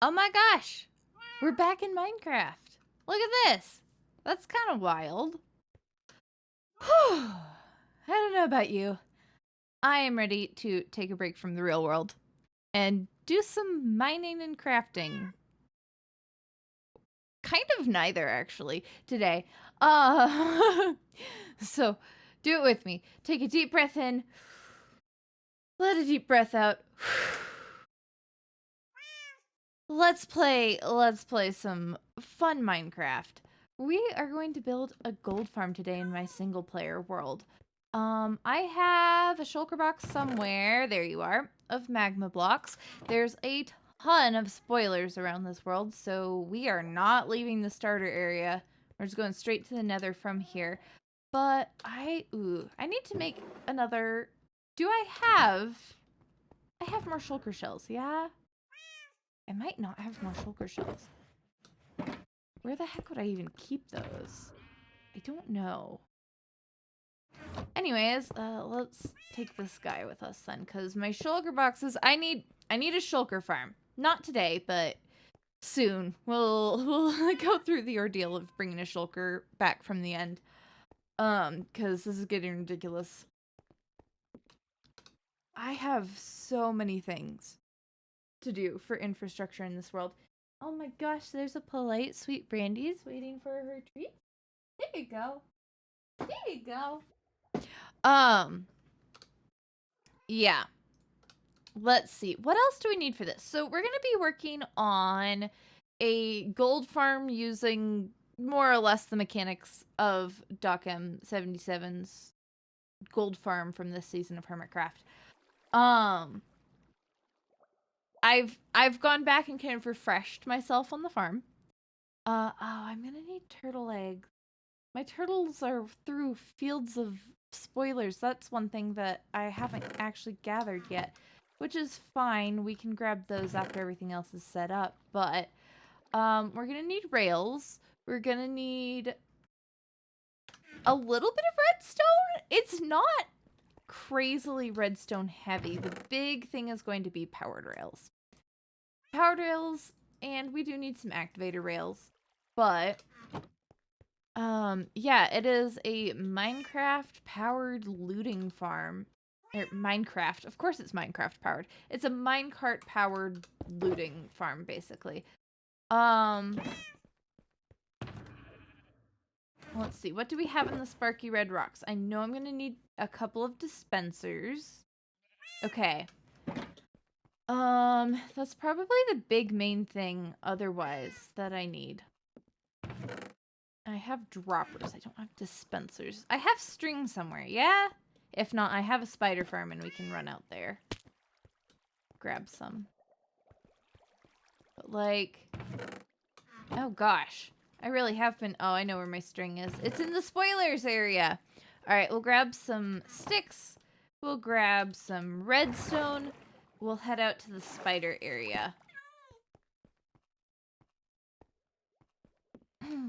Oh my gosh! We're back in Minecraft. Look at this. That's kind of wild. I don't know about you. I am ready to take a break from the real world and do some mining and crafting. Kind of neither, actually, today. So do it with me. Take a deep breath in. Let a deep breath out. Let's play some fun Minecraft. We are going to build a gold farm today in my single player world. I have a shulker box somewhere, there you are, of magma blocks. There's a ton of spoilers around this world, so we are not leaving the starter area. We're just going straight to the nether from here. But I need to make another, I have more shulker shells, yeah? I might not have more shulker shells. Where the heck would I even keep those? I don't know. Anyways, let's take this guy with us then, because my shulker boxes, I need a shulker farm. Not today, but soon. We'll go through the ordeal of bringing a shulker back from the end. Because this is getting ridiculous. I have so many things to do for infrastructure in this world. Oh my gosh, there's a polite sweet Brandy's waiting for her treat. There you go. There you go. Yeah. Let's see. What else do we need for this? So we're going to be working on a gold farm using more or less the mechanics of DocM77's gold farm from this season of Hermitcraft. I've gone back and kind of refreshed myself on the farm. Oh, I'm gonna need turtle eggs. My turtles are through fields of spoilers. That's one thing that I haven't actually gathered yet, which is fine. We can grab those after everything else is set up. But we're gonna need rails. We're gonna need a little bit of redstone. It's not crazily redstone heavy. The big thing is going to be powered rails. Powered rails, and we do need some activator rails. But yeah, it is a Minecraft powered looting farm. Or Minecraft. Of course it's Minecraft powered. It's a minecart powered looting farm, basically. Let's see. What do we have in the sparky red rocks? I know I'm gonna need a couple of dispensers. Okay. That's probably the big main thing otherwise that I need. I have droppers. I don't have dispensers. I have string somewhere, yeah? If not, I have a spider farm and we can run out there. Grab some. But like... Oh gosh. I really have been... Oh, I know where my string is. It's in the spoilers area. Alright, we'll grab some sticks. We'll grab some redstone. We'll head out to the spider area. There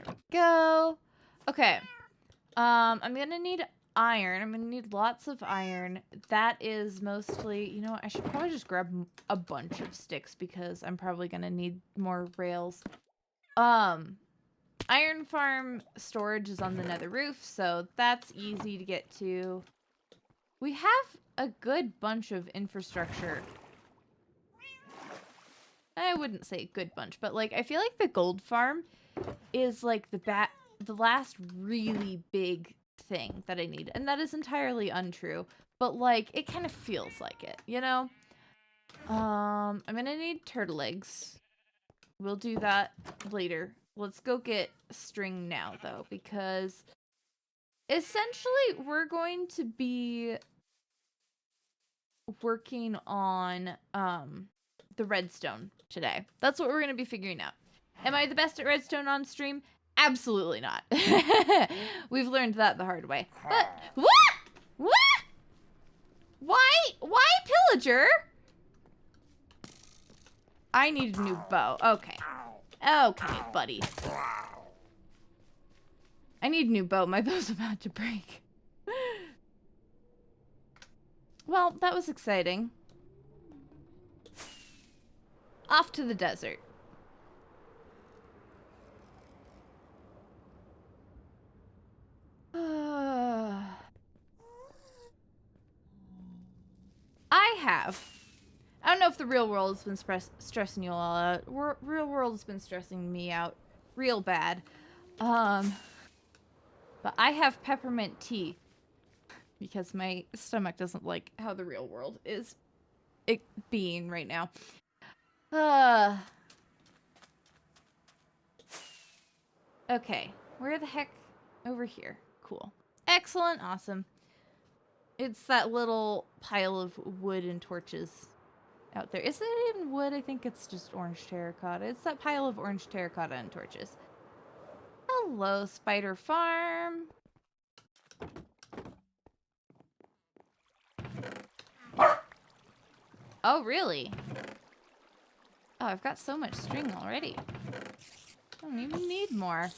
we go. Okay. I'm gonna need iron. I'm gonna need lots of iron. That is mostly, you know what, I should probably just grab a bunch of sticks because I'm probably gonna need more rails. Iron farm storage is on the nether roof, so that's easy to get to. We have a good bunch of infrastructure. I wouldn't say a good bunch, but like I feel like the gold farm is like the last really big thing that I need, and that is entirely untrue, but like it kind of feels like it, you know? I'm gonna need turtle eggs. We'll do that later. Let's go get string now though, because essentially we're going to be working on the redstone today. That's what we're going to be figuring out. Am I the best at redstone on stream? Absolutely not. We've learned that the hard way. But what? Why pillager? I need a new bow. Okay, buddy. I need a new bow. My bow's about to break. Well, that was exciting. Off to the desert. I don't know if the real world has been stressing you all out. Real world has been stressing me out real bad. But I have peppermint tea because my stomach doesn't like how the real world is being right now. Okay, where the heck? Over here. Cool. Excellent, awesome. It's that little pile of wood and torches out there. Is it even wood? I think it's just orange terracotta. It's that pile of orange terracotta and torches. Hello, Spider Farm. Oh, really? Oh, I've got so much string already. I don't even need more.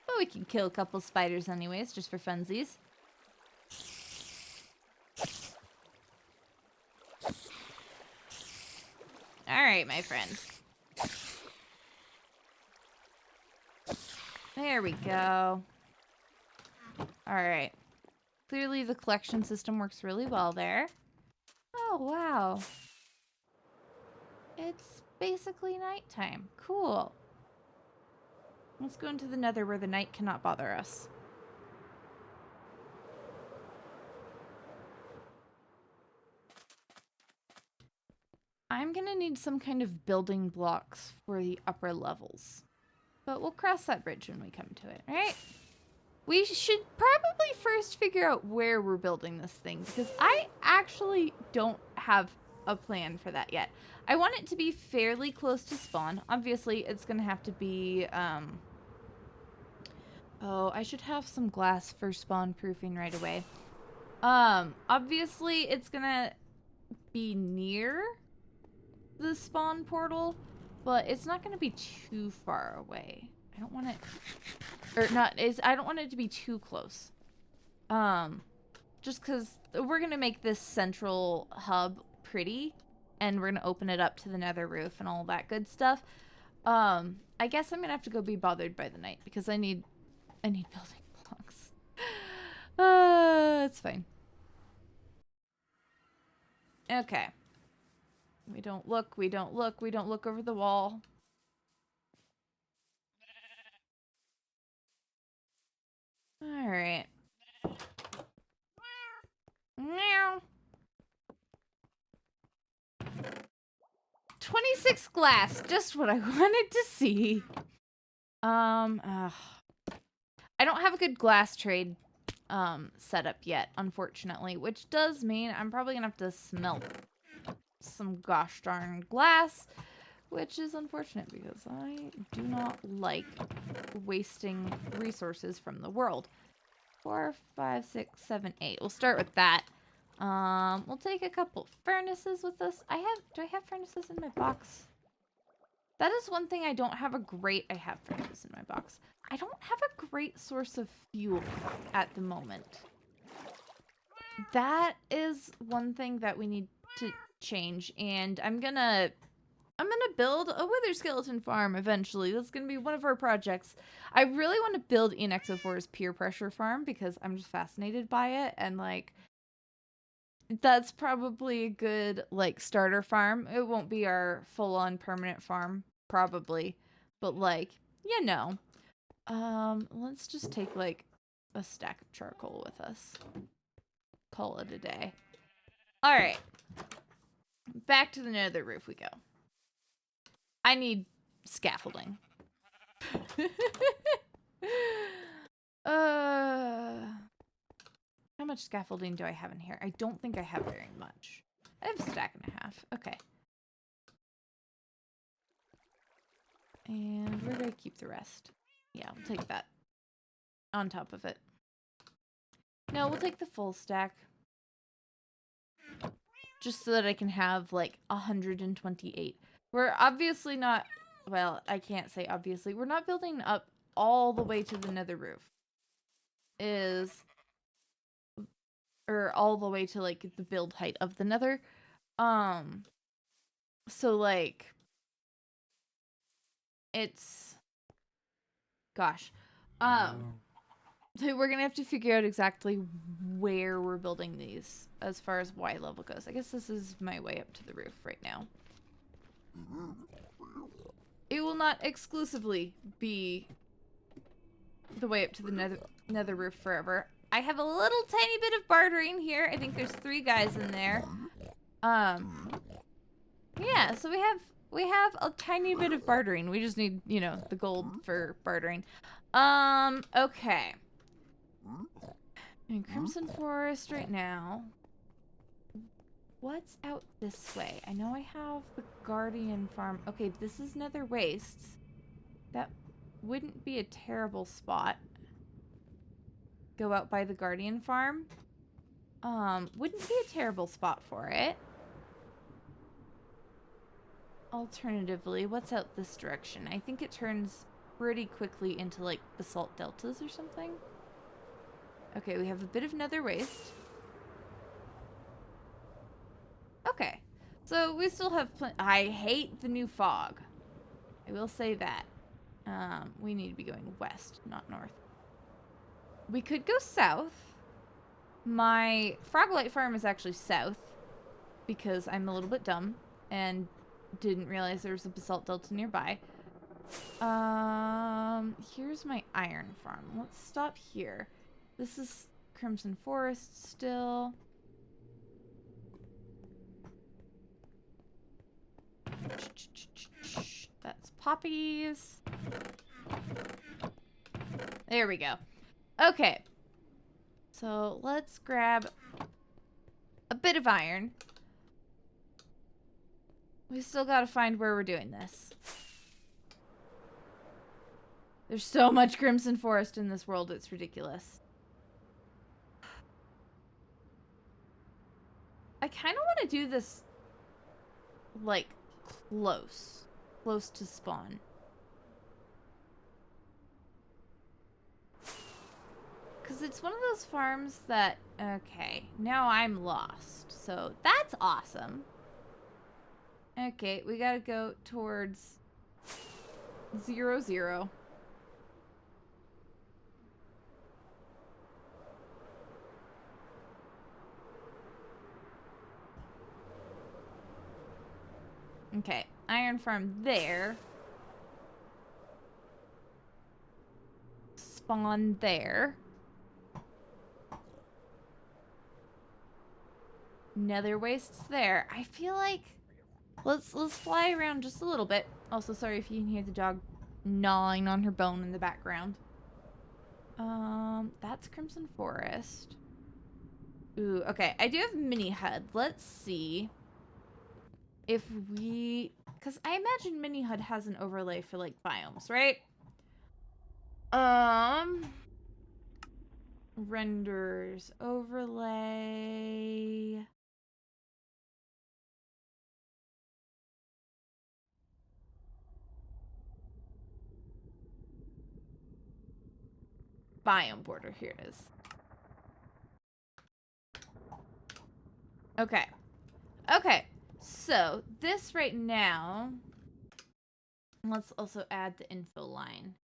But we can kill a couple spiders anyways, just for funsies. Alright, my friends. There we go. Alright. Clearly the collection system works really well there. Oh, wow. It's basically nighttime. Cool. Let's go into the nether where the night cannot bother us. I'm gonna need some kind of building blocks for the upper levels. But we'll cross that bridge when we come to it, right? We should probably first figure out where we're building this thing, because I actually don't have a plan for that yet. I want it to be fairly close to spawn. Obviously, it's gonna have to be, oh, I should have some glass for spawn proofing right away. Obviously, it's gonna be near the spawn portal, but it's not gonna be too far away. I don't want it, or not, I don't want it to be too close. Just because we're gonna make this central hub pretty, and we're gonna open it up to the nether roof and all that good stuff. I guess I'm gonna have to go be bothered by the night because I need building blocks. It's fine. Okay. We don't look over the wall. Alright. Meow. 26 glass, just what I wanted to see. I don't have a good glass trade set up yet, unfortunately, which does mean I'm probably gonna have to smelt some gosh darn glass, which is unfortunate because I do not like wasting resources from the world. 4, 5, 6, 7, 8. We'll start with that. We'll take a couple furnaces with us. Do I have furnaces in my box? That is one thing I don't have I have furnaces in my box. I don't have a great source of fuel at the moment. That is one thing that we need to change, and I'm gonna build a wither skeleton farm eventually. That's gonna be one of our projects. I really want to build ENXO4's peer pressure farm because I'm just fascinated by it, and like that's probably a good like starter farm. It won't be our full-on permanent farm probably, but like, you know. Let's just take like a stack of charcoal with us. Call it a day. All right. Back to the nether roof we go. I need scaffolding. How much scaffolding do I have in here? I don't think I have very much. I have a stack and a half. Okay. And where do I keep the rest? Yeah, we'll take that on top of it. No, we'll take the full stack. Just so that I can have like 128. We're obviously not, well, I can't say obviously. We're not building up all the way to the nether roof. Or all the way to like the build height of the nether. So, like, it's... Gosh. So we're gonna have to figure out exactly where we're building these as far as Y level goes. I guess this is my way up to the roof right now. It will not exclusively be the way up to the nether roof forever. I have a little tiny bit of bartering here. I think there's 3 guys in there. Yeah, so we have a tiny bit of bartering. We just need, you know, the gold for bartering. Okay. In Crimson Forest right now. What's out this way? I know I have the Guardian Farm. Okay, this is Nether Wastes. That wouldn't be a terrible spot. Go out by the Guardian Farm. Wouldn't be a terrible spot for it. Alternatively, what's out this direction? I think it turns pretty quickly into, like, basalt deltas or something. Okay, we have a bit of nether waste. Okay, so we still have plenty. I hate the new fog. I will say that. We need to be going west, not north. We could go south. My Frogolite farm is actually south because I'm a little bit dumb and didn't realize there was a basalt delta nearby. Here's my iron farm. Let's stop here. This is Crimson Forest still. That's poppies. There we go. Okay. So let's grab a bit of iron. We still gotta find where we're doing this. There's so much Crimson Forest in this world, it's ridiculous. I kind of want to do this, like, close to spawn. Because it's one of those farms that, okay, now I'm lost. So that's awesome. Okay, we gotta go towards 0, 0. Okay, iron farm there. Spawn there. Nether wastes there. I feel like let's fly around just a little bit. Also, sorry if you can hear the dog gnawing on her bone in the background. That's Crimson Forest. Ooh, okay. I do have Mini HUD. Let's see if we... Because I imagine Mini HUD has an overlay for, like, biomes, right? Renders, overlay... Biome border, here it is. Okay. Okay, so this right now, let's also add the info line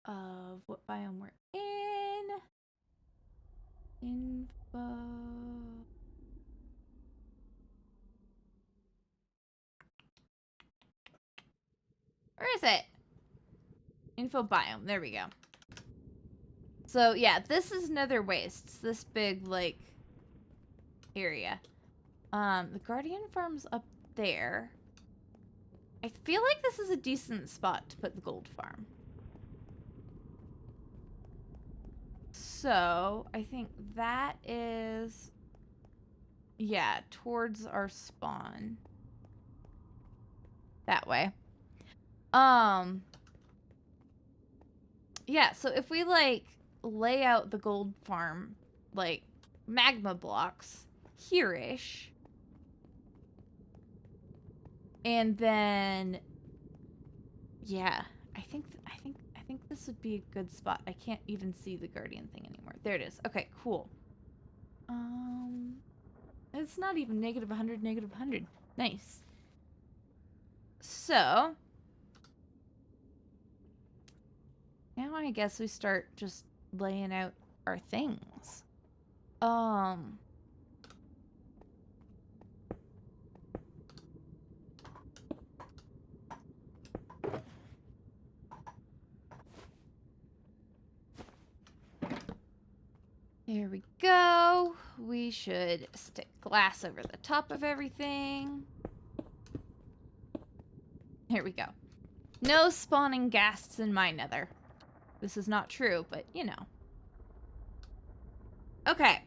of what biome we're in. Info. Where is it? Info biome, there we go. So yeah, this is Nether Wastes, this big, like, area. The Guardian Farm's up there. I feel like this is a decent spot to put the gold farm. So, I think that is... Yeah, towards our spawn. That way. Yeah, so if we, like, lay out the gold farm, like, magma blocks here-ish. And then, yeah, I think this would be a good spot. I can't even see the guardian thing anymore. There it is. Okay, cool. It's not even negative 100, negative 100. Nice. So, now I guess we start just laying out our things. There we go. We should stick glass over the top of everything. Here we go. No spawning ghasts in my nether. This is not true, but you know. Okay.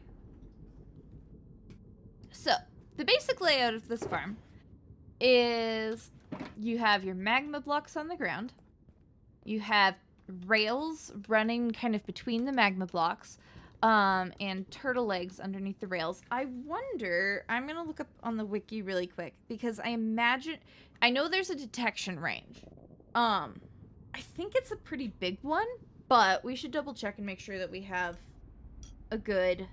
So, the basic layout of this farm is you have your magma blocks on the ground. You have rails running kind of between the magma blocks. And turtle legs underneath the rails. I wonder, I'm gonna look up on the wiki really quick because I know there's a detection range. I think it's a pretty big one, but we should double check and make sure that we have a good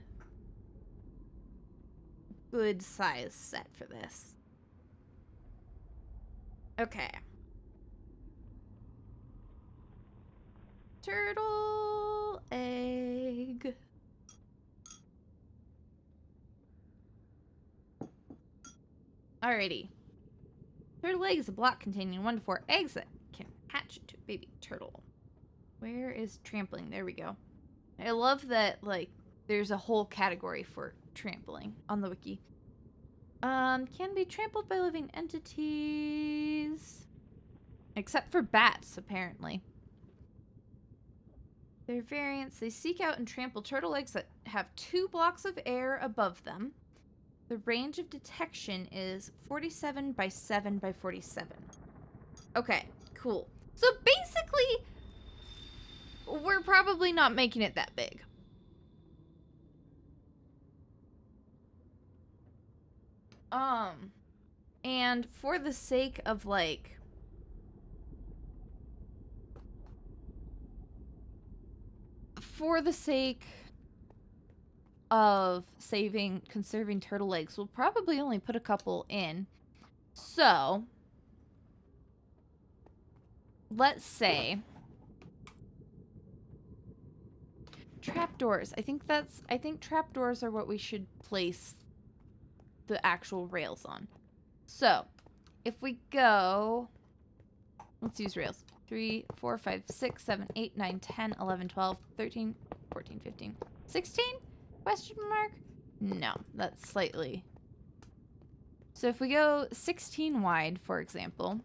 size set for this. Okay. Turtle egg. Alrighty. Turtle egg is a block containing 1 to 4 eggs that can hatch into a baby turtle. Where is trampling? There we go. I love that, like, there's a whole category for trampling on the wiki. Can be trampled by living entities. Except for bats, apparently. Their variants, they seek out and trample turtle eggs that have 2 blocks of air above them. The range of detection is 47 by 7 by 47. Okay, cool. So basically, we're probably not making it that big. And for the sake of, like, conserving turtle eggs, we'll probably only put a couple in. So, let's say trapdoors. I think trapdoors are what we should place the actual rails on. So, if we go, let's use rails. 3, 4, 5, 6, 7, 8, 9, 10, 11, 12, 13, 14, 15, 16? Question mark? No, that's slightly. So if we go 16 wide, for example,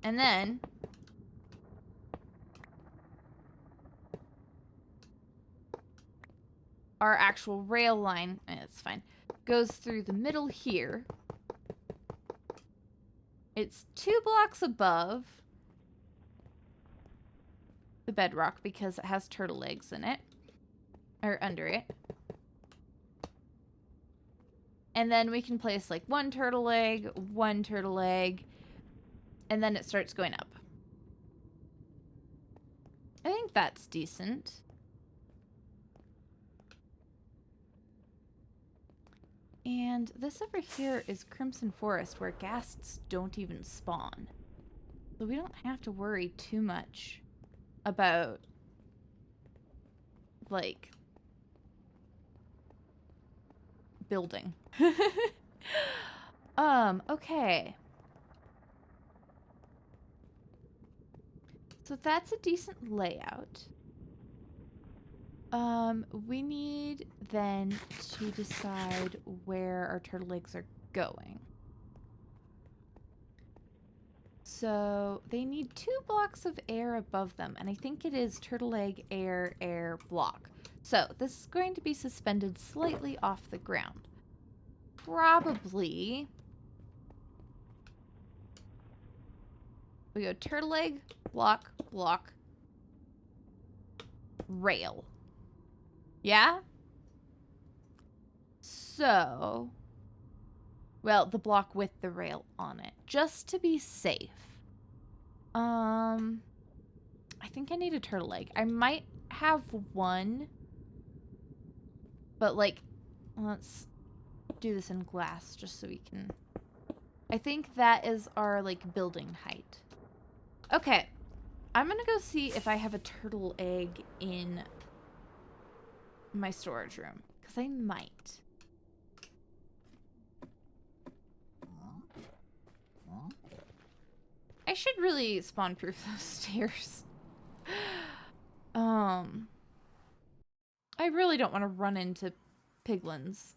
and then our actual rail line, it's fine, goes through the middle here. It's 2 blocks above the bedrock because it has turtle eggs in it, or under it. And then we can place like 1 turtle egg, and then it starts going up. I think that's decent. And this over here is Crimson Forest, where ghasts don't even spawn. So we don't have to worry too much about, like, building. Okay. So that's a decent layout. We need then to decide where our turtle eggs are going. So they need 2 blocks of air above them, and I think it is turtle egg, air, air, block. So this is going to be suspended slightly off the ground. Probably we go turtle egg, block, block, rail. Yeah? So, well, the block with the rail on it, just to be safe. I think I need a turtle egg. I might have 1, but like, let's do this in glass just so we can... I think that is our, like, building height. Okay. I'm gonna go see if I have a turtle egg in my storage room. Because I might. I should really spawn-proof those stairs. I really don't want to run into piglins.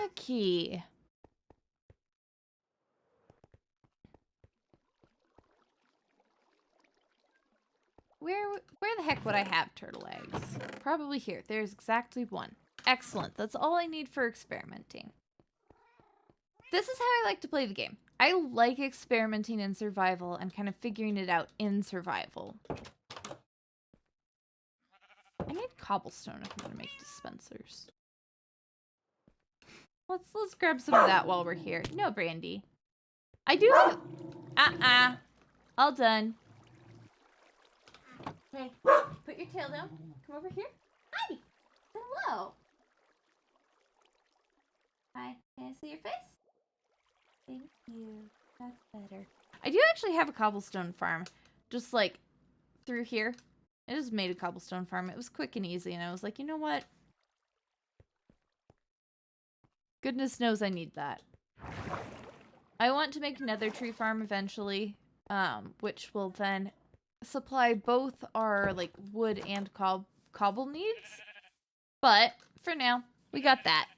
Okay. Where the heck would I have turtle eggs? Probably here. There's exactly one. Excellent. That's all I need for experimenting. This is how I like to play the game. I like experimenting in survival and kind of figuring it out in survival. I need cobblestone if I'm gonna make dispensers. Let's grab some of that while we're here. No brandy. I do have... All done. Hey, put your tail down. Come over here. Hi. Hello. Hi. Can I see your face? Thank you. That's better. I do actually have a cobblestone farm. Just like through here. I just made a cobblestone farm. It was quick and easy. And I was like, you know what? Goodness knows I need that. I want to make another tree farm eventually. Which will then supply both our like wood and cobble needs. But for now, we got that.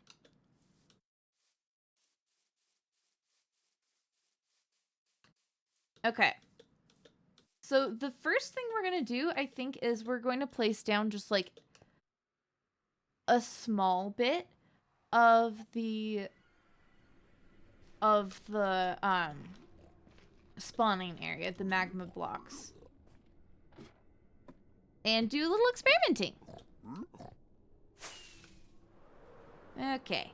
Okay. So the first thing we're going to do, I think, is we're going to place down just like a small bit of the spawning area, the magma blocks. And do a little experimenting. Okay.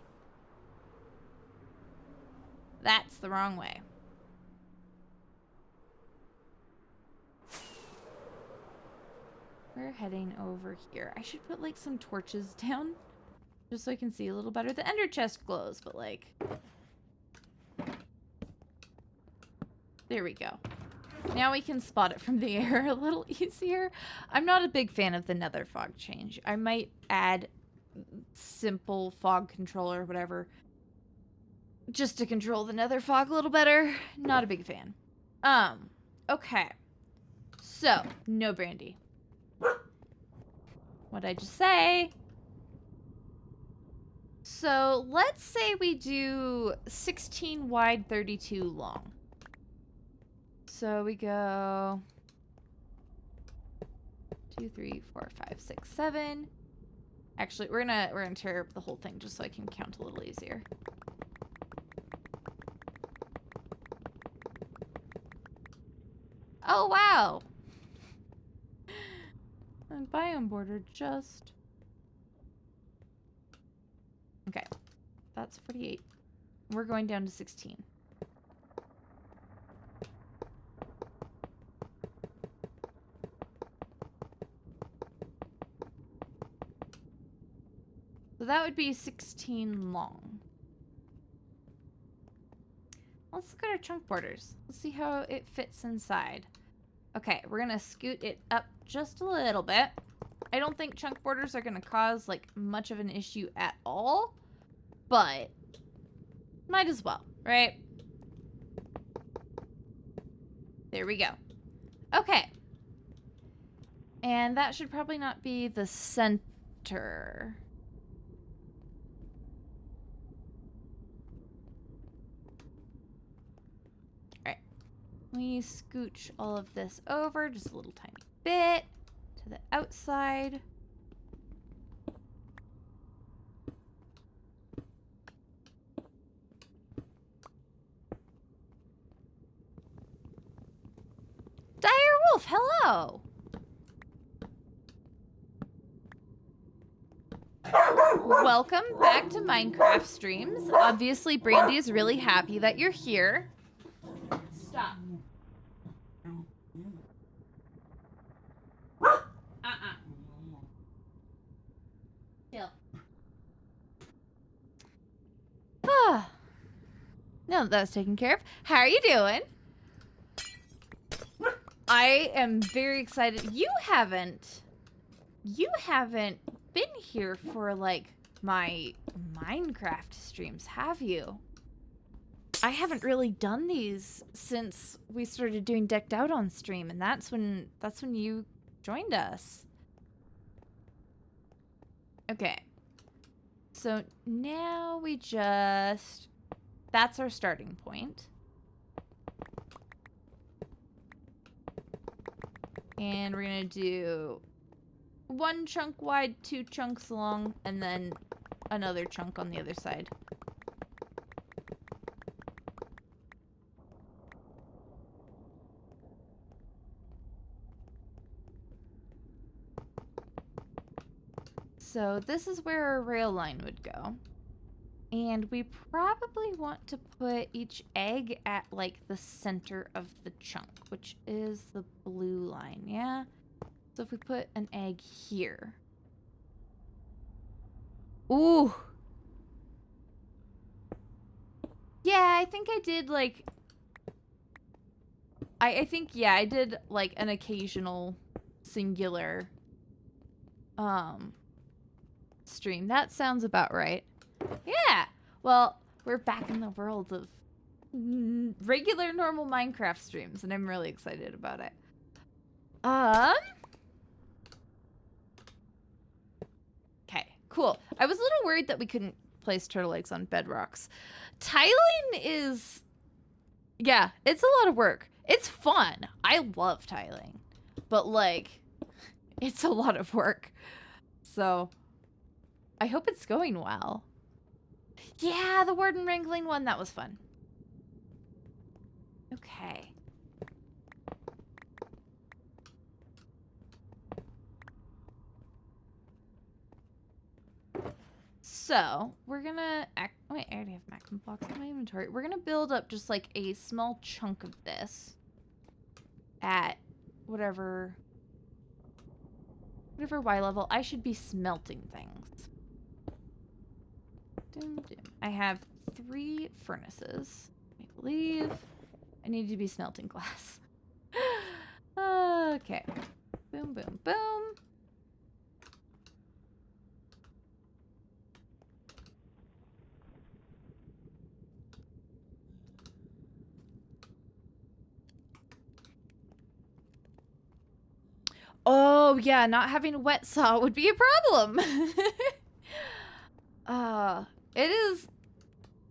That's the wrong way. We're heading over here. I should put like some torches down just so I can see a little better. The ender chest glows, but like... There we go. Now we can spot it from the air a little easier. I'm not a big fan of the nether fog change. I might add simple fog control or whatever just to control the nether fog a little better. Not a big fan. Okay. So, no brandy. What'd I just say? So, let's say we do 16 wide, 32 long. So we go 2, 3, 4, 5, 6, 7. Actually, we're gonna tear up the whole thing just so I can count a little easier. Oh wow! And biome border just... Okay, that's 48. We're going down to 16. So that would be 16 long. Let's look at our chunk borders. Let's see how it fits inside. Okay, we're gonna scoot it up just a little bit. I don't think chunk borders are gonna cause like much of an issue at all, but might as well, right? There we go. Okay. And that should probably not be the center. We scooch all of this over just a little tiny bit to the outside. Dire Wolf, hello! Welcome back to Minecraft streams. Obviously, Brandy is really happy that you're here. Stop. chill. Ah. Now that that's taken care of, how are you doing? I am very excited. You haven't been here for like my Minecraft streams, have you? I haven't really done these since we started doing Decked Out on stream, and that's when you joined us. Okay. So now we just, that's our starting point. And we're gonna do 1 chunk wide, 2 chunks long, and then another chunk on the other side. So this is where our rail line would go. And we probably want to put each egg at like the center of the chunk, which is the blue line, yeah? So if we put an egg here. Ooh. Yeah, I think I did like... I think, yeah, I did like an occasional singular stream. That sounds about right. Yeah. Well, we're back in the world of regular normal Minecraft streams, and I'm really excited about it. Okay, cool. I was a little worried that we couldn't place turtle eggs on bedrocks. Tiling is, yeah, it's a lot of work. It's fun. I love tiling, but like, it's a lot of work. So I hope it's going well. Yeah, the warden wrangling one, that was fun. Okay. So, we're gonna... Wait, I already have magma blocks in my inventory. We're gonna build up just like a small chunk of this at whatever Y level. I should be smelting things. Doom, doom. I have 3 furnaces, I believe. I need to be smelting glass. Okay. Boom, boom, boom. Oh, yeah, not having a wet saw would be a problem.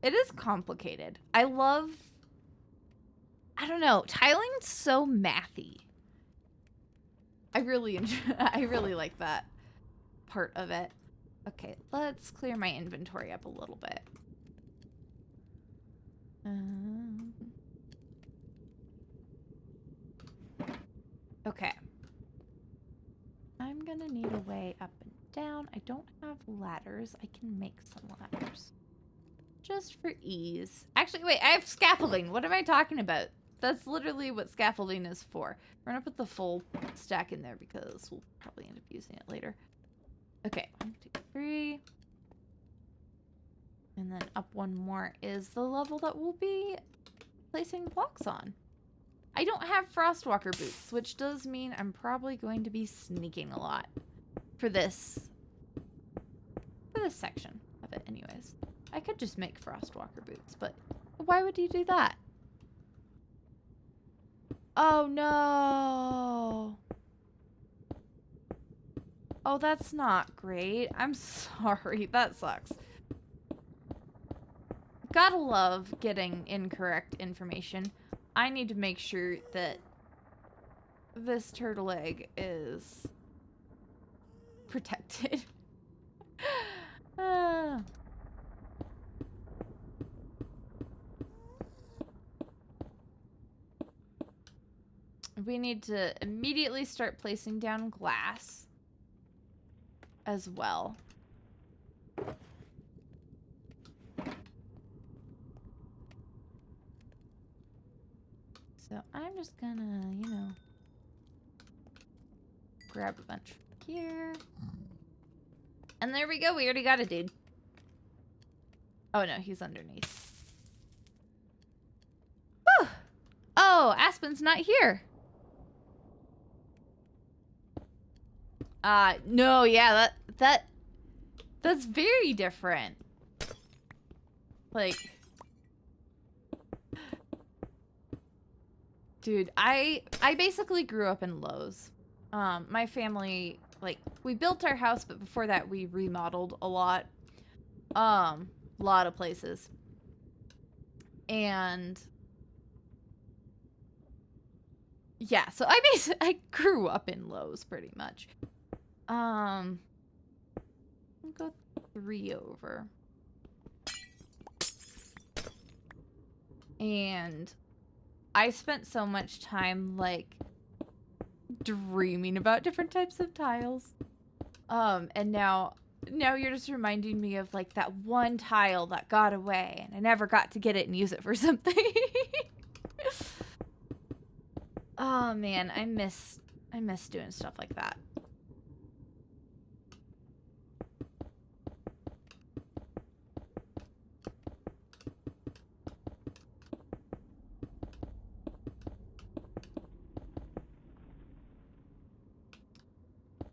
It is complicated. I don't know, tiling's so mathy. I really like that part of it. Okay, let's clear my inventory up a little bit. Okay. I'm gonna need a way up and down. I don't have ladders. I can make some ladders. Just for ease. Actually, wait, I have scaffolding. What am I talking about? That's literally what scaffolding is for. We're gonna put the full stack in there because we'll probably end up using it later. Okay, 1, 2, 3. And then up 1 more is the level that we'll be placing blocks on. I don't have Frostwalker boots, which does mean I'm probably going to be sneaking a lot for this section of it anyways. I could just make Frostwalker boots, but why would you do that? Oh no. Oh, that's not great. I'm sorry. That sucks. Gotta love getting incorrect information. I need to make sure that this turtle egg is protected. We need to immediately start placing down glass as well. So I'm just gonna, you know, grab a bunch here. And there we go. We already got a dude. Oh, no. He's underneath. Whew. Oh, Aspen's not here. No, yeah, that's very different. Like, dude, I basically grew up in Lowe's. My family, like, we built our house, but before that we remodeled a lot. Lot of places. And yeah, so I grew up in Lowe's pretty much. I'll go 3 over. And I spent so much time, like, dreaming about different types of tiles. And now you're just reminding me of, like, that one tile that got away, and I never got to get it and use it for something. Oh, man, I miss doing stuff like that.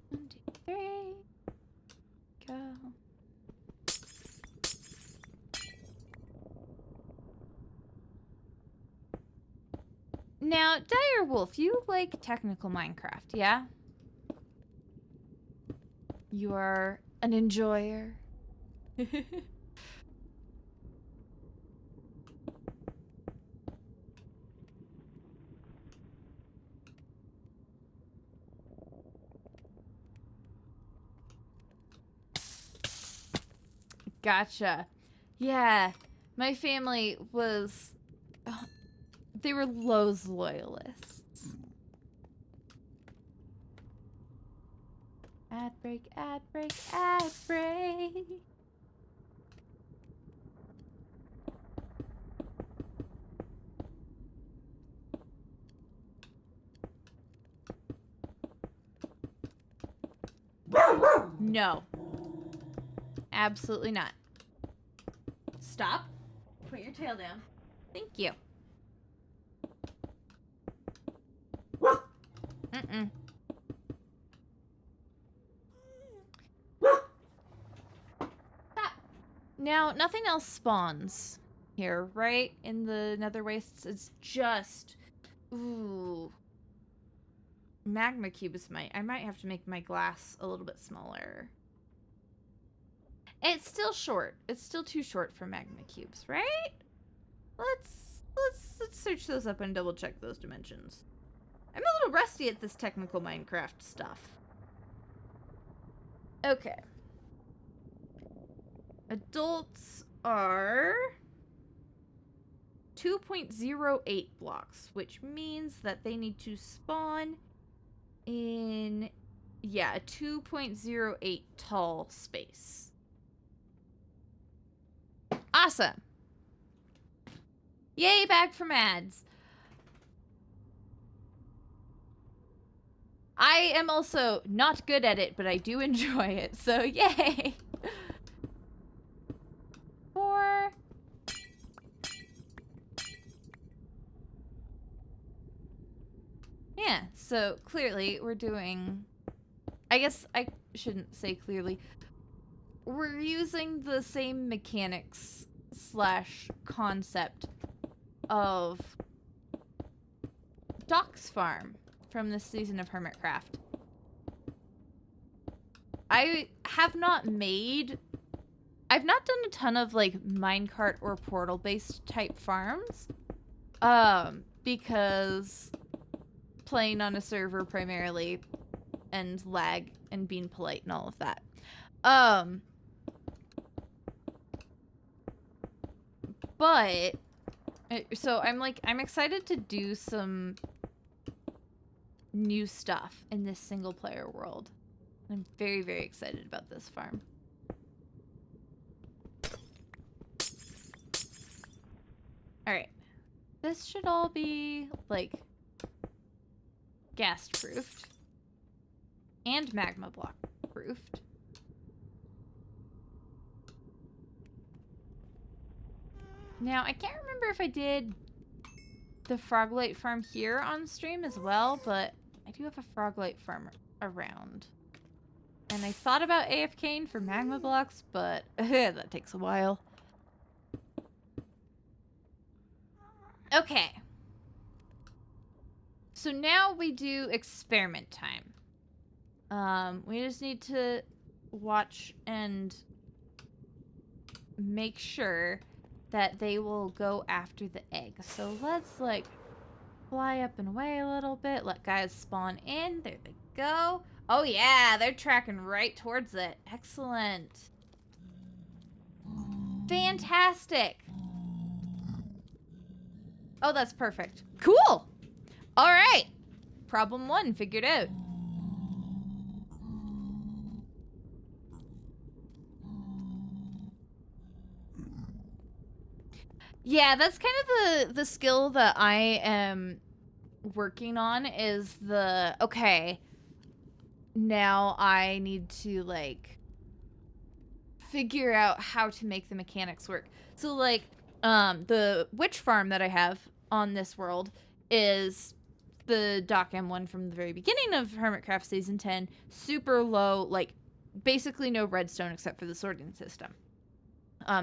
One, two, three. Go. Now, Dire Wolf, you like technical Minecraft, yeah? You are an enjoyer. Gotcha. Yeah, my family was... they were Lowe's loyalists. Ad break, ad break, ad break. No. Absolutely not. Stop. Put your tail down. Thank you. Mm-mm. Stop. Now, nothing else spawns here, right? In the nether wastes. It's just... ooh. Magma cubes I might have to make my glass a little bit smaller. It's still short. It's still too short for magma cubes, right? Let's search those up and double check those dimensions. I'm a little rusty at this technical Minecraft stuff. Okay. Adults are 2.08 blocks, which means that they need to spawn in, yeah, a 2.08 tall space. Awesome. Yay, back from ads. I am also not good at it, but I do enjoy it, so yay. 4. Yeah, so clearly we're doing... I guess I shouldn't say clearly. We're using the same mechanics / concept of Doc's farm from this season of Hermitcraft. I've not done a ton of, like, minecart or portal based type farms, because playing on a server primarily and lag and being polite and all of that. But so I'm excited to do some new stuff in this single player world. I'm very, very excited about this farm. Alright. This should all be, like, gas proofed. And magma block proofed. Now, I can't remember if I did the Froglight farm here on stream as well, but I do have a Froglight farm around. And I thought about AFKing for magma blocks, but that takes a while. Okay. So now we do experiment time. We just need to watch and make sure that they will go after the egg. So let's like fly up and away a little bit. Let guys spawn in. There they go. Oh yeah, they're tracking right towards it. Excellent. Fantastic. Oh, that's perfect. Cool. All right. Problem 1 figured out. Yeah, that's kind of the skill that I am working on is the, okay, now I need to like figure out how to make the mechanics work. So like the witch farm that I have on this world is the DocM one from the very beginning of Hermitcraft Season 10. Super low, like basically no redstone except for the sorting system.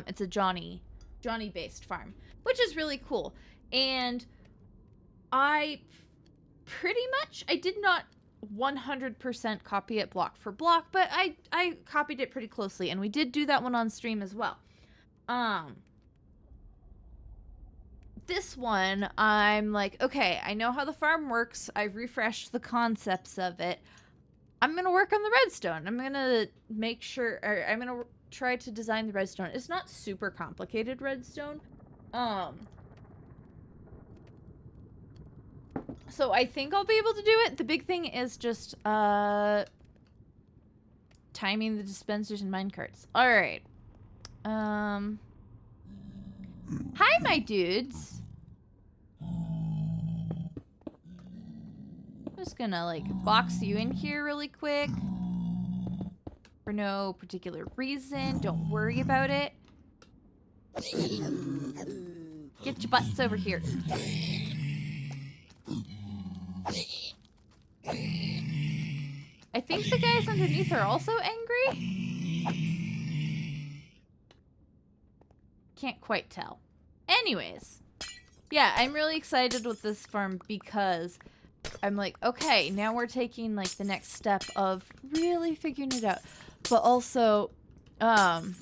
It's a Johnny based farm, which is really cool. And I did not 100% copy it block for block, but I copied it pretty closely, and we did do that one on stream as well. This one, I'm like, okay, I know how the farm works. I've refreshed the concepts of it. I'm gonna work on the redstone. I'm gonna make sure, or I'm gonna try to design the redstone. It's not super complicated redstone. So I think I'll be able to do it. The big thing is just timing the dispensers and minecarts. All right. Hi, my dudes. I'm just gonna like box you in here really quick. For no particular reason. Don't worry about it. Get your butts over here. I think the guys underneath are also angry. Can't quite tell. Anyways. Yeah, I'm really excited with this farm because I'm like, okay, now we're taking like the next step of really figuring it out. But also, I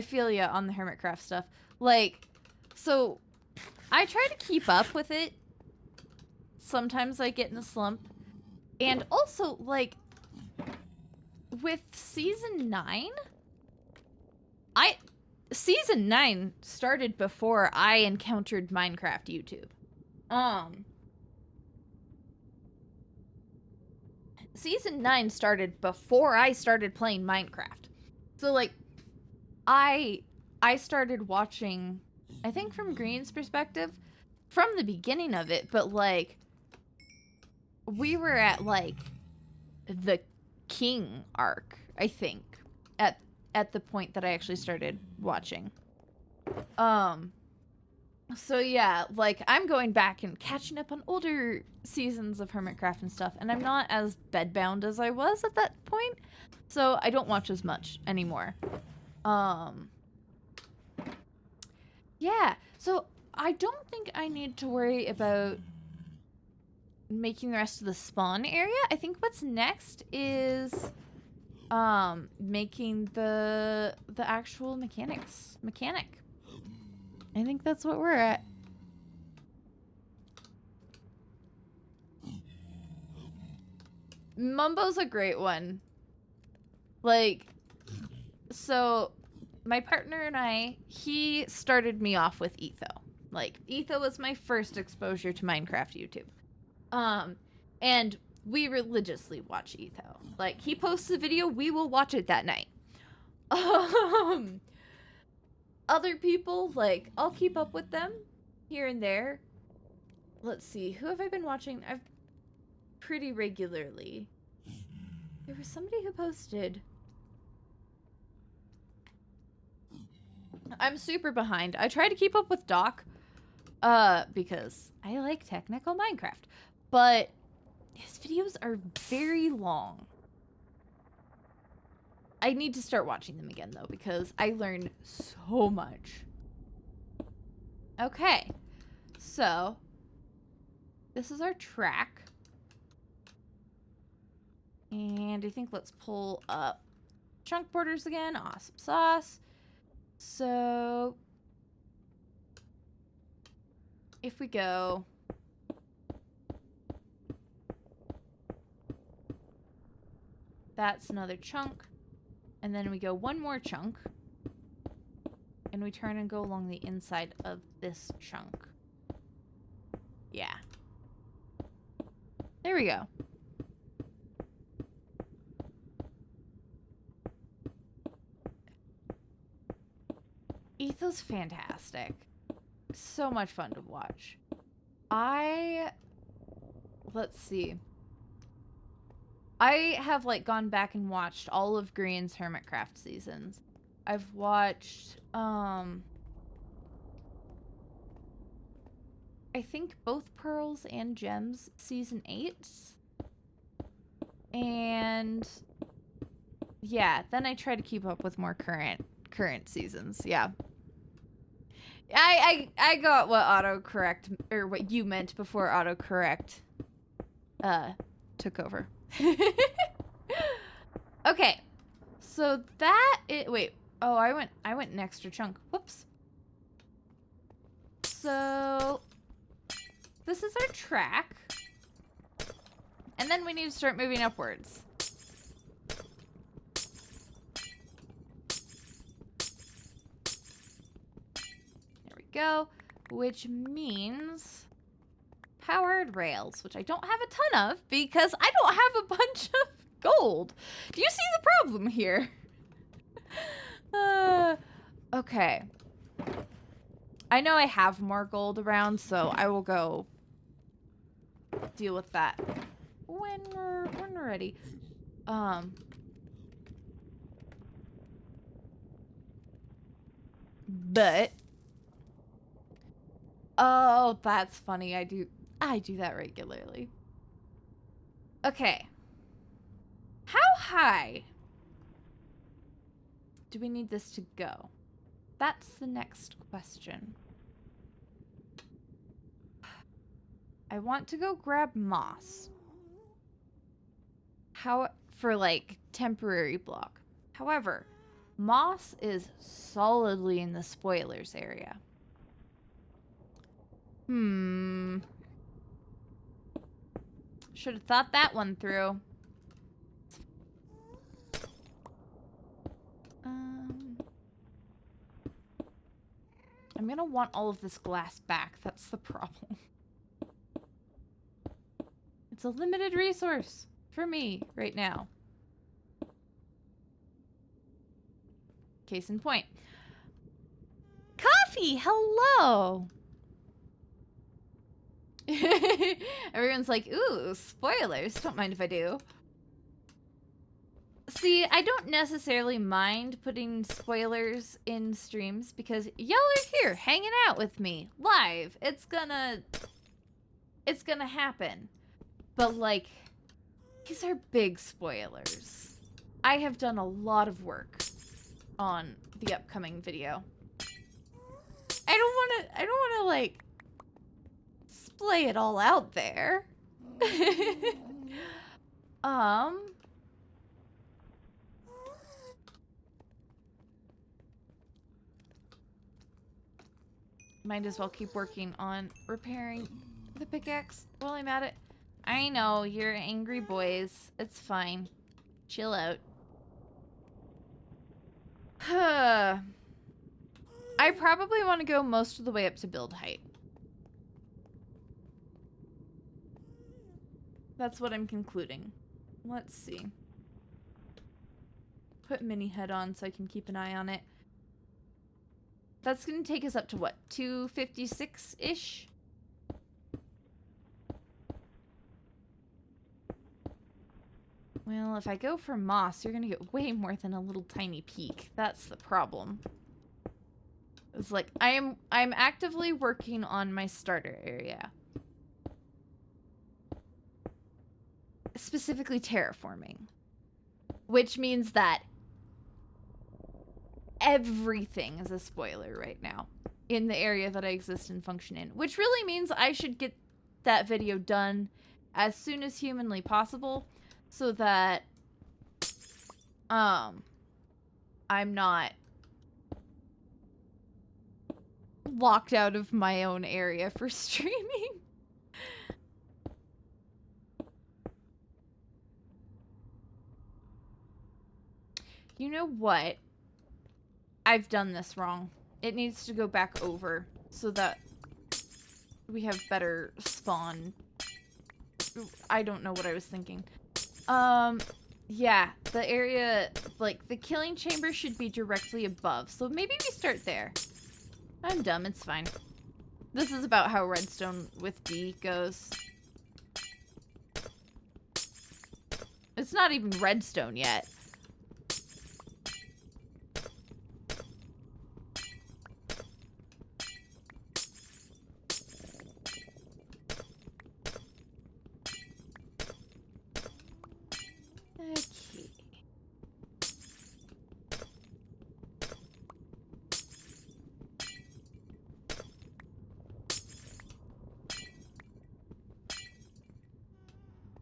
feel ya on the Hermitcraft stuff. Like, so I try to keep up with it. Sometimes I get in a slump. And also, like, with Season 9, Season 9 started before I encountered Minecraft YouTube. Season 9 started before I started playing Minecraft. So, like, I started watching, I think from Green's perspective, from the beginning of it, but, like, we were at, like, the King arc, I think, at the point that I actually started watching. So yeah, like, I'm going back and catching up on older seasons of Hermitcraft and stuff, and I'm not as bedbound as I was at that point, so I don't watch as much anymore. Yeah, so I don't think I need to worry about making the rest of the spawn area. I think what's next is making the actual mechanic. I think that's what we're at. Mumbo's a great one. Like, so my partner and I, he started me off with Etho. Like, Etho was my first exposure to Minecraft YouTube. And we religiously watch Etho. Like, he posts a video, we will watch it that night. Other people, like, I'll keep up with them here and there. Let's see, who have I been watching? I've pretty regularly. There was somebody who posted I'm super behind. I try to keep up with Doc, because I like technical Minecraft, but his videos are very long. I need to start watching them again, though, because I learned so much. Okay, so this is our track. And I think let's pull up chunk borders again. Awesome sauce. So if we go that's another chunk, and then we go one more chunk, and we turn and go along the inside of this chunk. Yeah. There we go. Etho's fantastic. So much fun to watch. Let's see. I have like gone back and watched all of Green's Hermitcraft seasons. I've watched I think both Pearls and Gems season 8. And yeah, then I try to keep up with more current seasons. Yeah. I got what autocorrect, or what you meant before autocorrect took over. Okay. So wait. Oh, I went an extra chunk. Whoops. So this is our track. And then we need to start moving upwards. Go, which means powered rails, which I don't have a ton of because I don't have a bunch of gold. Do you see the problem here? Okay. I know I have more gold around, so I will go deal with that when we're ready. But oh, that's funny. I do that regularly. Okay. How high do we need this to go? That's the next question. I want to go grab moss. For like temporary block. However, moss is solidly in the spoilers area. Should have thought that one through. I'm gonna want all of this glass back. That's the problem. It's a limited resource for me right now. Case in point. Coffee! Hello! Everyone's like, ooh, spoilers. Don't mind if I do. See, I don't necessarily mind putting spoilers in streams because y'all are here hanging out with me live. It's gonna happen. But like, these are big spoilers. I have done a lot of work on the upcoming video. I don't wanna like splay it all out there. Might as well keep working on repairing the pickaxe while I'm at it. I know, you're angry boys. It's fine. Chill out. I probably want to go most of the way up to build height. That's what I'm concluding. Let's see. Put mini head on so I can keep an eye on it. That's going to take us up to what? 256-ish? Well, if I go for moss, you're going to get way more than a little tiny peak. That's the problem. It's like I'm actively working on my starter area. Specifically terraforming. Which means that everything is a spoiler right now in the area that I exist and function in, which really means I should get that video done as soon as humanly possible so that I'm not locked out of my own area for streaming. You know what? I've done this wrong. It needs to go back over so that we have better spawn. I don't know what I was thinking. Yeah, the area, like, the killing chamber should be directly above. So maybe we start there. I'm dumb, it's fine. This is about how redstone with D goes. It's not even redstone yet.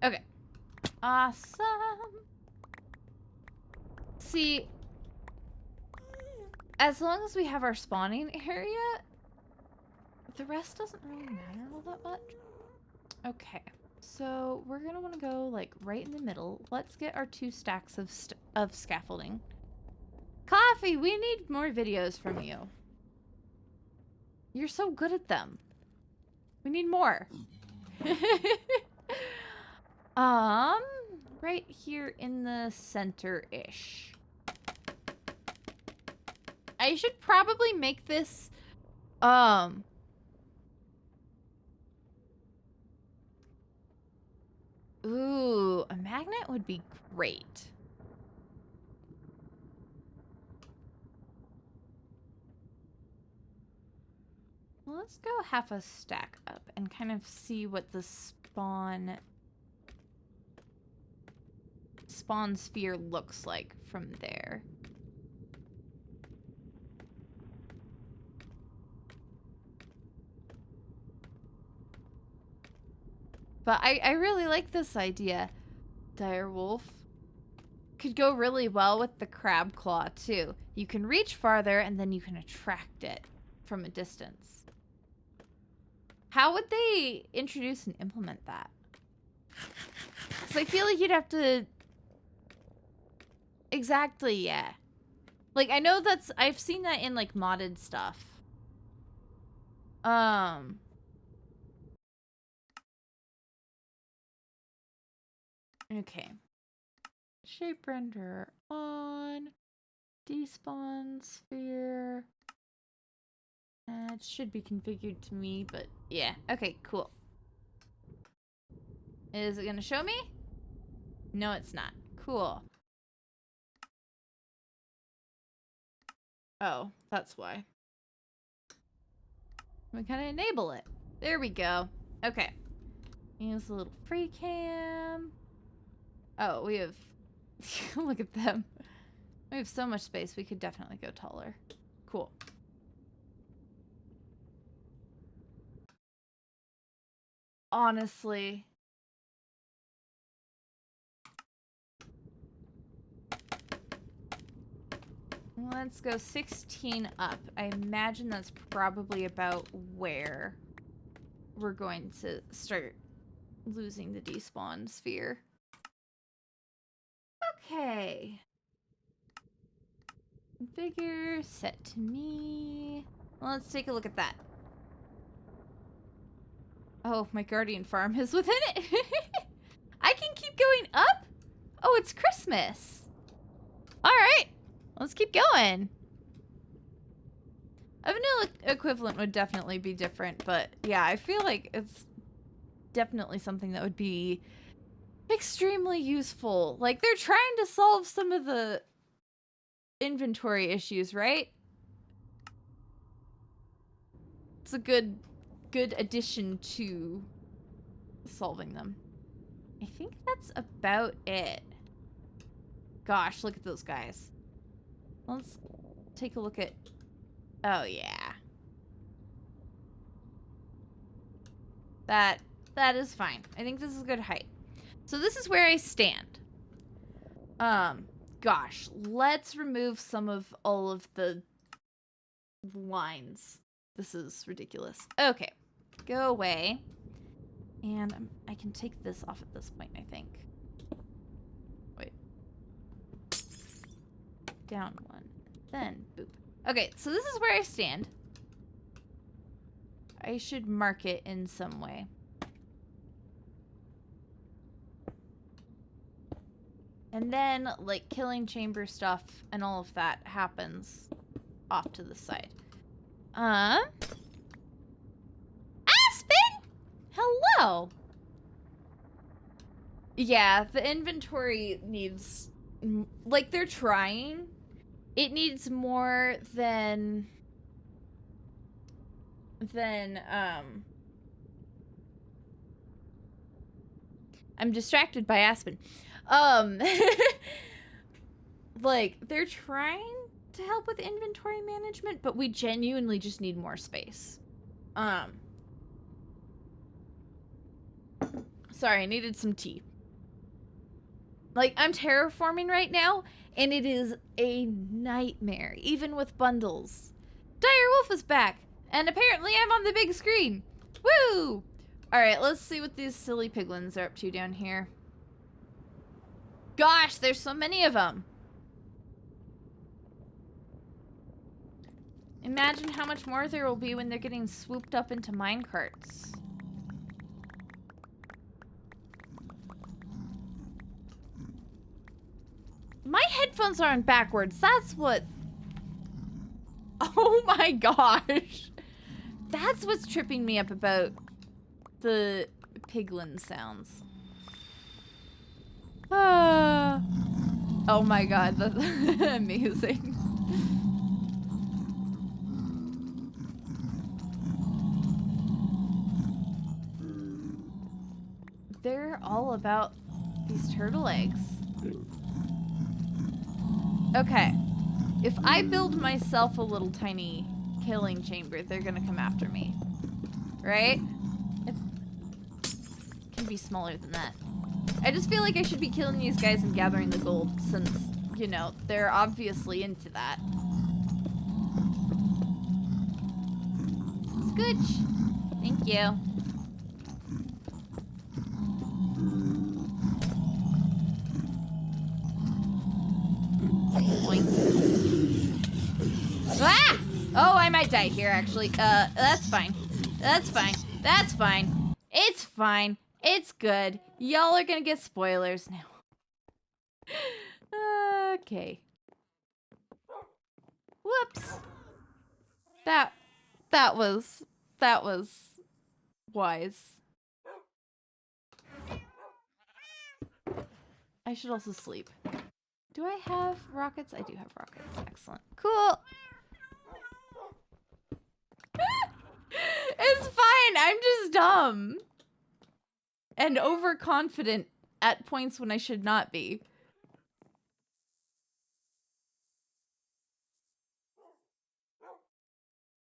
Okay. Awesome. See, as long as we have our spawning area, the rest doesn't really matter all that much. Okay. So we're gonna want to go like right in the middle. Let's get our 2 stacks of scaffolding. Coffee, we need more videos from you. You're so good at them. We need more. Right here in the center-ish. I should probably make this, ooh, a magnet would be great. Well, let's go half a stack up and kind of see what the spawn sphere looks like from there. But I really like this idea. Direwolf could go really well with the crab claw too. You can reach farther and then you can attract it from a distance. How would they introduce and implement that? Because I feel like you'd have to... Exactly, yeah. Like, I know that's... I've seen that in, like, modded stuff. Okay. Shape render on. Despawn sphere. It should be configured to me, but yeah. Okay, cool. Is it gonna show me? No, it's not. Cool. Oh, that's why. We kind of enable it. There we go. Okay. Use a little free cam. Oh, we have... Look at them. We have so much space. We could definitely go taller. Cool. Honestly. Let's go 16 up. I imagine that's probably about where we're going to start losing the despawn sphere. Okay. Configure, set to me. Well, let's take a look at that. Oh, my guardian farm is within it. I can keep going up? Oh, it's Christmas. All right, let's keep going. A vanilla equivalent would definitely be different, but yeah, I feel like it's definitely something that would be extremely useful. Like, they're trying to solve some of the inventory issues, right? It's a good addition to solving them. I think that's about it. Gosh, look at those guys. Let's take a look at... Oh, yeah. That is fine. I think this is a good height. So this is where I stand. Gosh, let's remove some of all of the lines. This is ridiculous. Okay, go away. And I can take this off at this point, I think. Wait. Down one, then boop. Okay, so this is where I stand. I should mark it in some way. And then, like, killing chamber stuff and all of that happens off to the side. Aspen? Hello! Yeah, the inventory needs... Like, they're trying. It needs more than... I'm distracted by Aspen. Like, they're trying to help with inventory management, but we genuinely just need more space. Sorry, I needed some tea. Like, I'm terraforming right now, and it is a nightmare, even with bundles. Dire Wolf is back, and apparently I'm on the big screen. Woo! Alright, let's see what these silly piglins are up to down here. Gosh, there's so many of them. Imagine how much more there will be when they're getting swooped up into minecarts. My headphones are on backwards. That's what... Oh my gosh. That's what's tripping me up about the piglin sounds. Oh my god, that's amazing. They're all about these turtle eggs. Okay. If I build myself a little tiny killing chamber, they're gonna come after me. Right? It can be smaller than that. I just feel like I should be killing these guys and gathering the gold since, you know, they're obviously into that. Scooch. Thank you. Ah! Oh, I might die here, actually. That's fine. That's fine. That's fine. It's fine. It's good. Y'all are gonna get spoilers now. Okay. Whoops. That was wise. I should also sleep. Do I have rockets? I do have rockets. Excellent. Cool. It's fine. I'm just dumb. And overconfident at points when I should not be.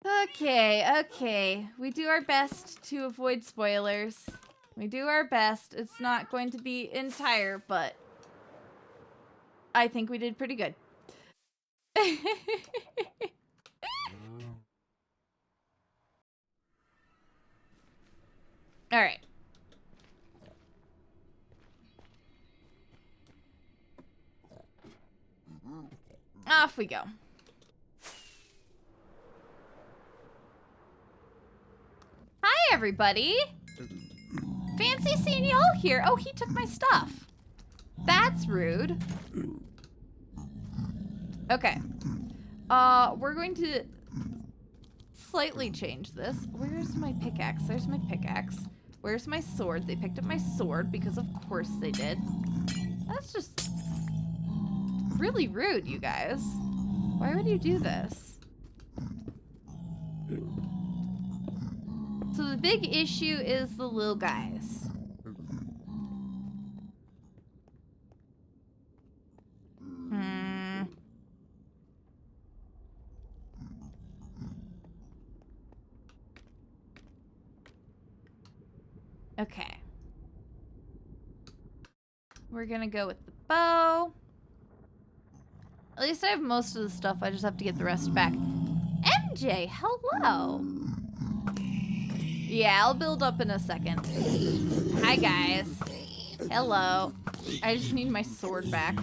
Okay. We do our best to avoid spoilers. We do our best. It's not going to be entire, but I think we did pretty good. All right. Off we go. Hi, everybody. Fancy seeing y'all here. Oh, he took my stuff. That's rude. Okay. We're going to slightly change this. Where's my pickaxe? There's my pickaxe. Where's my sword? They picked up my sword because of course they did. That's just really rude, you guys. Why would you do this? So the big issue is the little guys. Okay. We're gonna go with the bow. At least I have most of the stuff. I just have to get the rest back. MJ, hello. Yeah, I'll build up in a second. Hi, guys. Hello. I just need my sword back.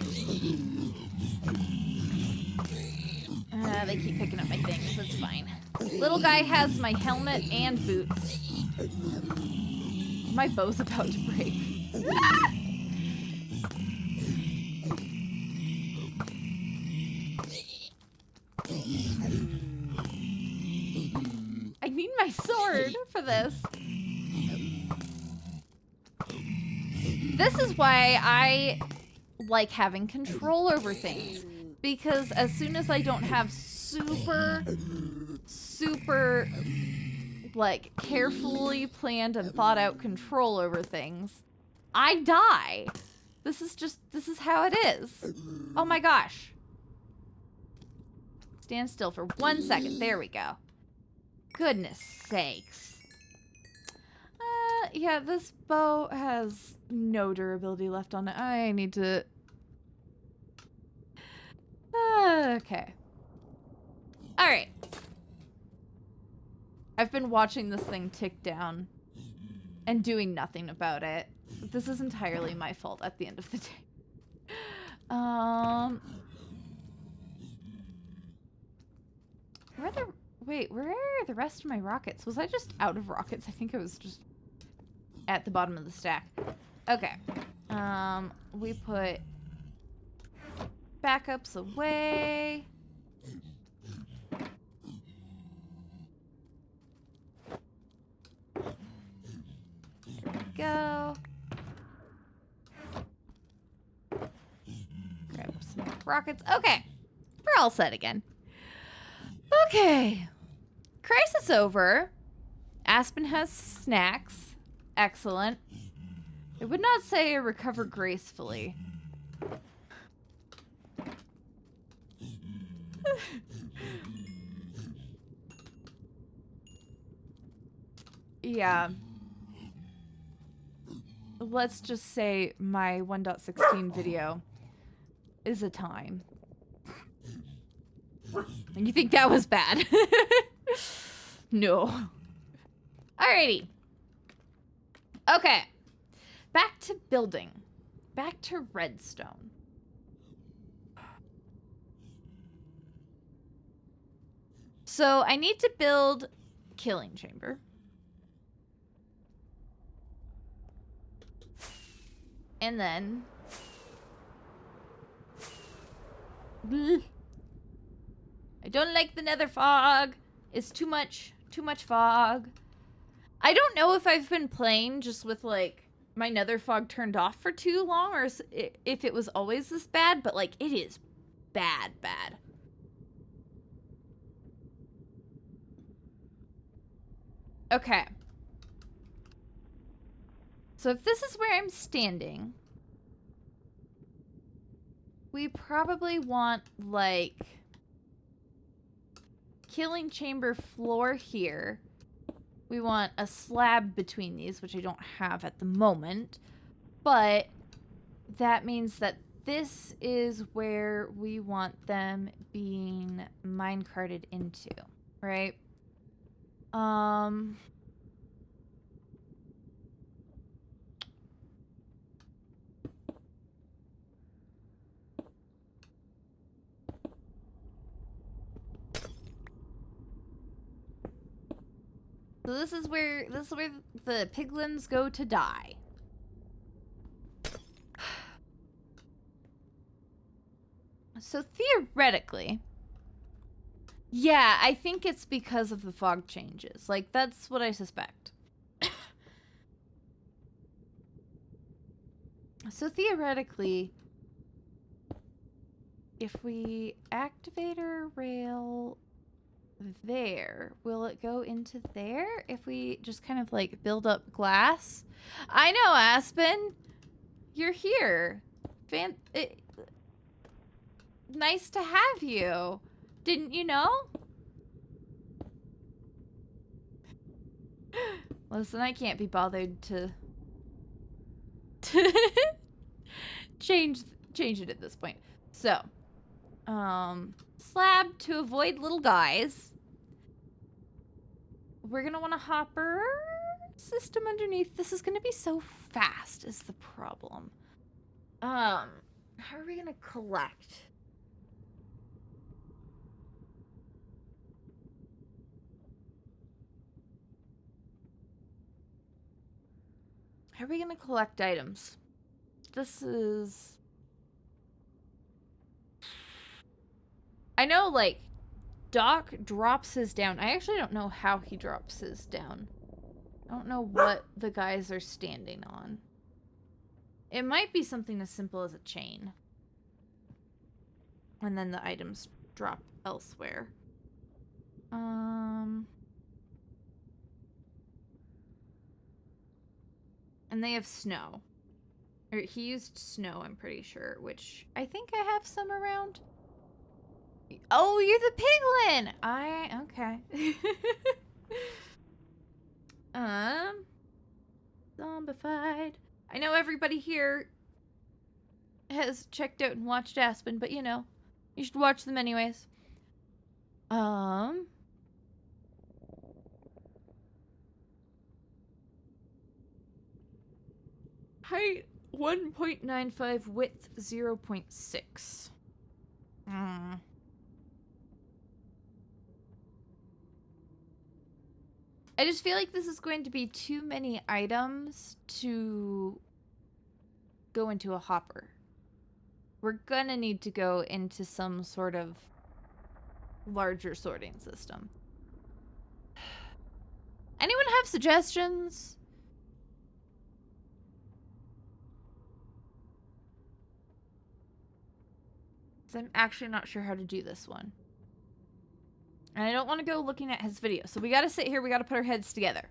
They keep picking up my things. It's fine. Little guy has my helmet and boots. My bow's about to break. I need my sword for this. This is why I like having control over things. Because as soon as I don't have super, like, carefully planned and thought out control over things, I die. This is how it is. Oh my gosh. Stand still for 1 second. There we go. Goodness sakes. Yeah, this bow has no durability left on it. I need to... okay. Alright. I've been watching this thing tick down and doing nothing about it. This is entirely my fault at the end of the day. Where are the rest of my rockets? Was I just out of rockets? I think I was just at the bottom of the stack. Okay. We put backups away. There we go. Grab some rockets. Okay. We're all set again. Okay. Crisis over. Aspen has snacks. Excellent. I would not say I recover gracefully. Yeah. Let's just say my 1.16 video is a time. And you think that was bad? No. Alrighty. Okay. Back to building. Back to redstone. So I need to build killing chamber. And then... I don't like the nether fog. It's too much fog. I don't know if I've been playing just with, like, my nether fog turned off for too long, or if it was always this bad, but, like, it is bad. Okay. So if this is where I'm standing, we probably want, like, killing chamber floor here. We want a slab between these, which I don't have at the moment. But that means that this is where we want them being minecarted into, right? So this is where the piglins go to die. So theoretically, yeah, I think it's because of the fog changes. Like, that's what I suspect. So theoretically, if we activate our rail there. Will it go into there if we just kind of like build up glass? I know, Aspen. You're here. Nice to have you. Didn't you know? Listen, I can't be bothered to change it at this point. So, slab to avoid little guys. We're gonna want a hopper system underneath. This is gonna be so fast is the problem. How are we gonna collect? How are we gonna collect items? This is... I know, like, Doc drops his down. I actually don't know how he drops his down. I don't know what the guys are standing on. It might be something as simple as a chain. And then the items drop elsewhere. And they have snow. Or he used snow, I'm pretty sure, which I think I have some around. Oh, you're the piglin! Okay. Zombified. I know everybody here has checked out and watched Aspen, but you know, you should watch them anyways. Height 1.95, width 0.6. I just feel like this is going to be too many items to go into a hopper. We're gonna need to go into some sort of larger sorting system. Anyone have suggestions? I'm actually not sure how to do this one. And I don't want to go looking at his video. So we got to sit here. We got to put our heads together.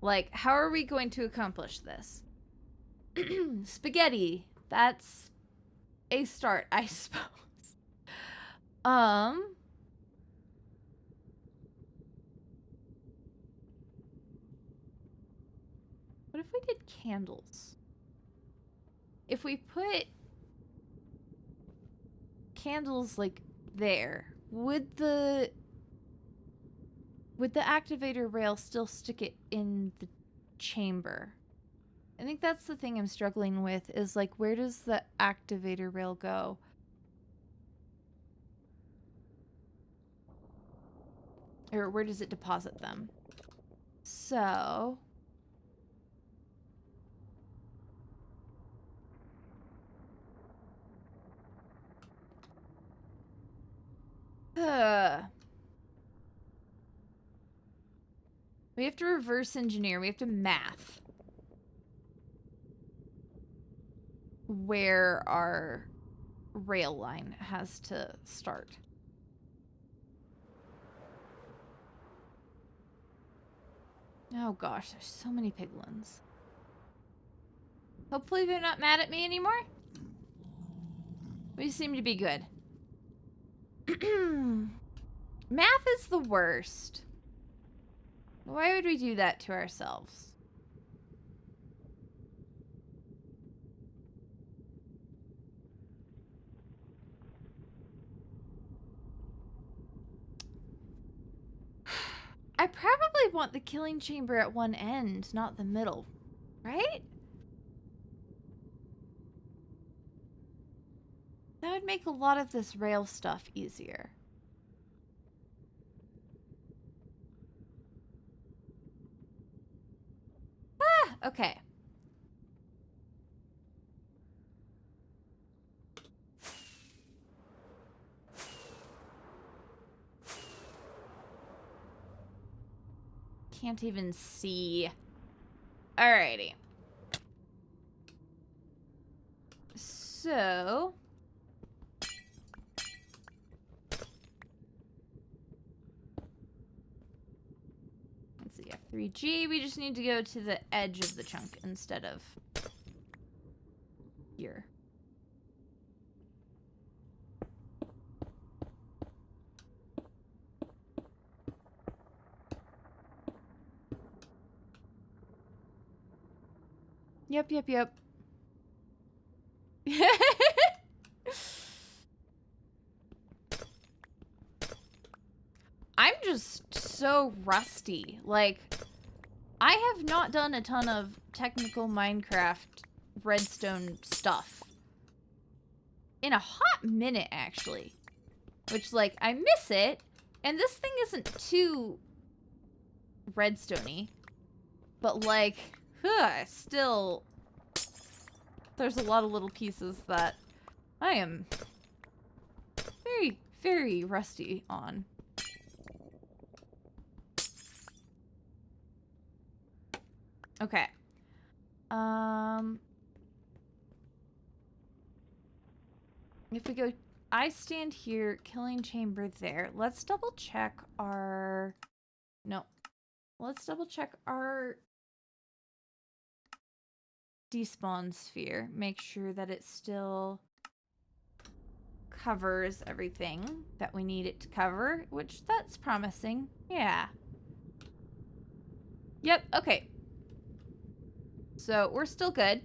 Like, how are we going to accomplish this? Spaghetti. That's a start, I suppose. What if we did candles? If we put candles like there, would the activator rail still stick it in the chamber? I think that's the thing I'm struggling with, is like, where does the activator rail go? Or where does it deposit them? So... we have to reverse engineer. We have to math where our rail line has to start. Oh gosh, there's so many piglins. Hopefully they're not mad at me anymore. We seem to be good. Math is the worst. Why would we do that to ourselves? I probably want the killing chamber at one end, not the middle, right? That would make a lot of this rail stuff easier. Ah, okay. Can't even see. Alrighty. So... 3G, we just need to go to the edge of the chunk instead of here. Yep. I'm just so rusty. Like, I have not done a ton of technical Minecraft redstone stuff in a hot minute, actually. Which, like, I miss it. And this thing isn't too redstone-y. But, like, still, there's a lot of little pieces that I am very, very rusty on. Okay. If we go, I stand here, killing chamber there. Let's double check our, no. Let's double check our despawn sphere. Make sure that it still covers everything that we need it to cover, which that's promising. Yeah. Yep, okay. So we're still good.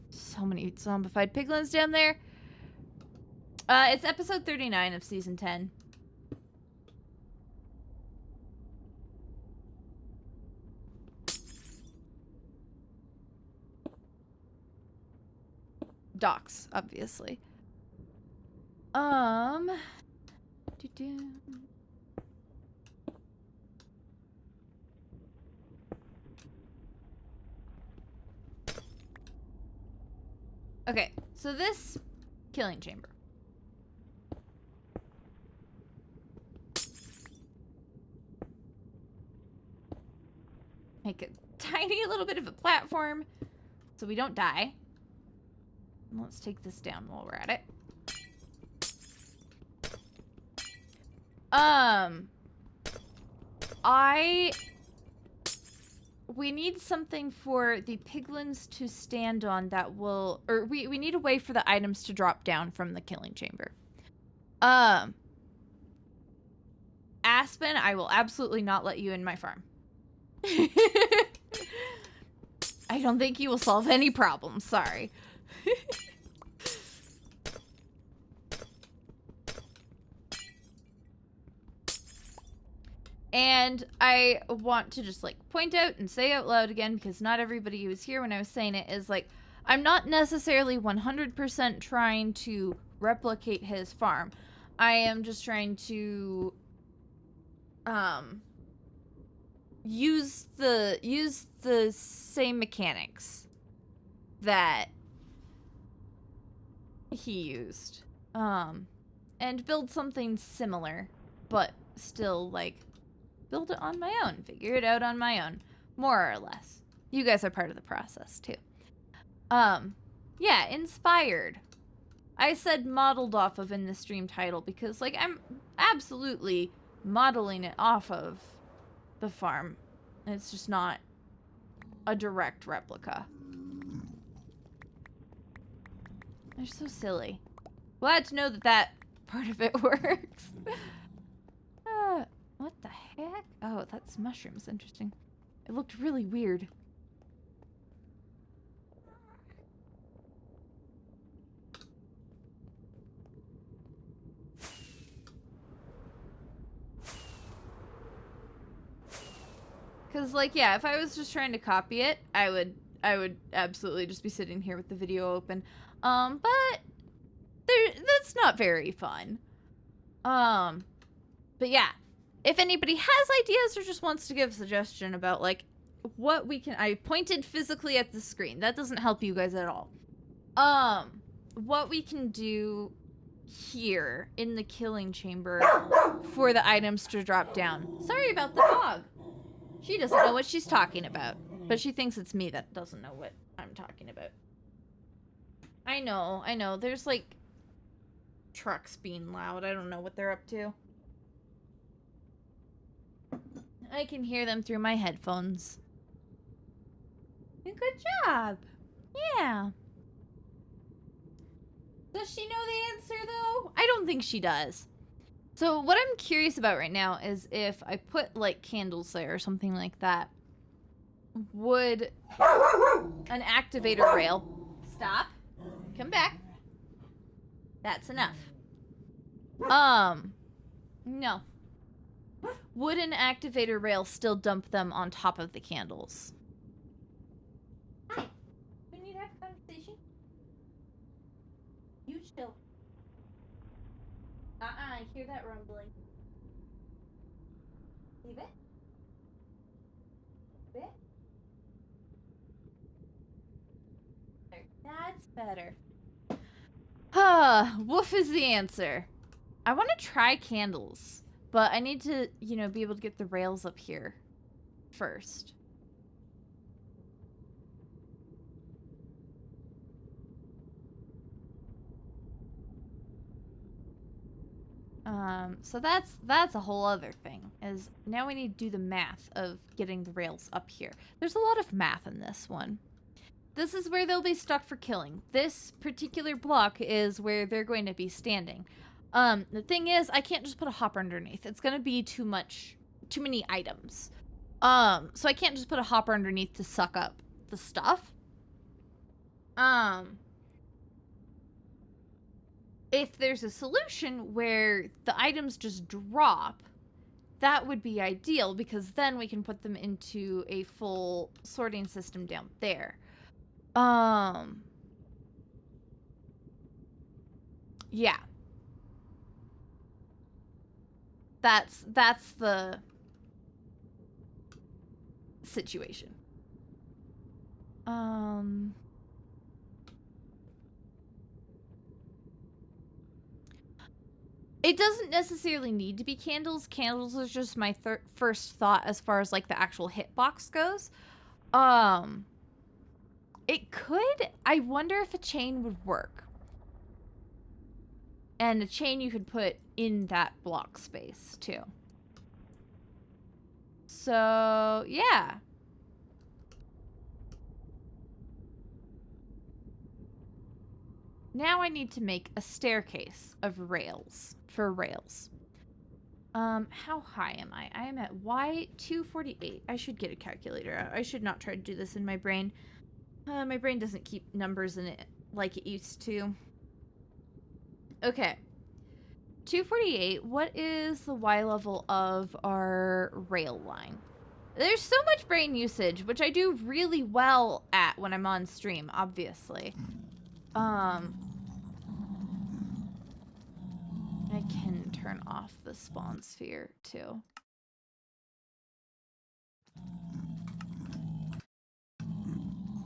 So many zombified piglins down there. It's episode 39 of season 10. Docs, obviously. Okay, so this killing chamber. Make a tiny little bit of a platform so we don't die. And let's take this down while we're at it. We need something for the piglins to stand on that will, or we need a way for the items to drop down from the killing chamber. Aspen, I will absolutely not let you in my farm. I don't think you will solve any problems, sorry. And I want to just, like, point out and say out loud again, because not everybody who was here when I was saying it is, like, I'm not necessarily 100% trying to replicate his farm. I am just trying to, use the same mechanics that he used. And build something similar, but still, like, build it on my own. Figure it out on my own. More or less. You guys are part of the process, too. Yeah, inspired. I said modeled off of in the stream title because, like, I'm absolutely modeling it off of the farm. It's just not a direct replica. They're so silly. Glad to know that that part of it works. What the heck? Oh, that's mushrooms. Interesting. It looked really weird. Cause, like, yeah, if I was just trying to copy it, I would absolutely just be sitting here with the video open. But that's not very fun. But yeah, if anybody has ideas or just wants to give a suggestion about, like, what we can, I pointed physically at the screen. That doesn't help you guys at all. What we can do here in the killing chamber for the items to drop down. Sorry about the dog. She doesn't know what she's talking about, but she thinks it's me that doesn't know what I'm talking about. I know. There's, like, trucks being loud. I don't know what they're up to. I can hear them through my headphones. Good job. Yeah. Does she know the answer, though? I don't think she does. So what I'm curious about right now is if I put, like, candles there or something like that, would an activator rail... Stop. Come back. That's enough. No. Would an activator rail still dump them on top of the candles? Hi. We need to have a conversation. You chill. I hear that rumbling. Leave it. Leave it. There. That's better. Woof is the answer. I want to try candles, but I need to, you know, be able to get the rails up here first. So that's a whole other thing, is now we need to do the math of getting the rails up here. There's a lot of math in this one. This is where they'll be stuck for killing. This particular block is where they're going to be standing. The thing is, I can't just put a hopper underneath. It's gonna be too many items. So I can't just put a hopper underneath to suck up the stuff. If there's a solution where the items just drop, that would be ideal, because then we can put them into a full sorting system down there. Yeah. That's the situation. It doesn't necessarily need to be candles. Candles is just my first thought as far as, like, the actual hitbox goes. It could. I wonder if a chain would work. And a chain you could put in that block space, too. So, yeah. Now I need to make a staircase of rails, for rails. How high am I? I am at Y248. I should get a calculator out. I should not try to do this in my brain. My brain doesn't keep numbers in it like it used to. Okay. 248, what is the Y level of our rail line? There's so much brain usage, which I do really well at when I'm on stream, obviously. I can turn off the spawn sphere, too.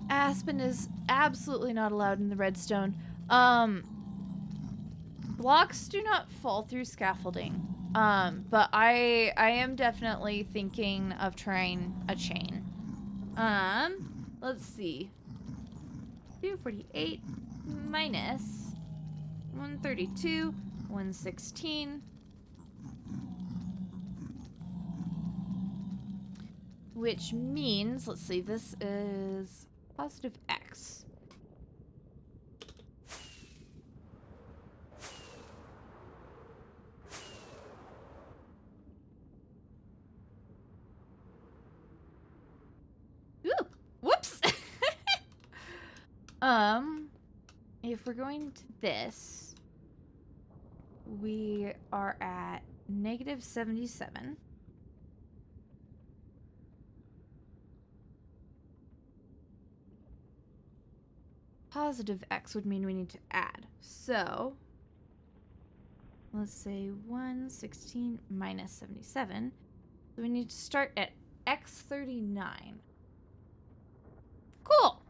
Aspen is absolutely not allowed in the redstone. Blocks do not fall through scaffolding. But I am definitely thinking of trying a chain. Let's see. 248 minus 132, 116. Which means, let's see, this is positive X. Ooh, whoops. If we're going to this, we are at -77. Positive X would mean we need to add. So, let's say 116 minus 77. So we need to start at X39. Cool.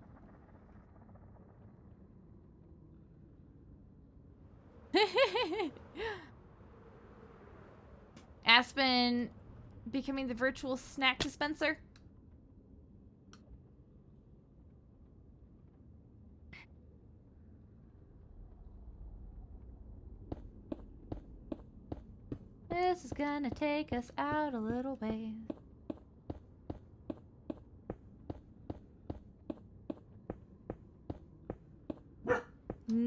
Aspen becoming the virtual snack dispenser. This is gonna take us out a little ways.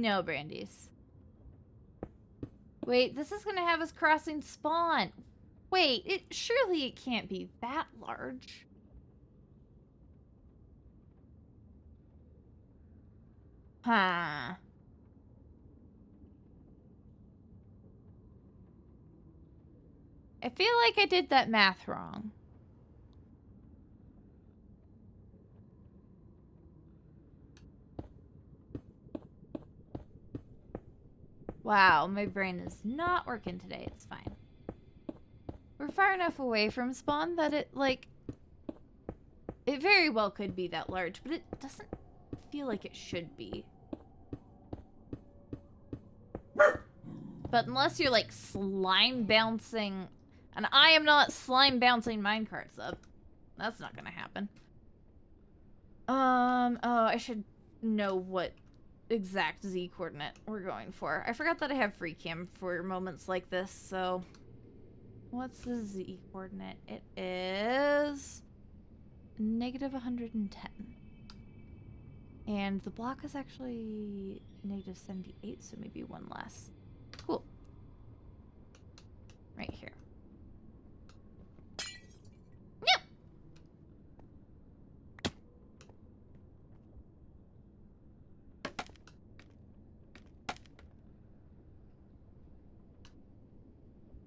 No, Brandies. Wait, this is gonna have us crossing spawn. Wait, surely it can't be that large. Huh. I feel like I did that math wrong. Wow, my brain is not working today. It's fine. We're far enough away from spawn that it, like... It very well could be that large, but it doesn't feel like it should be. But unless you're, like, slime bouncing... And I am not slime bouncing minecarts up. That's not gonna happen. Oh, I should know what exact Z coordinate we're going for. I forgot that I have free cam for moments like this, so... What's the Z coordinate? It is... negative 110. And the block is actually negative 78, so maybe one less. Cool. Right here. Yep.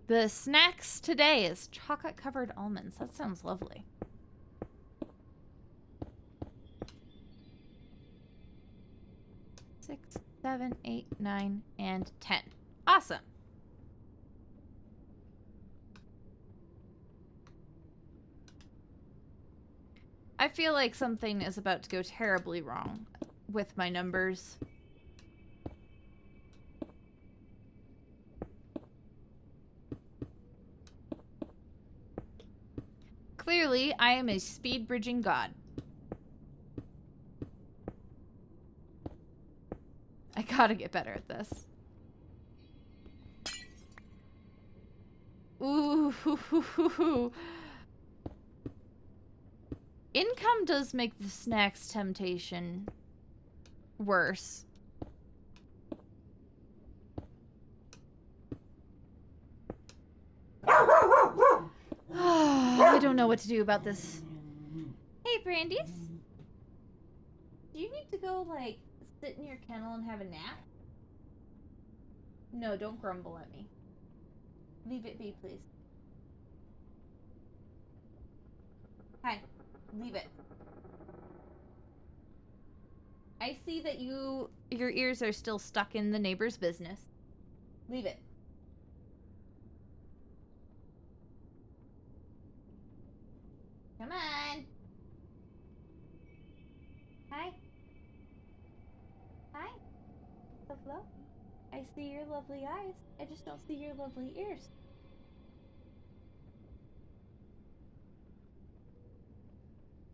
The snacks today is chocolate-covered almonds. That sounds lovely. 6, 7, 8, 9, and 10. Awesome. I feel like something is about to go terribly wrong with my numbers. Clearly, I am a speed bridging god. I gotta get better at this. Ooh. Income does make the snacks temptation worse. I don't know what to do about this. Hey, Brandies. Do you need to go, like, sit in your kennel and have a nap? No, don't grumble at me. Leave it be, please. Hi. Leave it. I see that your ears are still stuck in the neighbor's business. Leave it. Come on. Hi. Hi. Hello? I see your lovely eyes. I just don't see your lovely ears.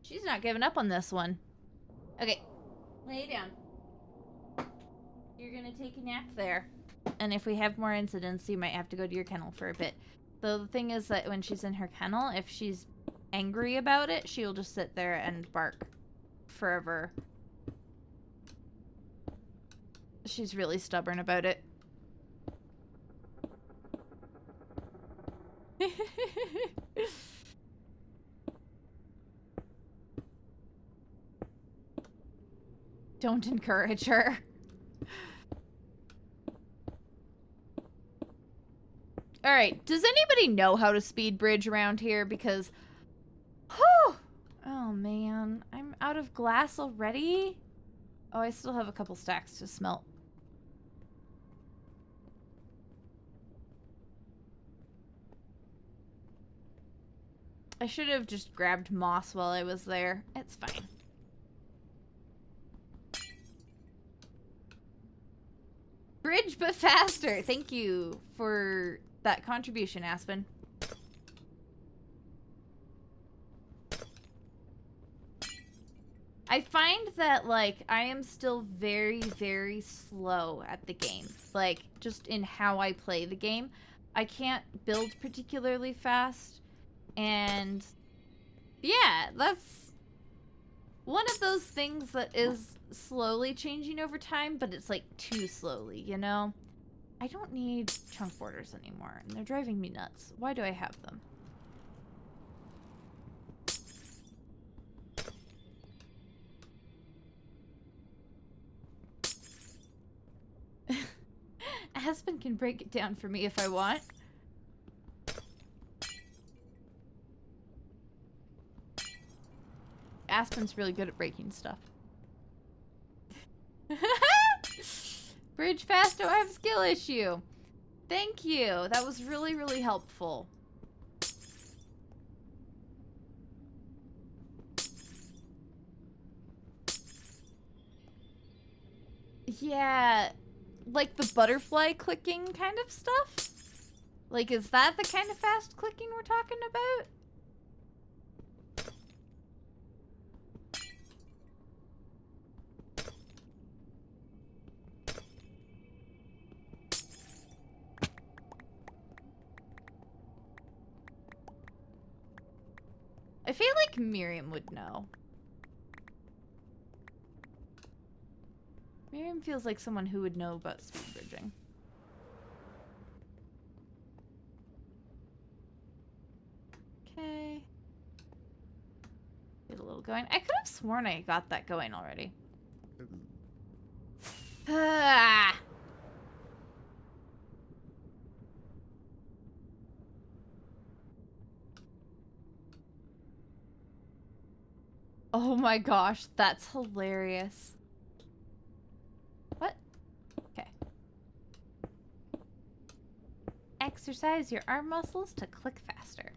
She's not giving up on this one. Okay. Lay down. You're gonna take a nap there. And if we have more incidents, you might have to go to your kennel for a bit. Though the thing is that when she's in her kennel, if she's angry about it, she'll just sit there and bark forever. She's really stubborn about it. Don't encourage her. Alright, does anybody know how to speed bridge around here? Because... Oh man, I'm out of glass already? Oh, I still have a couple stacks to smelt. I should have just grabbed moss while I was there. It's fine. Bridge but faster! Thank you for that contribution, Aspen. I find that, like, I am still very, very slow at the game. Like, just in how I play the game. I can't build particularly fast. And, yeah, that's one of those things that is slowly changing over time, but it's like too slowly, you know? I don't need chunk borders anymore, and they're driving me nuts. Why do I have them? Aspen can break it down for me if I want. Aspen's really good at breaking stuff. Bridge fast, don't have skill issue. Thank you. That was really, really helpful. Yeah, like the butterfly clicking kind of stuff? Like, is that the kind of fast clicking we're talking about? I feel like Miriam would know. Miriam feels like someone who would know about speed bridging. Okay. Get a little going. I could have sworn I got that going already. Ah! Oh my gosh, that's hilarious. What? Okay. Exercise your arm muscles to click faster.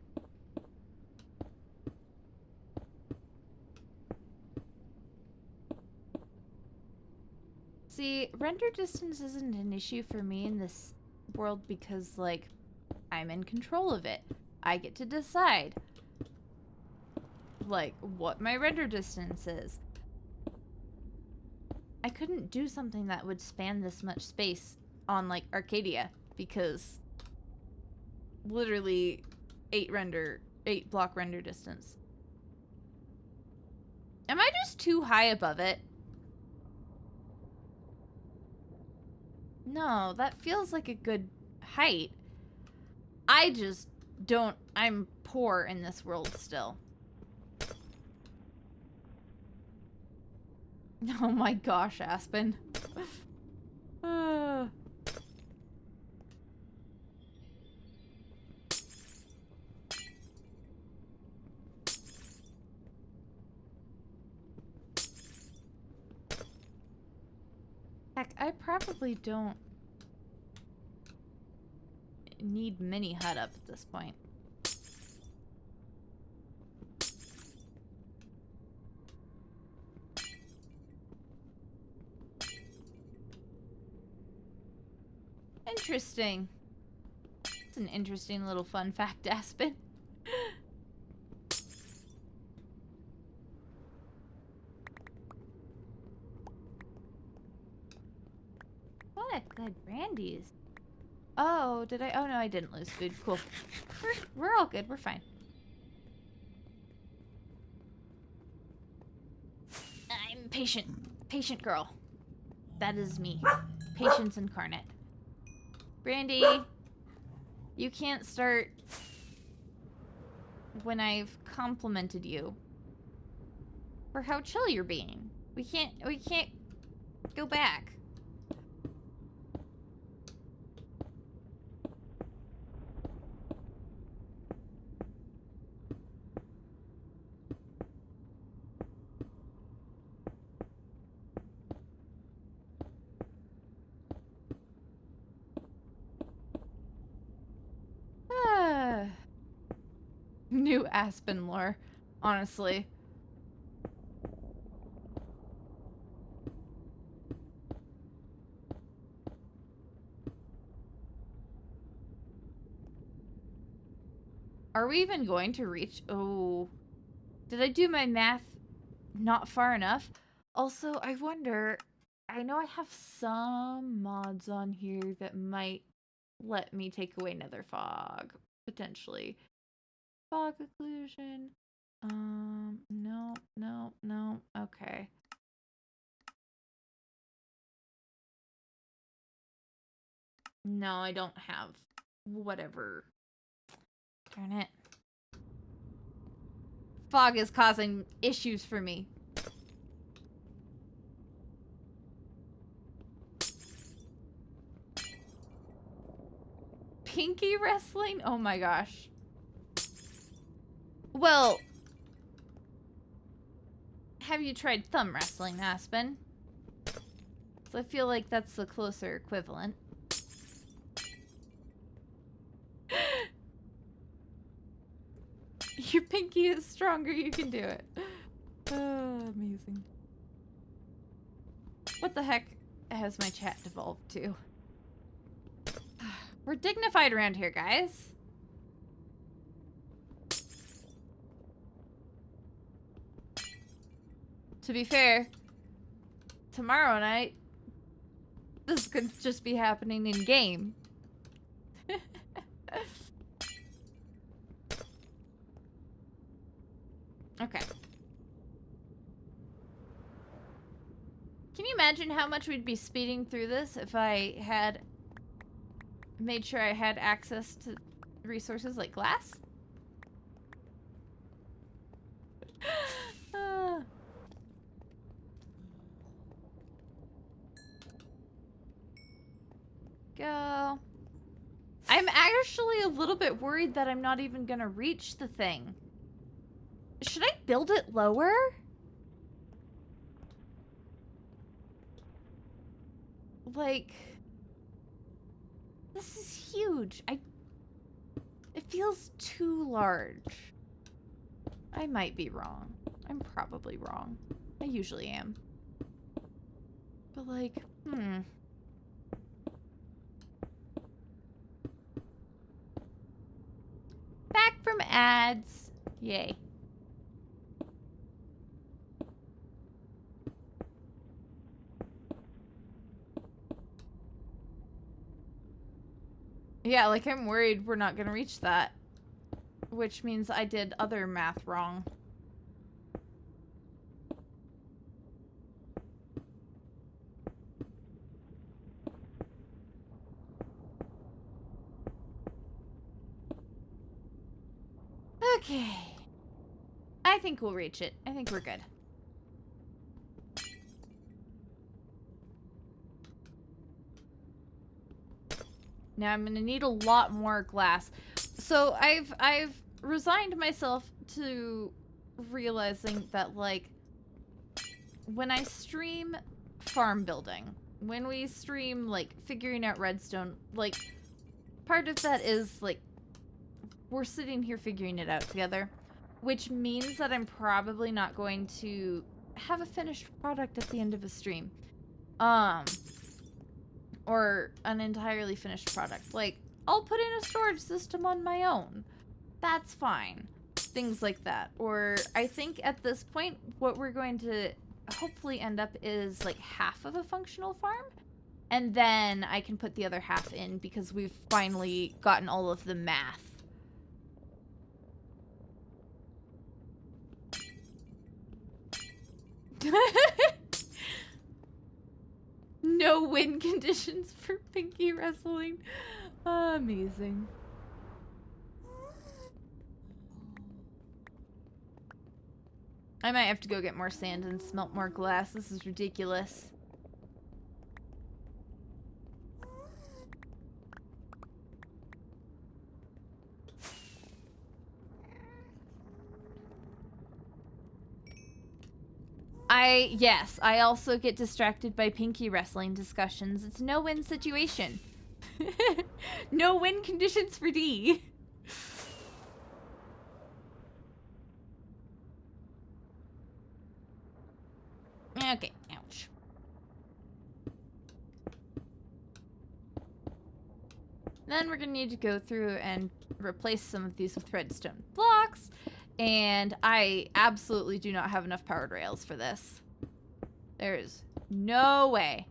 See, render distance isn't an issue for me in this world because, like, I'm in control of it. I get to decide, like, what my render distance is. I couldn't do something that would span this much space on, like, Arcadia because literally 8 block render distance. Am I just too high above it? No, that feels like a good height. I just don't... I'm poor in this world still. Oh my gosh, Aspen. Heck, I probably don't need mini hut up at this point. Interesting. It's an interesting little fun fact, Aspen. What? Good brandies. Oh, did I? Oh no, I didn't lose food. Cool. We're all good. We're fine. I'm patient. Patient girl. That is me. Patience incarnate. Brandy, you can't start when I've complimented you for how chill you're being. We can't go back. New Aspen lore, honestly. Are we even going to reach? Oh, did I do my math not far enough? Also, I wonder, I know I have some mods on here that might let me take away nether fog, potentially. Fog occlusion. No, no, no. Okay. No, I don't have whatever. Darn it. Fog is causing issues for me. Pinky wrestling? Oh my gosh. Well, have you tried thumb wrestling, Aspen? So I feel like that's the closer equivalent. Your pinky is stronger, you can do it. Oh, amazing. What the heck has my chat devolved to? We're dignified around here, guys. To be fair, tomorrow night, this could just be happening in game. Okay. Can you imagine how much we'd be speeding through this if I had made sure I had access to resources like glass? Go. I'm actually a little bit worried that I'm not even gonna reach the thing. Should I build it lower? Like, this is huge. It feels too large. I might be wrong. I'm probably wrong. I usually am. But like, Back from ads. Yay. Yeah, like I'm worried we're not gonna reach that. Which means I did other math wrong. Okay. I think we'll reach it. I think we're good. Now I'm gonna need a lot more glass. So I've resigned myself to realizing that, like, when I stream farm building, when we stream, like, figuring out redstone, like, part of that is, like, we're sitting here figuring it out together, which means that I'm probably not going to have a finished product at the end of a stream. Or an entirely finished product. Like, I'll put in a storage system on my own. That's fine. Things like that. Or I think at this point, what we're going to hopefully end up is like half of a functional farm. And then I can put the other half in because we've finally gotten all of the math. No win conditions for pinky wrestling. Amazing. I might have to go get more sand and smelt more glass. This is ridiculous. Yes, I also get distracted by pinky wrestling discussions. It's no win situation. No win conditions for D. Okay, ouch. Then we're gonna need to go through and replace some of these with redstone blocks. And I absolutely do not have enough powered rails for this. There's no way.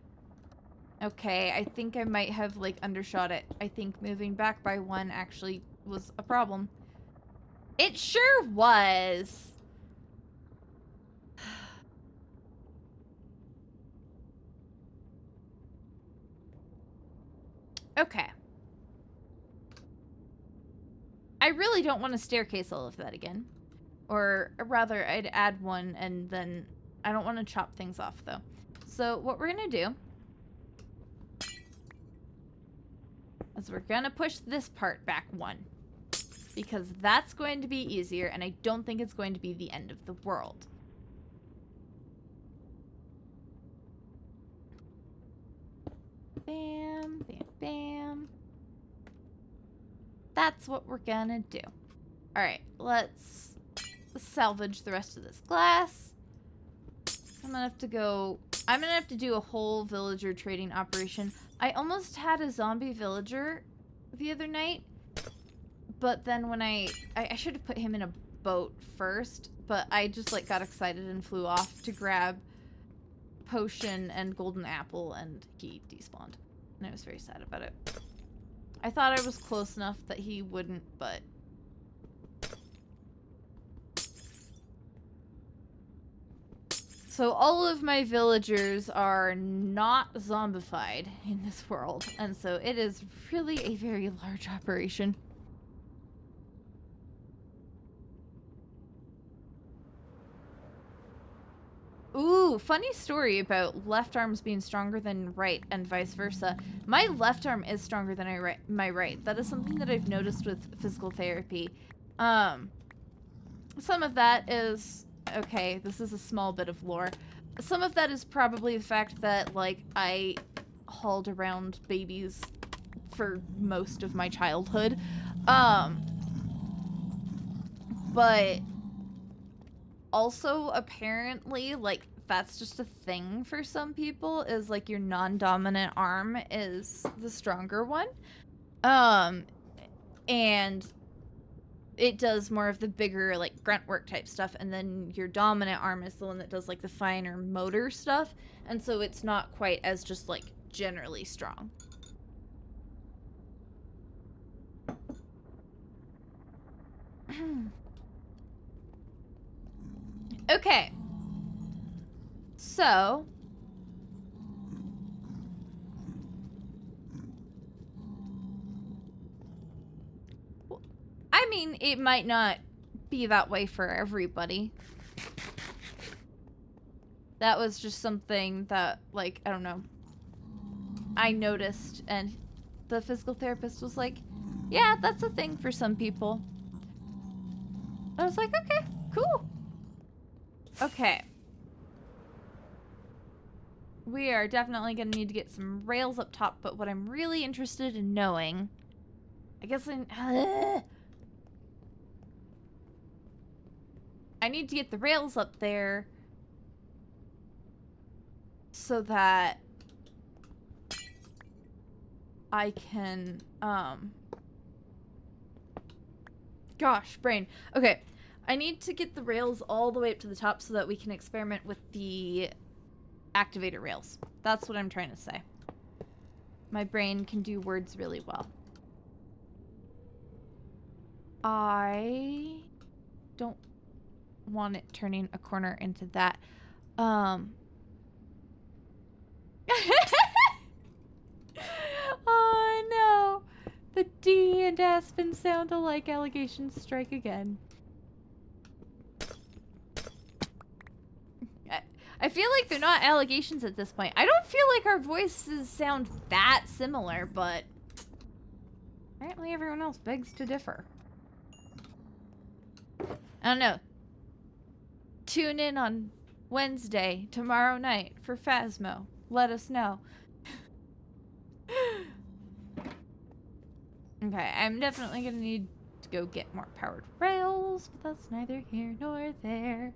Okay, I think I might have, like, undershot it. I think moving back by one actually was a problem. It sure was. Okay. I really don't want to staircase all of that again. Or rather, I'd add one and then I don't want to chop things off though. So what we're going to do is we're going to push this part back one. Because that's going to be easier and I don't think it's going to be the end of the world. Bam, bam, bam. That's what we're gonna do. Alright, let's salvage the rest of this glass. I'm gonna have to do a whole villager trading operation. I almost had a zombie villager the other night, but then when I should have put him in a boat first, but I just like got excited and flew off to grab potion and golden apple and he despawned. And I was very sad about it. I thought I was close enough that he wouldn't, but... So all of my villagers are not zombified in this world, and so it is really a very large operation. Ooh, funny story about left arms being stronger than right and vice versa. My left arm is stronger than my right. That is something that I've noticed with physical therapy. Some of that is... Okay, this is a small bit of lore. Some of that is probably the fact that, like, I hauled around babies for most of my childhood. But also, apparently, like, that's just a thing for some people, is, like, your non-dominant arm is the stronger one. And it does more of the bigger, like, grunt work type stuff, and then your dominant arm is the one that does, like, the finer motor stuff, and so it's not quite as just, like, generally strong. Okay. So... I mean, it might not be that way for everybody. That was just something that, like, I don't know, I noticed, and the physical therapist was like, yeah, that's a thing for some people. I was like, okay, cool. Okay. We are definitely going to need to get some rails up top, but what I'm really interested in knowing... I guess I need to get the rails up there so that I can, gosh, brain. Okay, I need to get the rails all the way up to the top so that we can experiment with the activator rails. That's what I'm trying to say. My brain can do words really well. I don't want it turning a corner into that. Oh no! The D and Aspen sound alike. Allegations strike again. I feel like they're not allegations at this point. I don't feel like our voices sound that similar, but apparently everyone else begs to differ. I don't know. Tune in on Wednesday, tomorrow night, for Phasmo. Let us know. Okay, I'm definitely gonna need to go get more powered rails, but that's neither here nor there.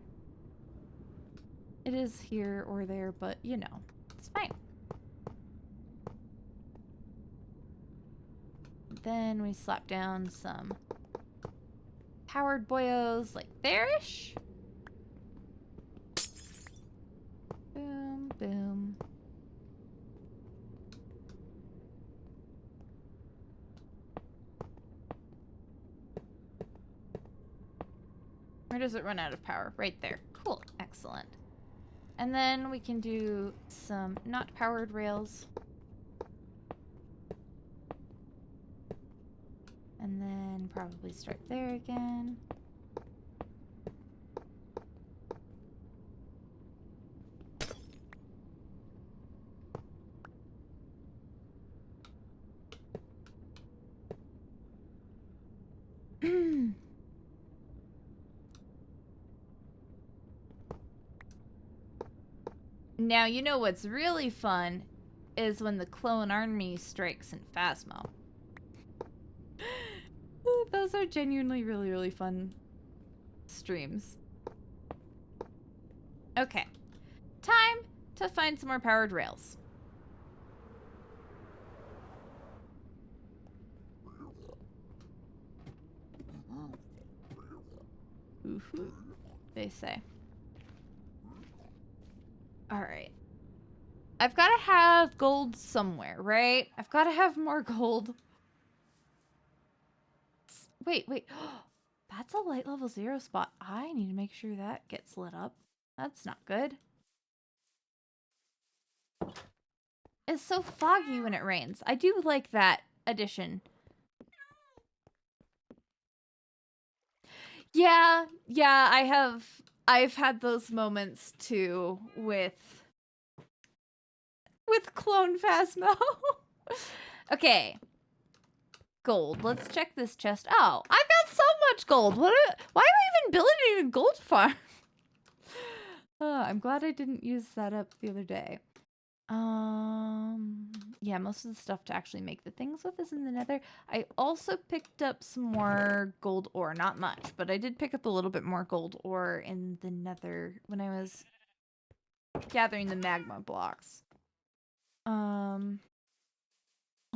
It is here or there, but you know, it's fine. Then we slap down some powered boyos like there-ish. Boom, boom. Where does it run out of power? Right there. Cool. Excellent. And then we can do some not powered rails. And then probably start there again. Now, you know what's really fun is when the clone army strikes in Phasmo. Those are genuinely really, really fun streams. Okay. Time to find some more powered rails. Ooh-hoo, they say. Alright. I've got to have gold somewhere, right? I've got to have more gold. Wait. That's a light level 0 spot. I need to make sure that gets lit up. That's not good. It's so foggy when it rains. I do like that addition. Yeah, I've had those moments too with Clone Phasmo. Okay. Gold. Let's check this chest. Oh, I've got so much gold. Why am I even building a gold farm? I'm glad I didn't use that up the other day. Yeah, most of the stuff to actually make the things with is in the nether. I also picked up some more gold ore. Not much, but I did pick up a little bit more gold ore in the nether when I was gathering the magma blocks.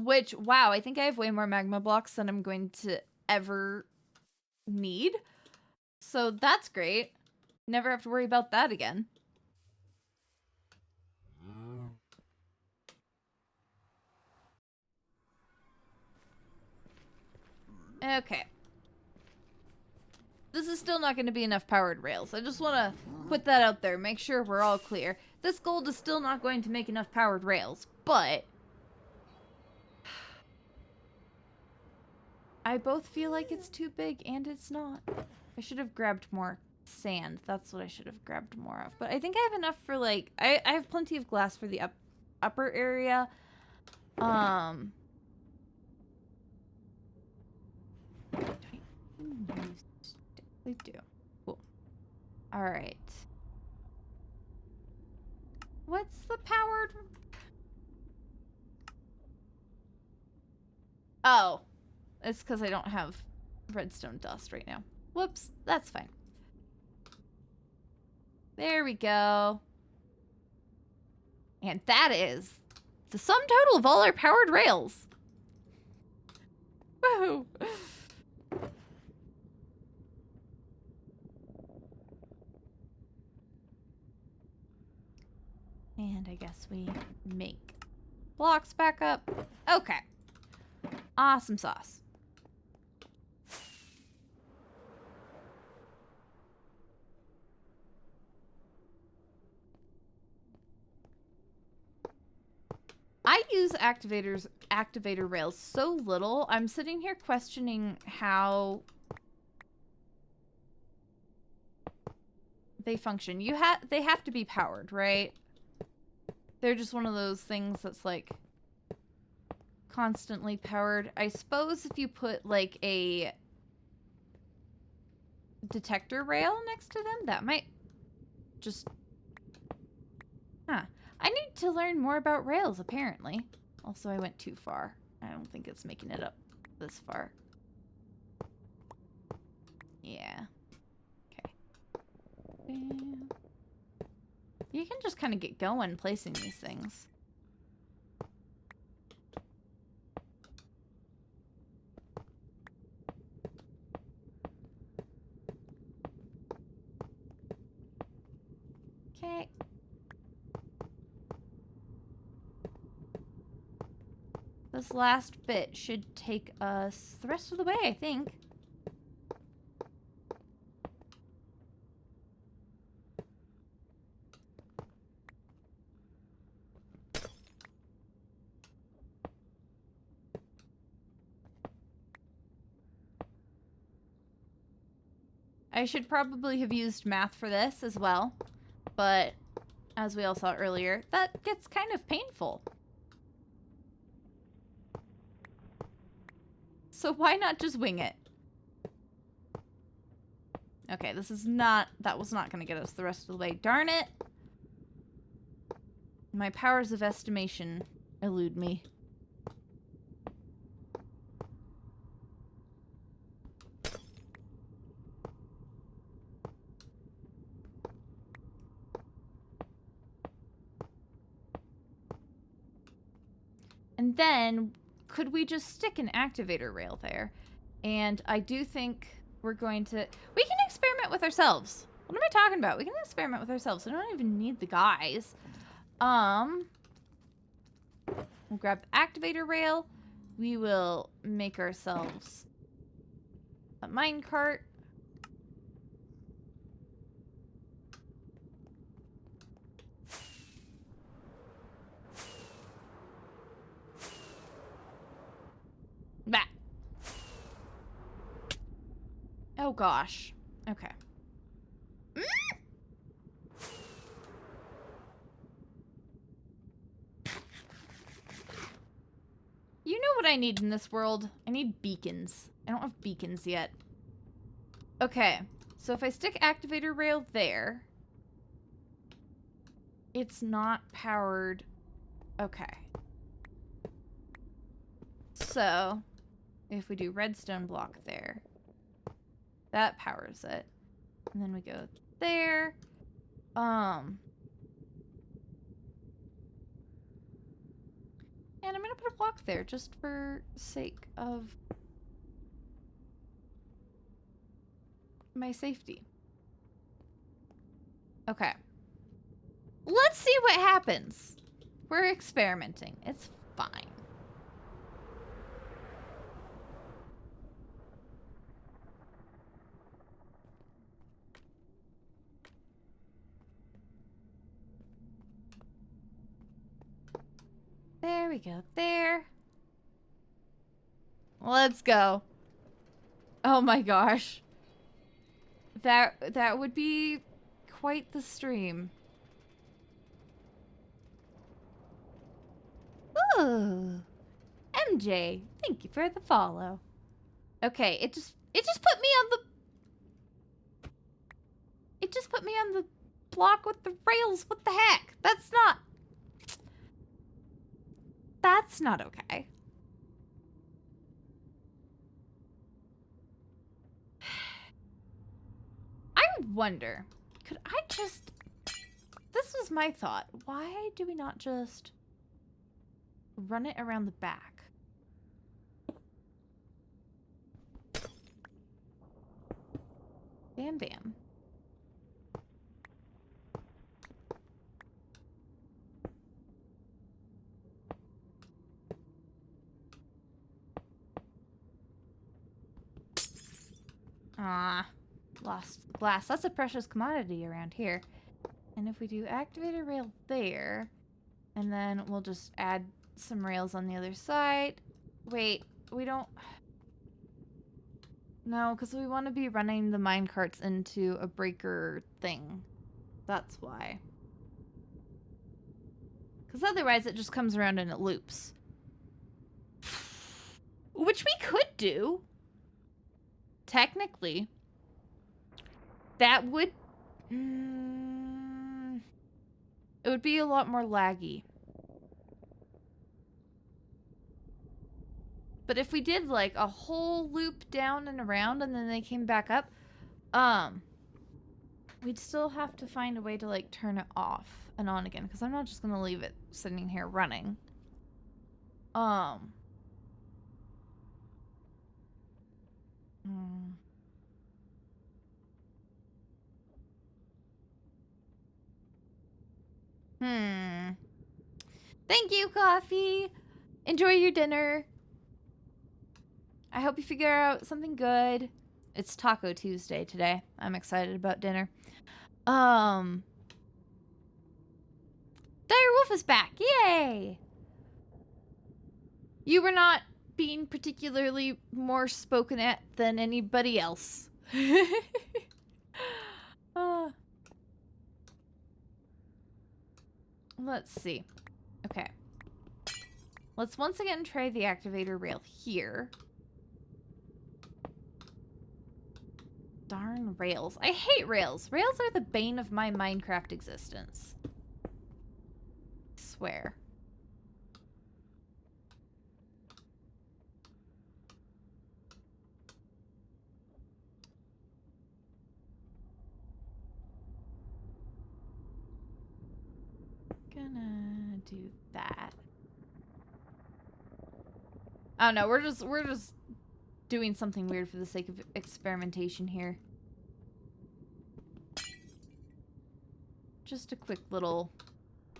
Which, wow, I think I have way more magma blocks than I'm going to ever need. So that's great. Never have to worry about that again. Okay. This is still not going to be enough powered rails. I just want to put that out there. Make sure we're all clear. This gold is still not going to make enough powered rails, but I both feel like it's too big and it's not. I should have grabbed more sand. That's what I should have grabbed more of. But I think I have enough for like, I have plenty of glass for the upper area. I do. Cool. All right. What's the powered? Oh, it's because I don't have redstone dust right now. Whoops, that's fine. There we go. And that is the sum total of all our powered rails. Woohoo! And I guess we make blocks back up. Okay. Awesome sauce. I use activator rails so little. I'm sitting here questioning how they function. They have to be powered, right? They're just one of those things that's like constantly powered. I suppose if you put like a detector rail next to them, that might just... Huh. I need to learn more about rails, apparently. Also, I went too far. I don't think it's making it up this far. Yeah. Okay. Bam. You can just kind of get going placing these things. Okay. This last bit should take us the rest of the way, I think. I should probably have used math for this as well, but as we all saw earlier, that gets kind of painful. So why not just wing it? Okay, this is not, that was not going to get us the rest of the way. Darn it! My powers of estimation elude me. And then, could we just stick an activator rail there? And I do think we're going to... We can experiment with ourselves. What am I talking about? We can experiment with ourselves. We don't even need the guys. We'll grab the activator rail. We will make ourselves a minecart. Bah. Oh gosh. Okay. You know what I need in this world? I need beacons. I don't have beacons yet. Okay. So if I stick activator rail there, it's not powered. Okay. So if we do redstone block there, that powers it. And then we go there. And I'm gonna put a block there just for sake of my safety. Okay. Let's see what happens. We're experimenting. It's fine. There we go. There. Let's go. Oh my gosh. That would be quite the stream. Ooh. MJ, thank you for the follow. Okay, it just put me on the... It just put me on the block with the rails. What the heck? That's not... That's not okay. I wonder, could I just... This was my thought. Why do we not just run it around the back? Bam, bam. Ah, lost glass. That's a precious commodity around here. And if we do activator rail there, and then we'll just add some rails on the other side. Wait, we don't... No, because we want to be running the minecarts into a breaker thing. That's why. Because otherwise it just comes around and it loops. Which we could do. Technically. That would... it would be a lot more laggy. But if we did like a whole loop down and around and then they came back up, we'd still have to find a way to like turn it off and on again, because I'm not just gonna leave it sitting here running. Thank you, coffee. Enjoy your dinner. I hope you figure out something good. It's Taco Tuesday today. I'm excited about dinner. Dire Wolf is back. Yay! You were not being particularly more spoken at than anybody else. Let's see. Okay. Let's once again try the activator rail here. Darn rails. I hate rails. Rails are the bane of my Minecraft existence. I swear. Gonna do that. Oh no, we're just doing something weird for the sake of experimentation here. Just a quick little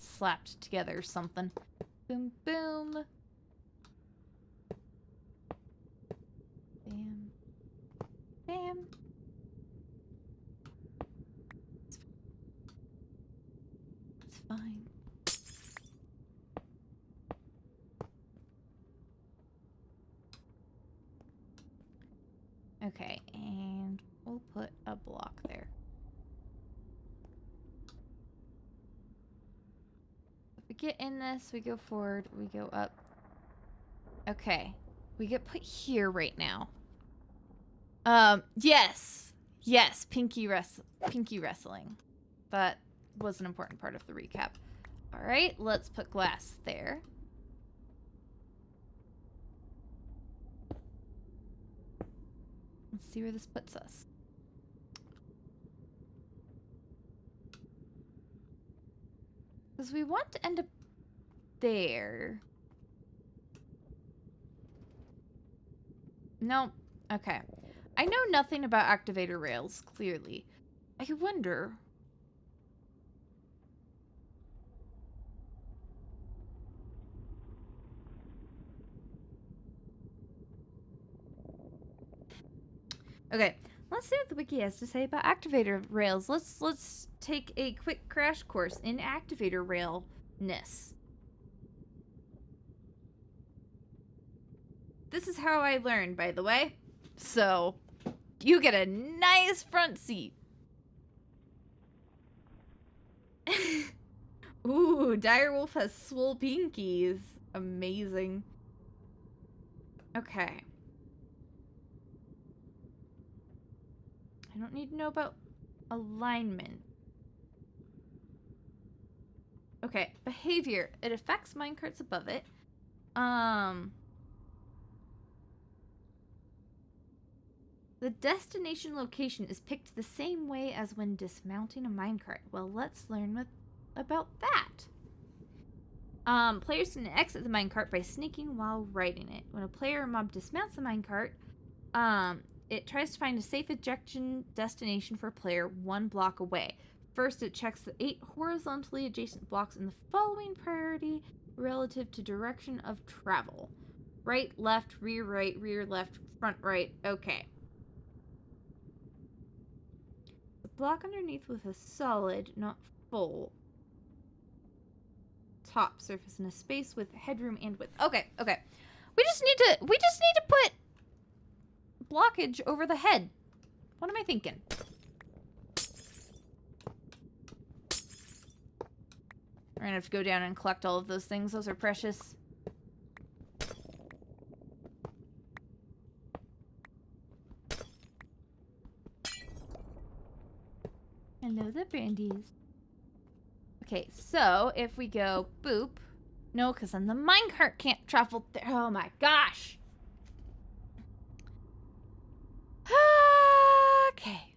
slapped together something. Boom, boom. Bam. Bam. It's fine. Okay, and we'll put a block there. If we get in this, we go forward, we go up. Okay, we get put here right now. Yes. Yes, pinky wrestling. That was an important part of the recap. All right, let's put glass there. Let's see where this puts us. Because we want to end up there. No. Okay. I know nothing about activator rails, clearly. I wonder... Okay, let's see what the wiki has to say about activator rails. Let's take a quick crash course in activator railness. This is how I learned, by the way. So, you get a nice front seat. Ooh, Direwolf has swole pinkies. Amazing. Okay. I don't need to know about alignment. Okay, behavior. It affects minecarts above it. The destination location is picked the same way as when dismounting a minecart. Well, let's learn about that. Players can exit the minecart by sneaking while riding it. When a player or mob dismounts the minecart, it tries to find a safe ejection destination for a player 1 block away. First, it checks the 8 horizontally adjacent blocks in the following priority relative to direction of travel. Right, left, rear left, front right. Okay. The block underneath with a solid, not full, top surface in a space with headroom and width. Okay, okay. We just need to put blockage over the head. What am I thinking? We're gonna have to go down and collect all of those things. Those are precious. Hello there, Brandies. Okay, so if we go boop. No, because then the minecart can't travel there. Oh my gosh. Okay.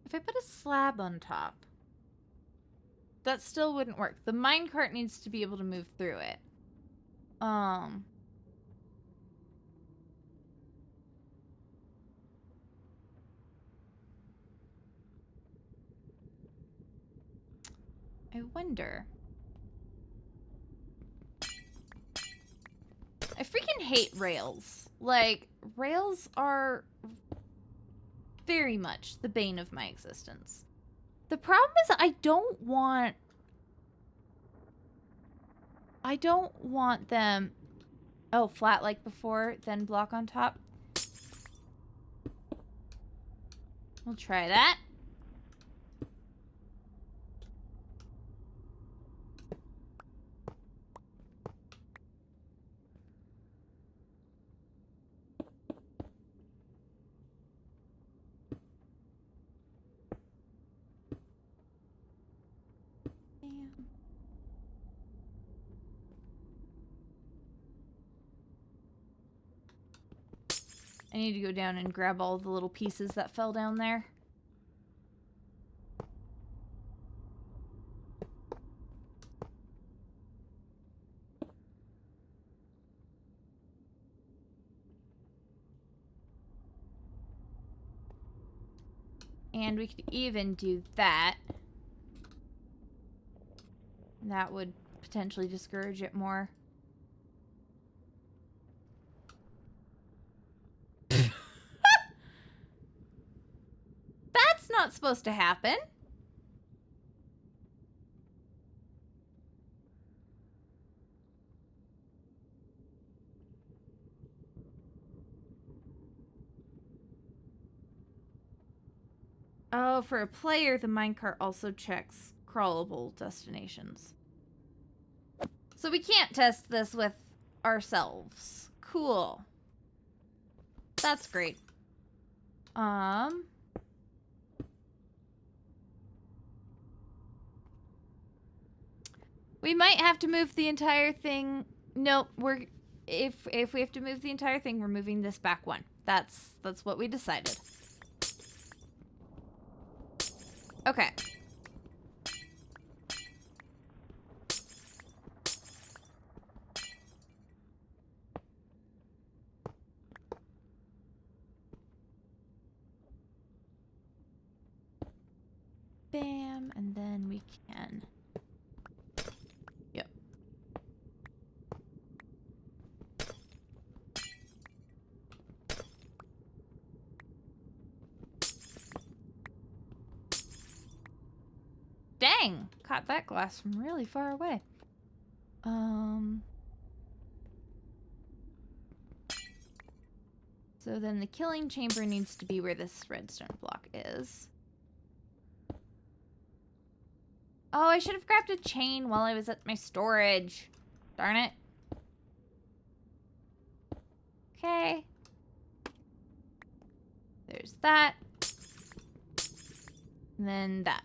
If I put a slab on top, that still wouldn't work. The minecart needs to be able to move through it. I wonder. I freaking hate rails. Like, rails are very much the bane of my existence. The problem is I don't want I don't want them... Oh, flat like before, then block on top. We'll try that. Damn. I need to go down and grab all the little pieces that fell down there. And we could even do that. That would potentially discourage it more. That's not supposed to happen. Oh, for a player, the minecart also checks crawlable destinations. So we can't test this with ourselves. Cool. That's great. We might have to move the entire thing. Nope, if we have to move the entire thing, we're moving this back one. That's what we decided. Okay. Bam, and then we can... Yep. Dang! Caught that glass from really far away. So then the killing chamber needs to be where this redstone block is. Oh, I should have grabbed a chain while I was at my storage. Darn it. Okay. There's that. And then that.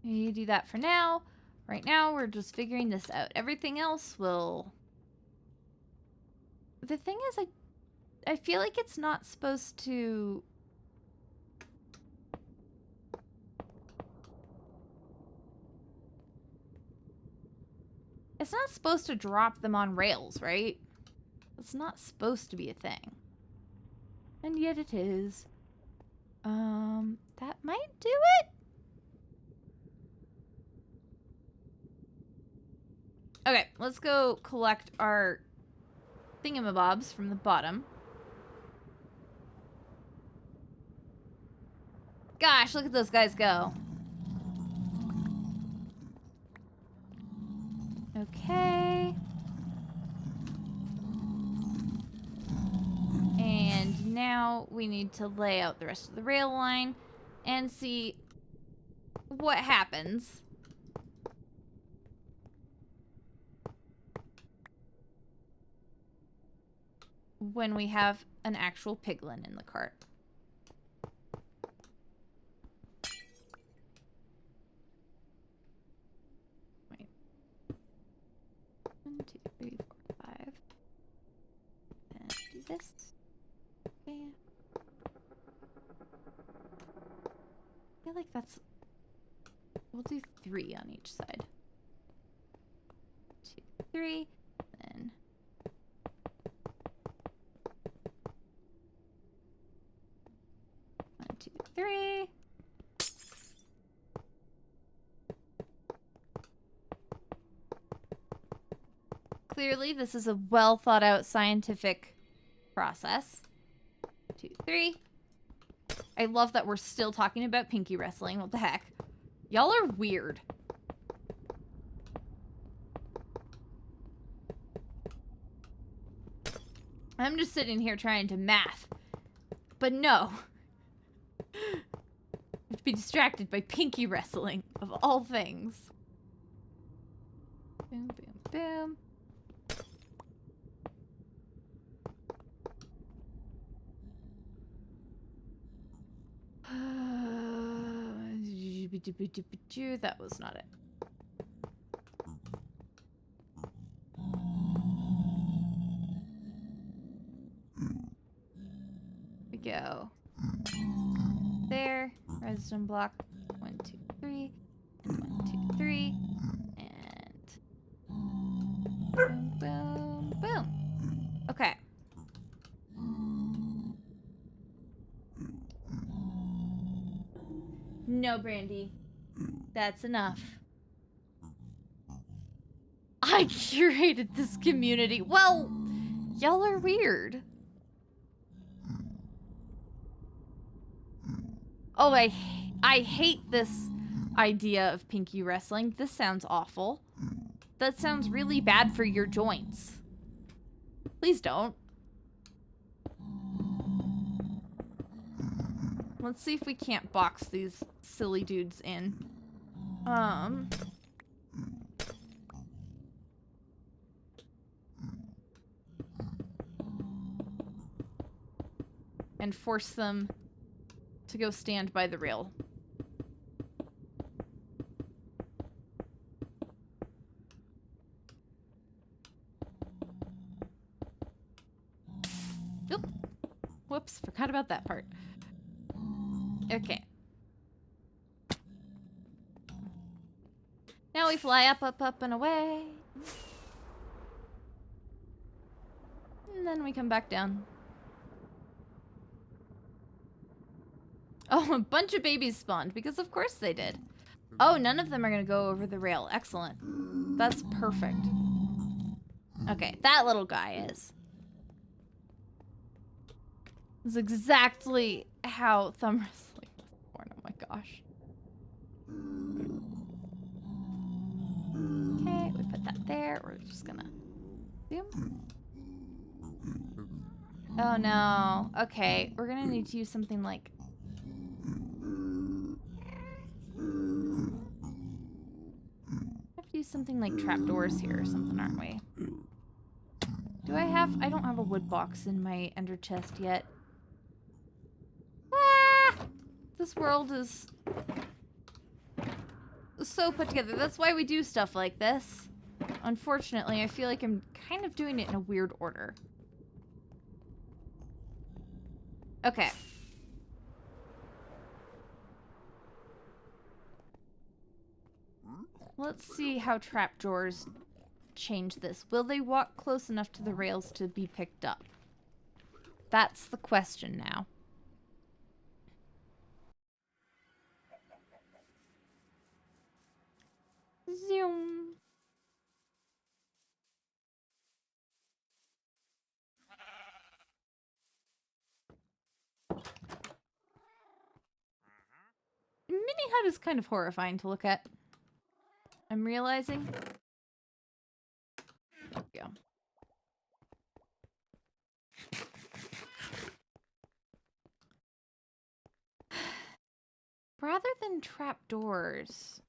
You do that for now. Right now, we're just figuring this out. Everything else will... The thing is, I feel like it's not supposed to... It's not supposed to drop them on rails, right? It's not supposed to be a thing. And yet it is. That might do it? Okay, let's go collect our thingamabobs from the bottom. Gosh, look at those guys go. Okay. And now we need to lay out the rest of the rail line and see what happens. When we have an actual piglin in the cart. Wait. 1, 2, 3, 4, 5. And do this. Bam. I feel like that's... We'll do 3 on each side. 2, 3. Then... 1, 2, 3. Clearly, this is a well thought out scientific Process. 2, 3. I love that we're still talking about pinky wrestling. What the heck? Y'all are weird. I'm just sitting here trying to math. But no. I have to be distracted by pinky wrestling, of all things. Boom, boom, boom. That was not it. We go. There. Redstone block. 1, 2, 3. 1, 2, 3. And boom, boom, boom. Okay. No, Brandy. That's enough. I curated this community. Well, y'all are weird. Oh, I hate this idea of pinky wrestling. This sounds awful. That sounds really bad for your joints. Please don't. Let's see if we can't box these silly dudes in. And force them to go stand by the rail. Oop. Whoops, forgot about that part. Okay. Now we fly up, up, up, and away. And then we come back down. Oh, a bunch of babies spawned, because of course they did. Oh, none of them are going to go over the rail. Excellent. That's perfect. Okay, that little guy is. This is exactly how thumb wrestling was born. Oh my gosh. Okay, we put that there. We're just gonna zoom. Oh no. Okay, we're gonna need to use something like... have to use something like trapdoors here or something, aren't we? Do I have... I don't have a wood box in my ender chest yet. Ah! This world is so put together. That's why we do stuff like this. Unfortunately, I feel like I'm kind of doing it in a weird order. Okay. Let's see how trapdoors change this. Will they walk close enough to the rails to be picked up? That's the question now. Zoom. Mini hut is kind of horrifying to look at. I'm realizing. There we go. Rather than trapdoors,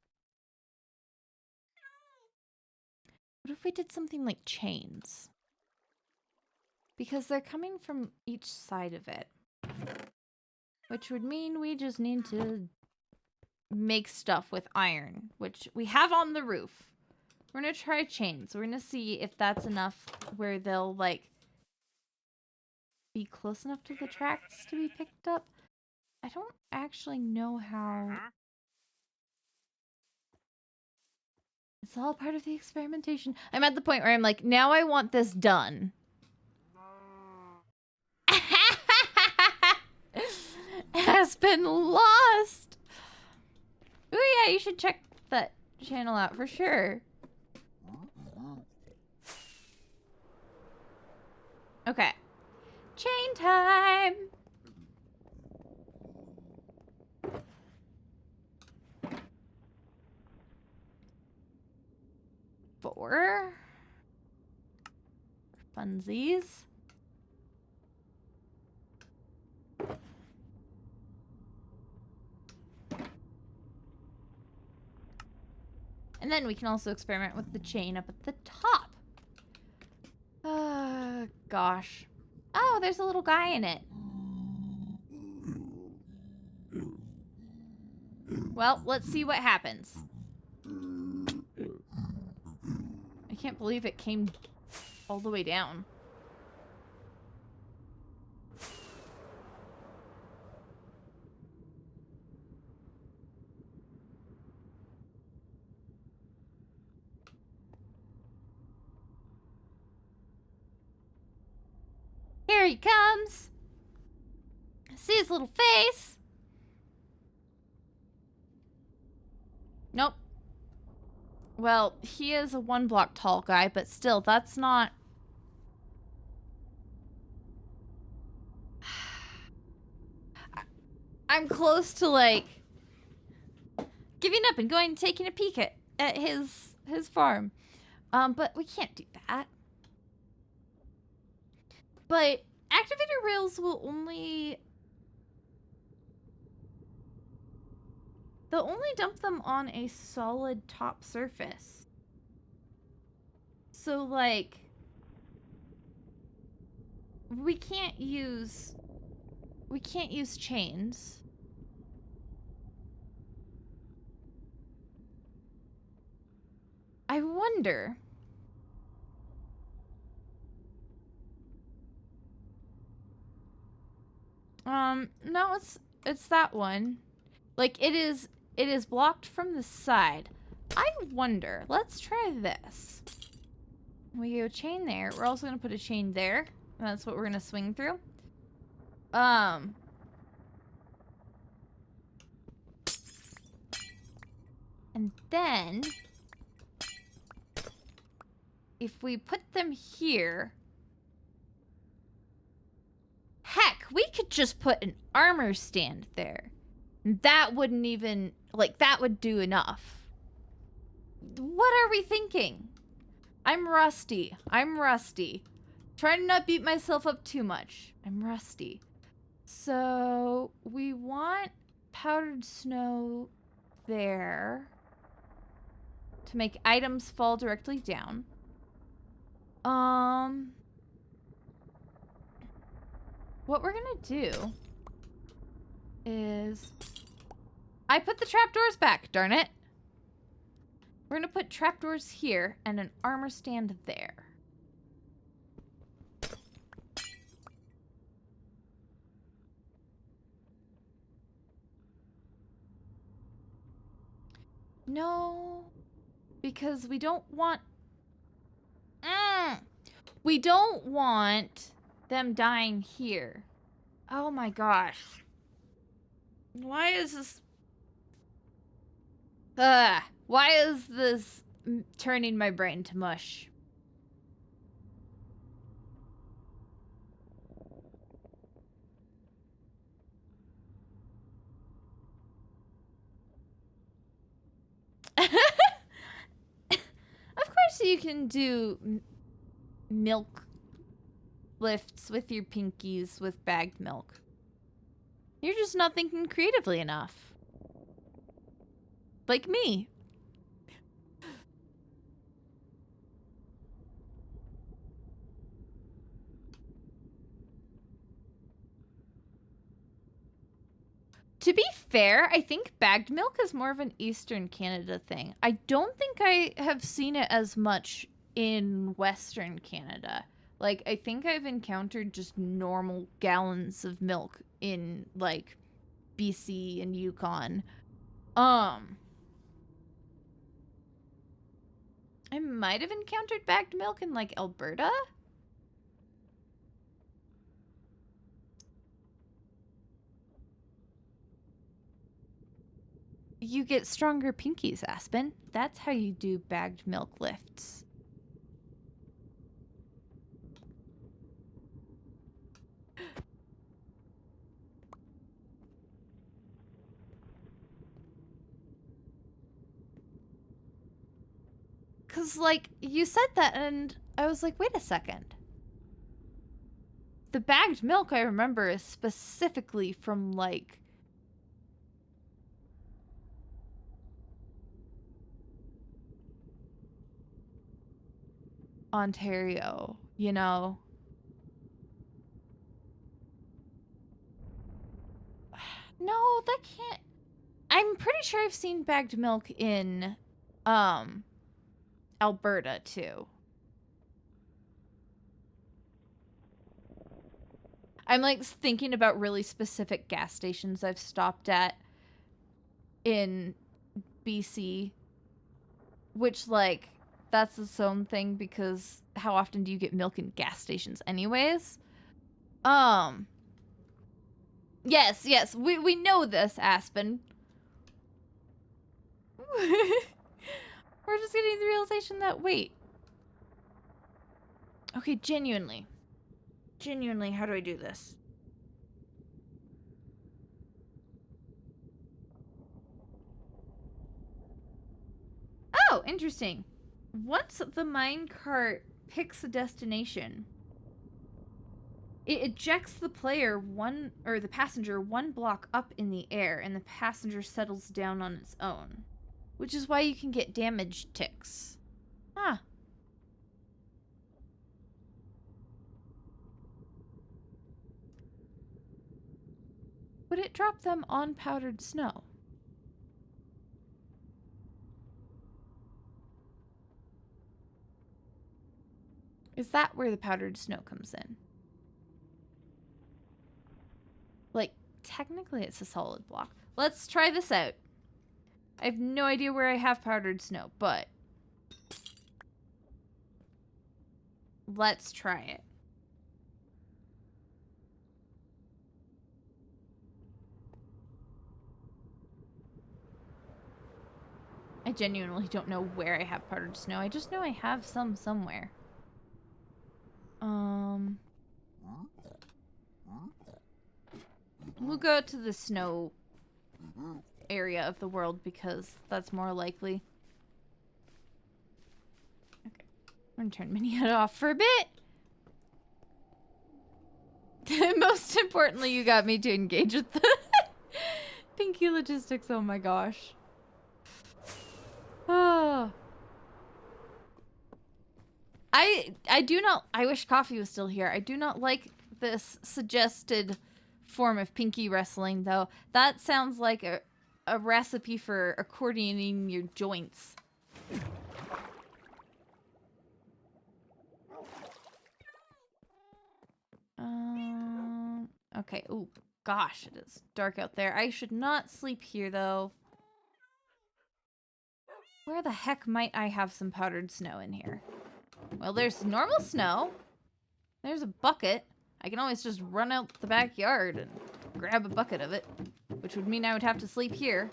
what if we did something like chains? Because they're coming from each side of it. Which would mean we just need to make stuff with iron, which we have on the roof. We're gonna try chains. We're gonna see if that's enough where they'll, like, be close enough to the tracks to be picked up. I don't actually know how... It's all part of the experimentation. I'm at the point where I'm like, now I want this done. Has been lost. Oh yeah, you should check that channel out for sure. Okay. Chain time! Four. Funsies. And then we can also experiment with the chain up at the top. Gosh. Oh, there's a little guy in it. Well, let's see what happens. I can't believe it came all the way down. Here he comes. See his little face. Nope. Well, he is a 1 block tall guy, but still, that's not... I'm close to, like, giving up and going and taking a peek at his farm. But we can't do that. But activator rails will only... They'll only dump them on a solid top surface. So, like... We can't use chains. I wonder... No, it's that one. Like, it is blocked from the side. I wonder, let's try this. We go chain there. We're also gonna put a chain there. That's what we're gonna swing through. And then if we put them here, heck, we could just put an armor stand there. That wouldn't even, like, that would do enough. What are we thinking? I'm rusty. Trying to not beat myself up too much. I'm rusty. So we want powdered snow there to make items fall directly down. What we're gonna do is... I put the trapdoors back, darn it. We're gonna put trapdoors here and an armor stand there. No, because we don't want... We don't want them dying here. Oh my gosh. Why is this... why is this turning my brain to mush? Of course you can do milk lifts with your pinkies with bagged milk. You're just not thinking creatively enough. Like me. To be fair, I think bagged milk is more of an Eastern Canada thing. I don't think I have seen it as much in Western Canada. Like, I think I've encountered just normal gallons of milk in, like, BC and Yukon. I might have encountered bagged milk in, like, Alberta? You get stronger pinkies, Aspen. That's how you do bagged milk lifts. 'cause, like, you said that and I was like, wait a second. The bagged milk I remember is specifically from, like, Ontario, you know? No, that can't... I'm pretty sure I've seen bagged milk in, Alberta, too. I'm, like, thinking about really specific gas stations I've stopped at in BC, which, like, that's its own thing because how often do you get milk in gas stations anyways? Yes, we know this, Aspen. We're just getting the realization that, wait. Okay, genuinely, how do I do this? Oh, interesting. Once the minecart picks a destination, it ejects the player the passenger one block up in the air, and the passenger settles down on its own. Which is why you can get damage ticks. Huh. Would it drop them on powdered snow? Is that where the powdered snow comes in? Like, technically it's a solid block. Let's try this out. I have no idea where I have powdered snow, but let's try it. I genuinely don't know where I have powdered snow. I just know I have some somewhere. We'll go to the snow area of the world because that's more likely. Okay. I'm gonna turn Mini Head off for a bit. Most importantly, you got me to engage with the Pinky logistics. Oh my gosh. Oh. I do not... I wish Coffee was still here. I do not like this suggested form of Pinky wrestling, though. That sounds like a recipe for accordioning your joints. Okay. Ooh, gosh, it is dark out there. I should not sleep here, though. Where the heck might I have some powdered snow in here? Well, there's normal snow. There's a bucket. I can always just run out the backyard and grab a bucket of it, which would mean I would have to sleep here.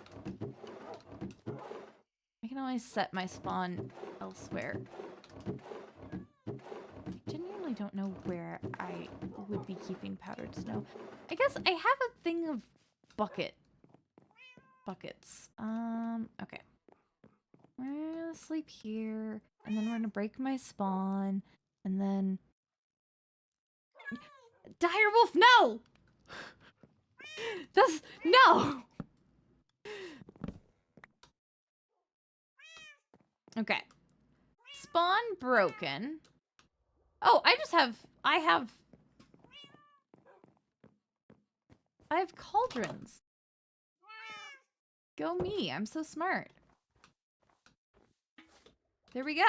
I can always set my spawn elsewhere. I genuinely don't know where I would be keeping powdered snow. I guess I have a thing of buckets. Okay. We're gonna sleep here, and then we're gonna break my spawn, and then... Direwolf, no! That's... No! Okay. Spawn broken. Oh, I have cauldrons. Go me, I'm so smart. There we go.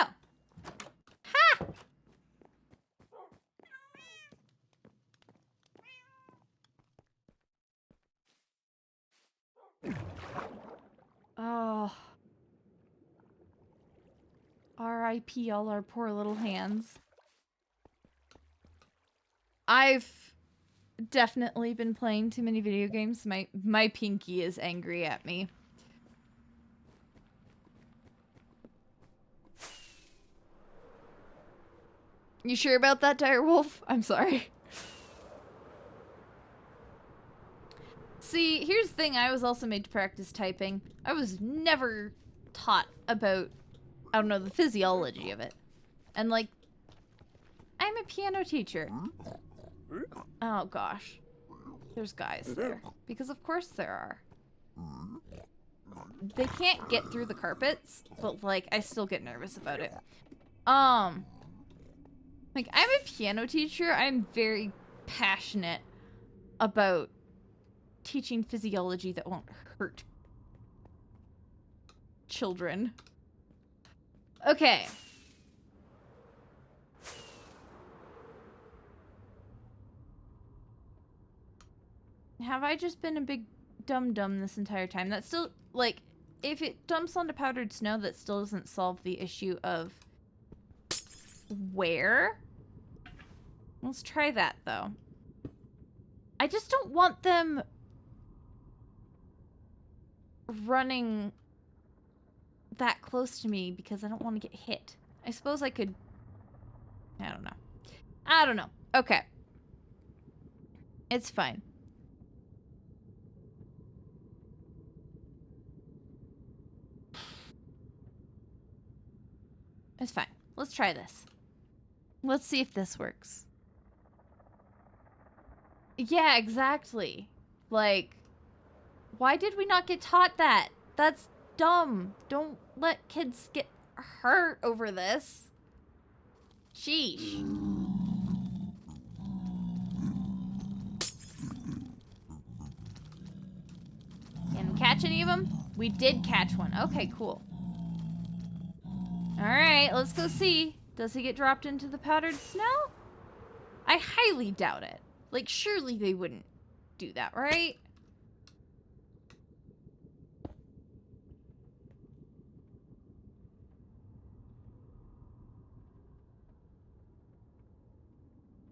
Ha! Oh. R.I.P. all our poor little hands. I've definitely been playing too many video games. My pinky is angry at me. You sure about that, Direwolf? I'm sorry. See, here's the thing. I was also made to practice typing. I was never taught about I don't know the physiology of it. And like, I'm a piano teacher. Oh gosh. There's guys there. Because of course there are. They can't get through the carpets, but like, I still get nervous about it. Like, I'm a piano teacher. I'm very passionate about teaching physiology that won't hurt children. Okay. Have I just been a big dum-dum this entire time? That's still, like, if it dumps onto powdered snow, that still doesn't solve the issue of where. Let's try that, though. I just don't want them running that close to me because I don't want to get hit. I suppose I could... I don't know. I don't know. Okay. It's fine. It's fine. Let's try this. Let's see if this works. Yeah, exactly. Like, why did we not get taught that? That's dumb. Don't let kids get hurt over this. Sheesh. Can we catch any of them? We did catch one. Okay, cool. Alright, let's go see. Does he get dropped into the powdered snow? I highly doubt it. Like, surely they wouldn't do that, right?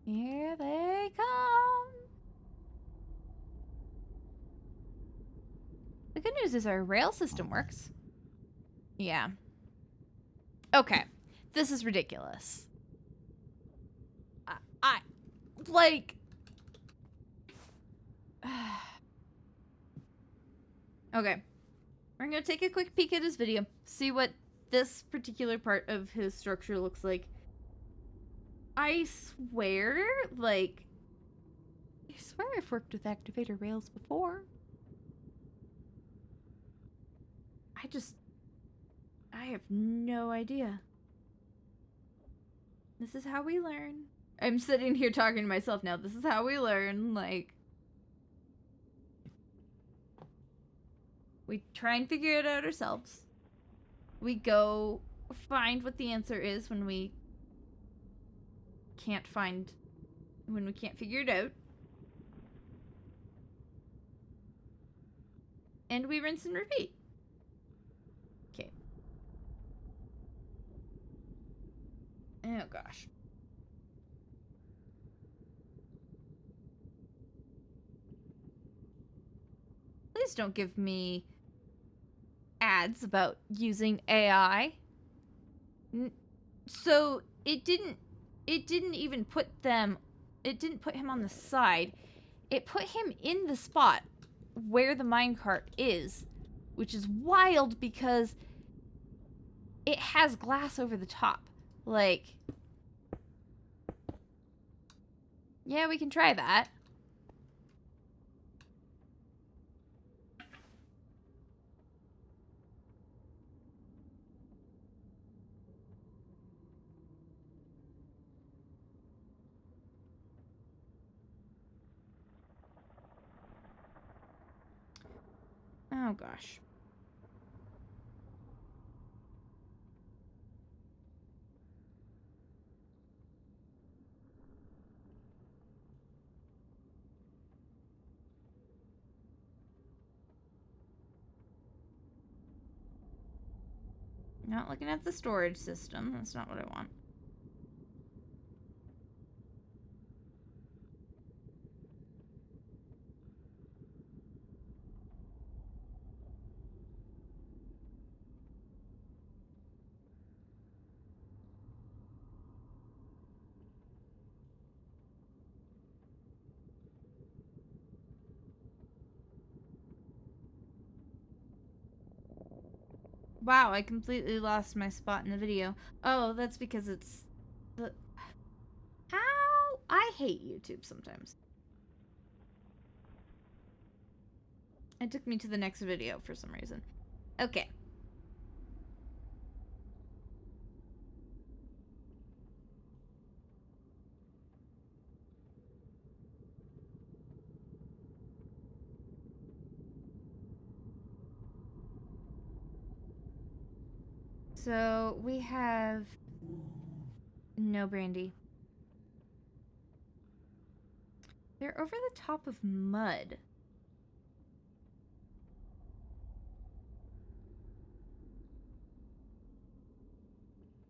Here they come. The good news is our rail system works. Yeah. Okay. This is ridiculous. Like... Okay. We're gonna take a quick peek at his video, see what this particular part of his structure looks like. I swear I've worked with activator rails before. I have no idea. This is how we learn. I'm sitting here talking to myself now. This is how we learn, like... We try and figure it out ourselves. We go find what the answer is when we can't figure it out. And we rinse and repeat. Okay. Oh gosh. Please don't give me ads about using AI. So it didn't even put him on the side. It put him in the spot where the minecart is, which is wild because it has glass over the top. Like, yeah, we can try that. Oh gosh. Not looking at the storage system. That's not what I want. Wow, I completely lost my spot in the video. Oh, that's because it's the... How? I hate YouTube sometimes. It took me to the next video for some reason. Okay. So we have no brandy. They're over the top of mud.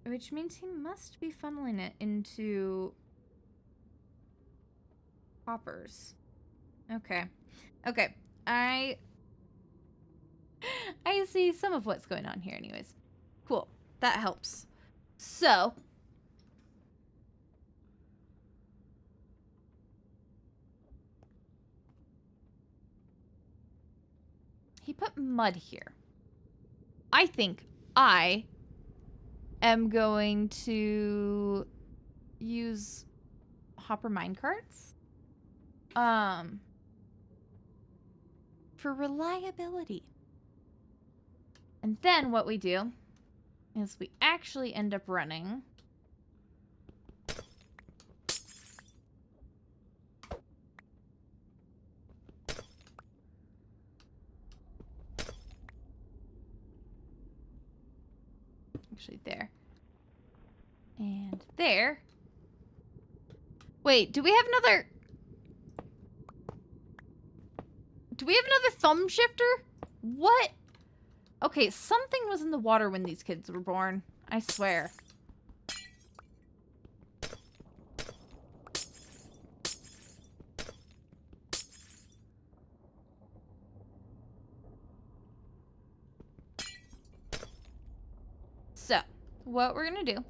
Which means he must be funneling it into hoppers. Okay. Okay. I see some of what's going on here anyways. Cool. That helps. So, he put mud here. I think I am going to use hopper minecarts. For reliability. And then what we do is we actually end up running actually there and there. Wait, do we have another thumb shifter? What? Okay, something was in the water when these kids were born. I swear. So, what we're gonna do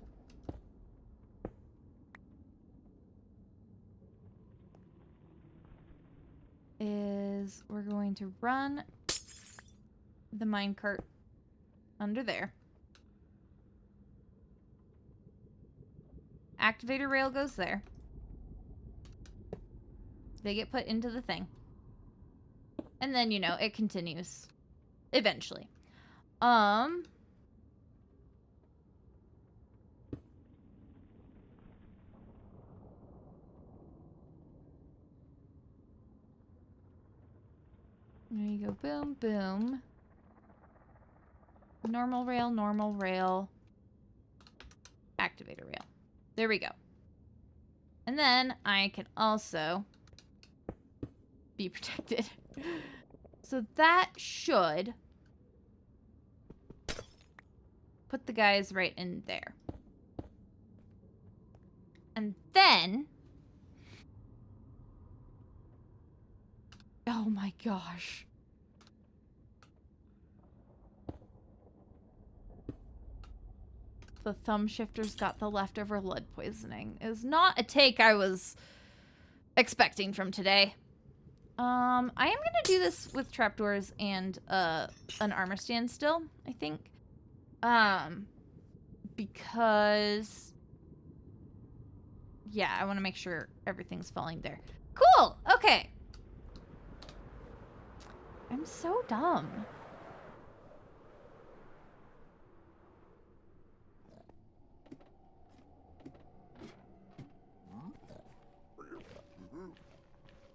is we're going to run the minecart under there. Activator rail goes there. They get put into the thing. And then, you know, it continues. Eventually. There you go. Boom, boom. Normal rail. Activator rail. There we go. And then I can also be protected. So that should put the guys right in there. And then... Oh my gosh. The thumb shifter's got the leftover lead poisoning. Is not a take I was expecting from today. I am gonna do this with trapdoors and an armor stand still, I think. Because yeah, I want to make sure everything's falling there. Cool. Okay. I'm so dumb.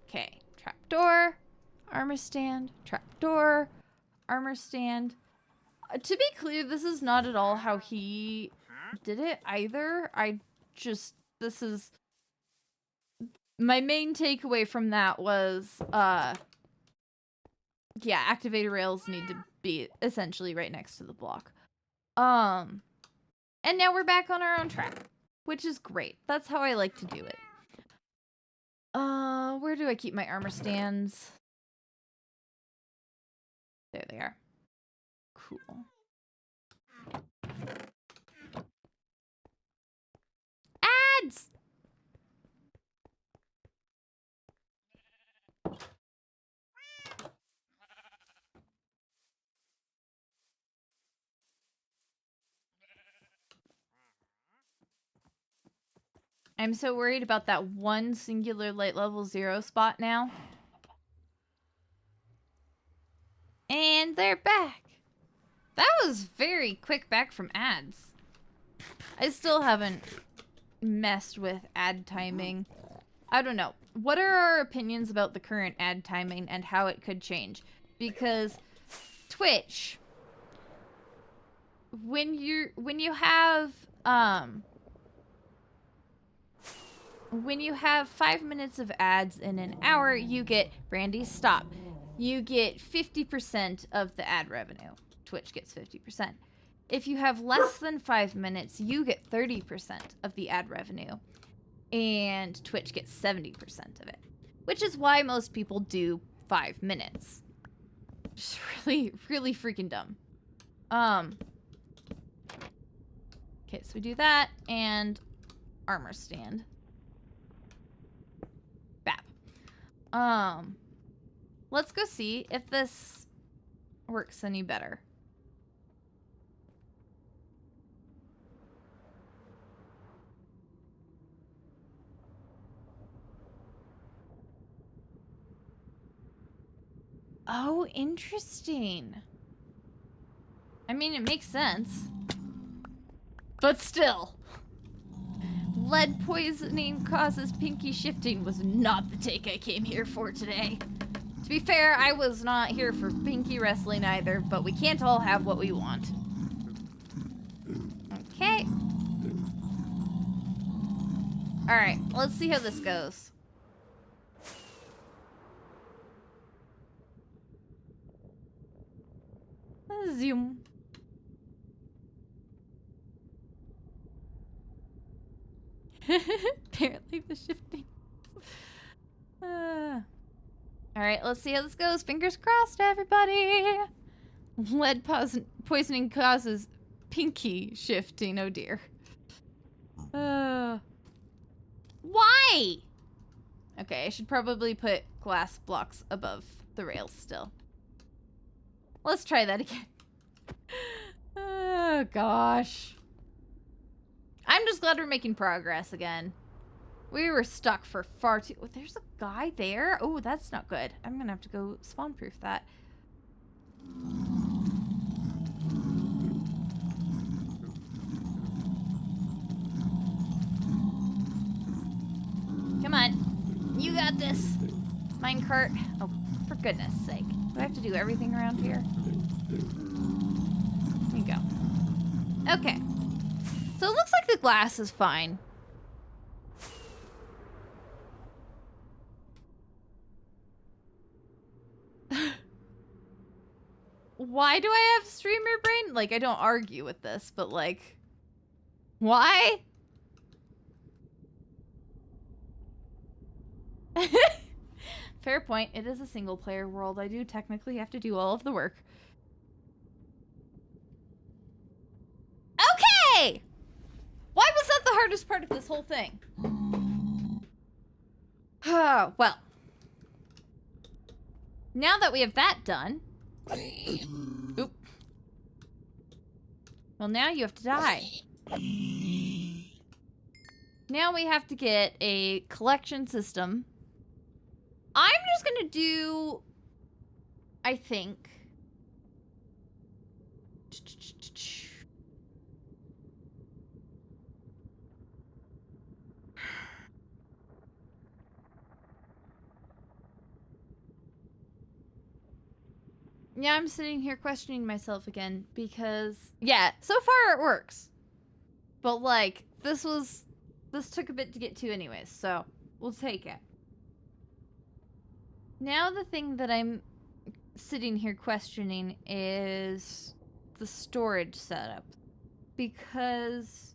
Okay, trapdoor, armor stand, trapdoor, armor stand. To be clear, this is not at all how he did it either. This is... My main takeaway from that was, yeah, activator rails need to be essentially right next to the block. And now we're back on our own track, which is great. That's how I like to do it. Where do I keep my armor stands? There they are. Cool. Ads! I'm so worried about that one singular light level 0 spot now. And they're back. That was very quick back from ads. I still haven't messed with ad timing. I don't know. What are our opinions about the current ad timing and how it could change? Because Twitch, when you have 5 minutes of ads in an hour, you get, Brandy, stop. You get 50% of the ad revenue. Twitch gets 50%. If you have less than 5 minutes, you get 30% of the ad revenue. And Twitch gets 70% of it. Which is why most people do 5 minutes. Just really, really freaking dumb. Okay, so we do that, and armor stand. Bap. Let's go see if this works any better. Oh, interesting. I mean, it makes sense. But still. Lead poisoning causes pinky shifting was not the take I came here for today. To be fair, I was not here for pinky wrestling either, but we can't all have what we want. Okay. Alright, let's see how this goes. Zoom. Apparently the shifting. Alright, let's see how this goes. Fingers crossed, everybody. Lead poisoning causes pinky shifting. Oh dear. Why? Okay, I should probably put glass blocks above the rails still. Let's try that again. Oh gosh. I'm just glad we're making progress again. We were stuck for far too... Oh, there's a guy there? Oh, that's not good. I'm gonna have to go spawn-proof that. Come on. You got this. Minecart. Oh, for goodness sake. Do I have to do everything around here? There you go. Okay. So it looks like the glass is fine. Why do I have streamer brain? Like, I don't argue with this, but like, why? Fair point. It is a single player world. I do technically have to do all of the work. Okay! Why was that the hardest part of this whole thing? Well. Now that we have that done... Oop. Well, now you have to die. Now we have to get a collection system. I'm just gonna do... I think... Yeah, I'm sitting here questioning myself again because, yeah, so far it works. But, like, this took a bit to get to anyways, so we'll take it. Now the thing that I'm sitting here questioning is the storage setup. Because...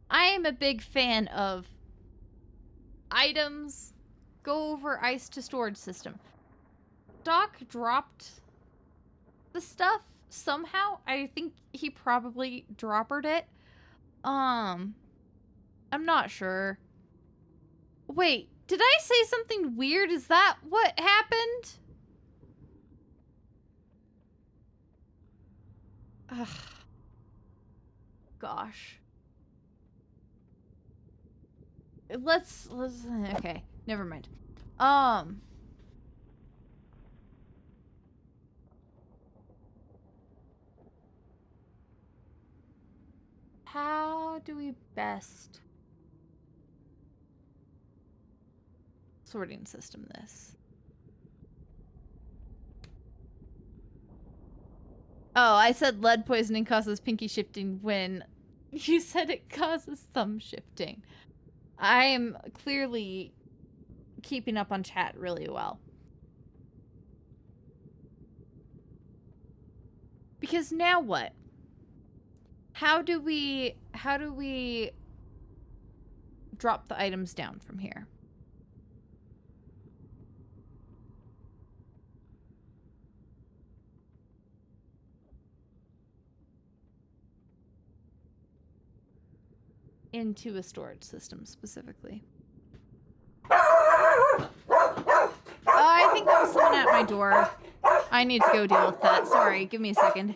I am a big fan of items, go over ice to storage system. Doc dropped the stuff somehow. I think he probably droppered it. I'm not sure. Wait, did I say something weird? Is that what happened? Ugh. Gosh. Let's okay, never mind. How do we best sorting system this? Oh, I said lead poisoning causes pinky shifting when you said it causes thumb shifting. I am clearly keeping up on chat really well. Because now what? How do we drop the items down from here? Into a storage system specifically. I think that was someone at my door. I need to go deal with that. Sorry, give me a second.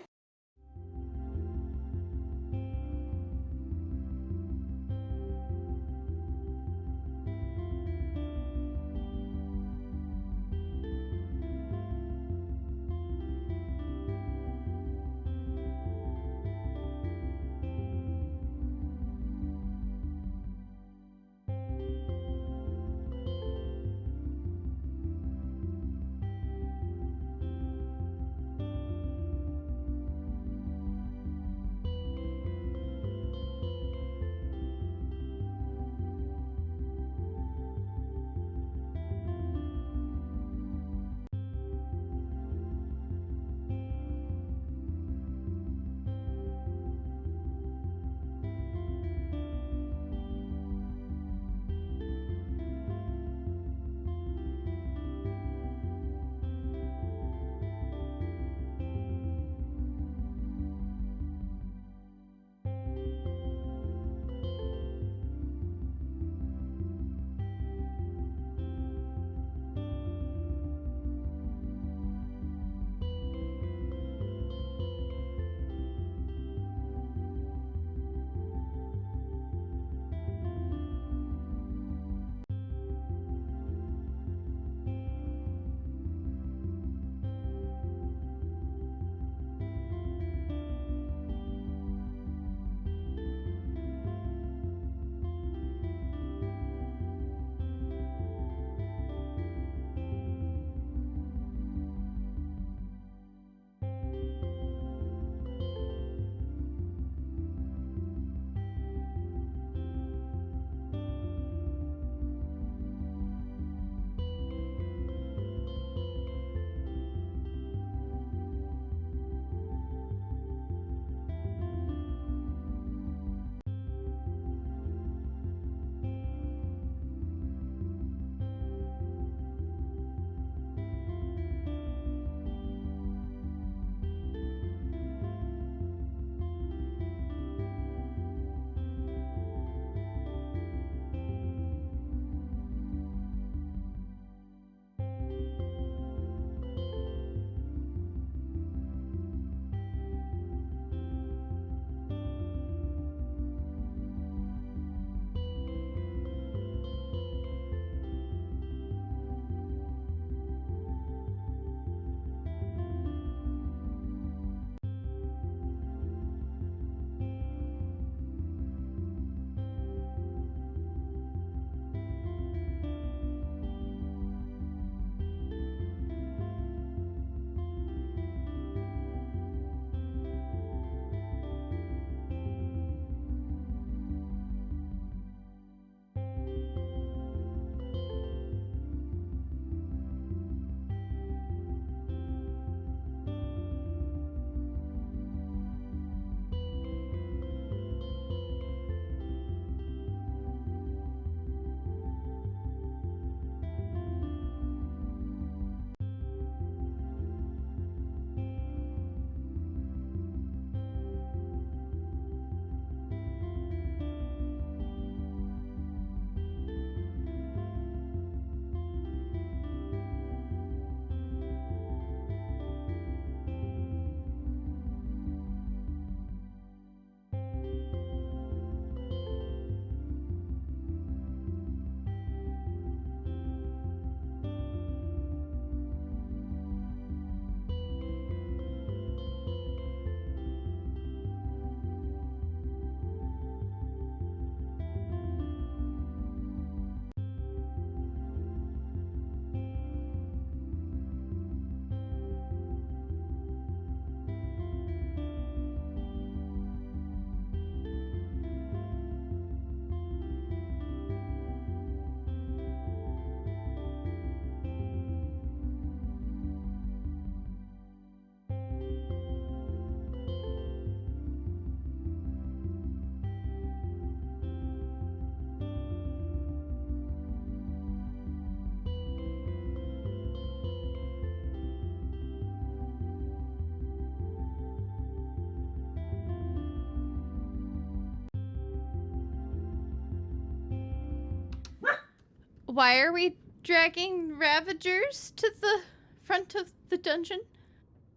Why are we dragging Ravagers to the front of the dungeon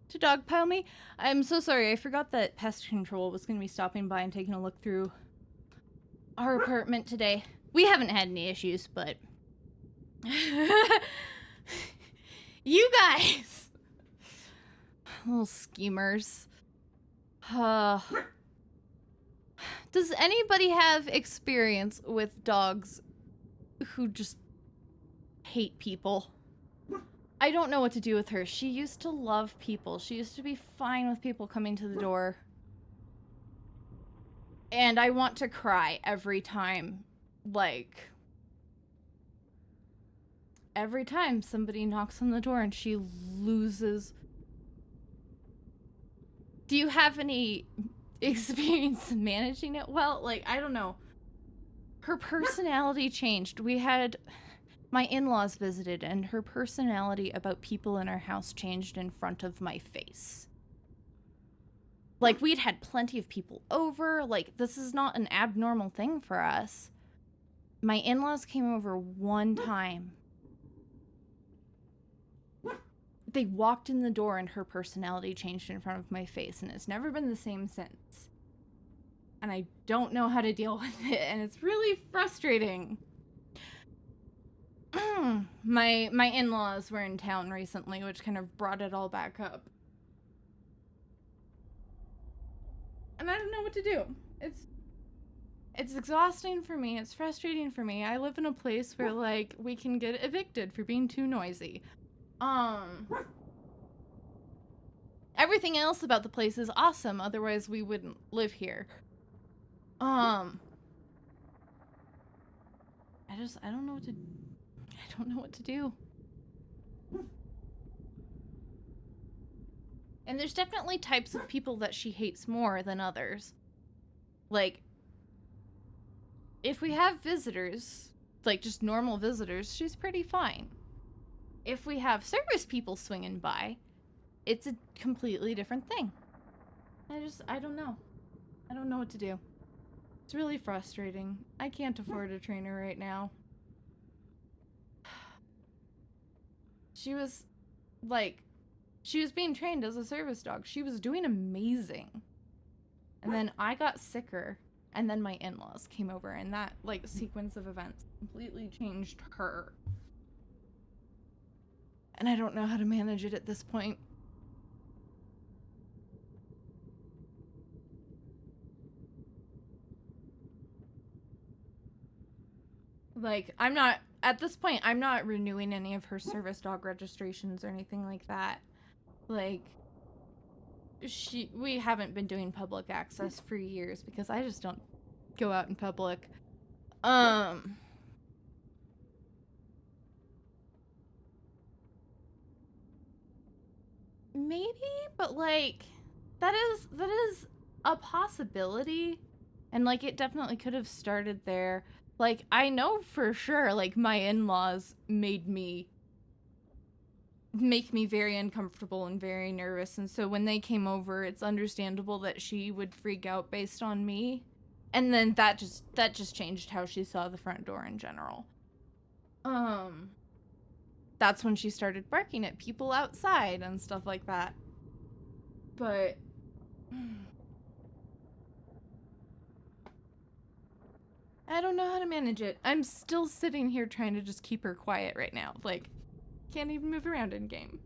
to dogpile me? I'm so sorry. I forgot that pest control was going to be stopping by and taking a look through our apartment today. We haven't had any issues, but you guys, little schemers. Does anybody have experience with dogs who just hate people? I don't know what to do with her. She used to love people. She used to be fine with people coming to the door. And I want to cry every time. Like, every time somebody knocks on the door and she loses. Do you have any experience managing it well? Like, I don't know. Her personality changed. We had my in-laws visited and her personality about people in our house changed in front of my face. Like, we'd had plenty of people over. Like, this is not an abnormal thing for us. My in-laws came over one time. They walked in the door and her personality changed in front of my face, and it's never been the same since. And I don't know how to deal with it, and it's really frustrating. My in-laws were in town recently, which kind of brought it all back up. And I don't know what to do. It's exhausting for me. It's frustrating for me. I live in a place where, like, we can get evicted for being too noisy. Everything else about the place is awesome, otherwise we wouldn't live here. I don't know what to do. And there's definitely types of people that she hates more than others. Like, if we have visitors, like just normal visitors, she's pretty fine. If we have service people swinging by, it's a completely different thing. I don't know. I don't know what to do. It's really frustrating. I can't afford a trainer right now. She was being trained as a service dog. She was doing amazing. And then I got sicker, and then my in-laws came over, and that, like, sequence of events completely changed her. And I don't know how to manage it at this point. Like, at this point, I'm not renewing any of her service dog registrations or anything like that. Like, we haven't been doing public access for years because I just don't go out in public. Maybe, but like, that is a possibility. And like, it definitely could have started there. Like, I know for sure, like, my in-laws make me very uncomfortable and very nervous, and so when they came over, it's understandable that she would freak out based on me. And then that just changed how she saw the front door in general. That's when she started barking at people outside and stuff like that. But I don't know how to manage it. I'm still sitting here trying to just keep her quiet right now. Like, can't even move around in game.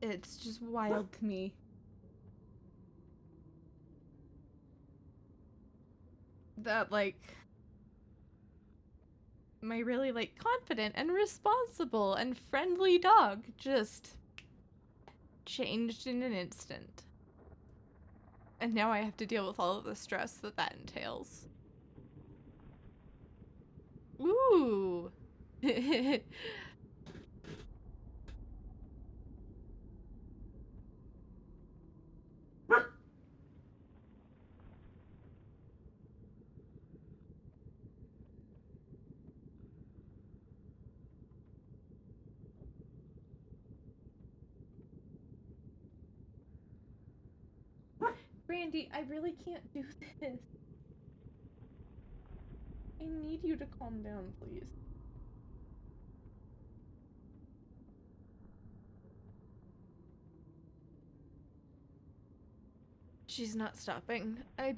It's just wild to me. That, like, my really, like, confident and responsible and friendly dog just changed in an instant. And now I have to deal with all of the stress that entails. Ooh. Brandy, I really can't do this. I need you to calm down, please. She's not stopping. I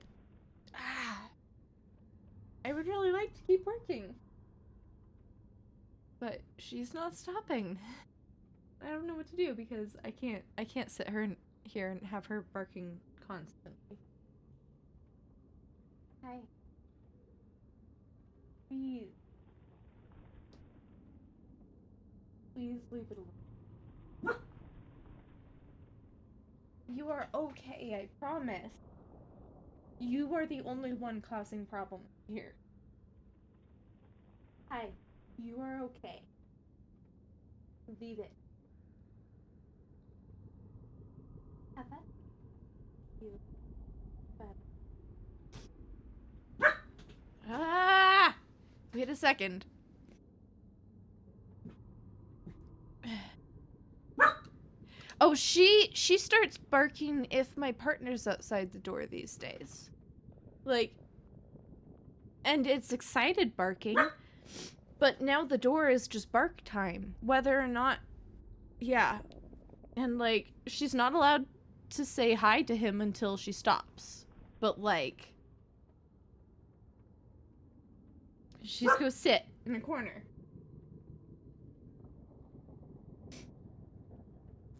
would really like to keep working. But she's not stopping. I don't know what to do because I can't sit her here and have her barking constantly. Hi. Please. Please leave it alone. You are okay, I promise. You are the only one causing problems here. Hi. You are okay. Leave it. Have that? You. Ah! Wait a second. Oh, she starts barking if my partner's outside the door these days. Like, and it's excited barking, but now the door is just bark time, whether or not, yeah. And like, she's not allowed to say hi to him until she stops. But like, she's go sit in a corner.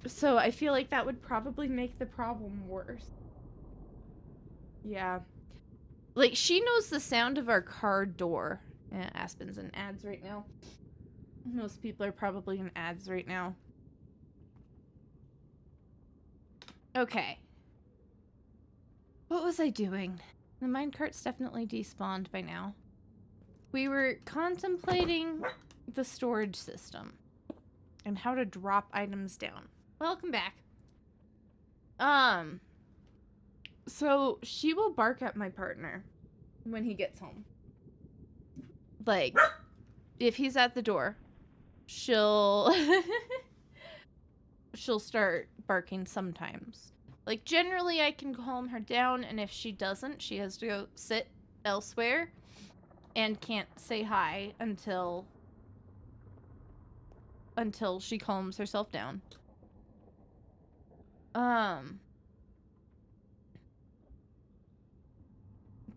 So I feel like that would probably make the problem worse. Yeah. Like, she knows the sound of our car door. Aspen's in ads right now. Most people are probably in ads right now. Okay. What was I doing? The minecart's definitely despawned by now. We were contemplating the storage system and how to drop items down. Welcome back. So she will bark at my partner when he gets home. Like, if he's at the door, she'll start barking sometimes. Like, generally I can calm her down, and if she doesn't, she has to go sit elsewhere and can't say hi until she calms herself down.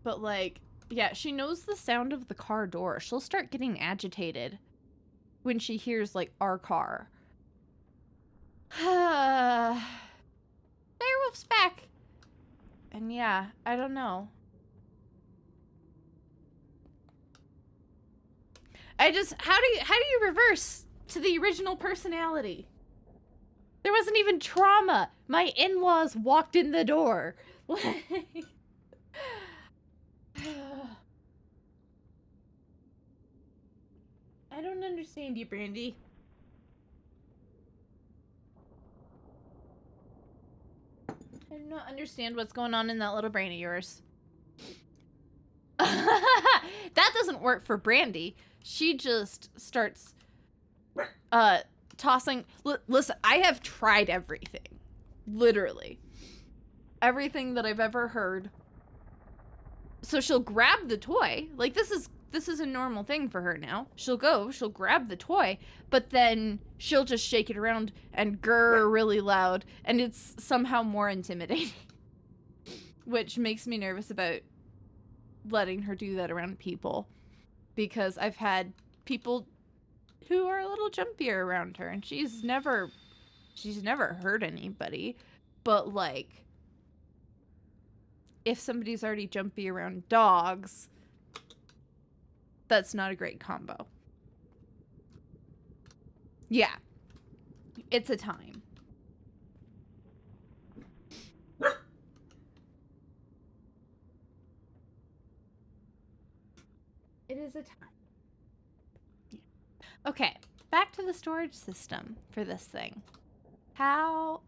But like, yeah, she knows the sound of the car door. She'll start getting agitated when she hears like our car. Direwolf's back. And yeah, I don't know. How do you reverse to the original personality? There wasn't even trauma. My in-laws walked in the door. I don't understand you, Brandy. I do not understand what's going on in that little brain of yours. That doesn't work for Brandy. She just starts tossing. Listen, I have tried everything. Literally. Everything that I've ever heard. So she'll grab the toy. Like, this is a normal thing for her now. She'll grab the toy, but then she'll just shake it around and grr really loud, and it's somehow more intimidating. Which makes me nervous about letting her do that around people, because I've had people who are a little jumpier around her, and she's never hurt anybody, but like, if somebody's already jumpy around dogs, that's not a great combo. Yeah. It's a time. It is a time. Yeah. Okay, back to the storage system for this thing. How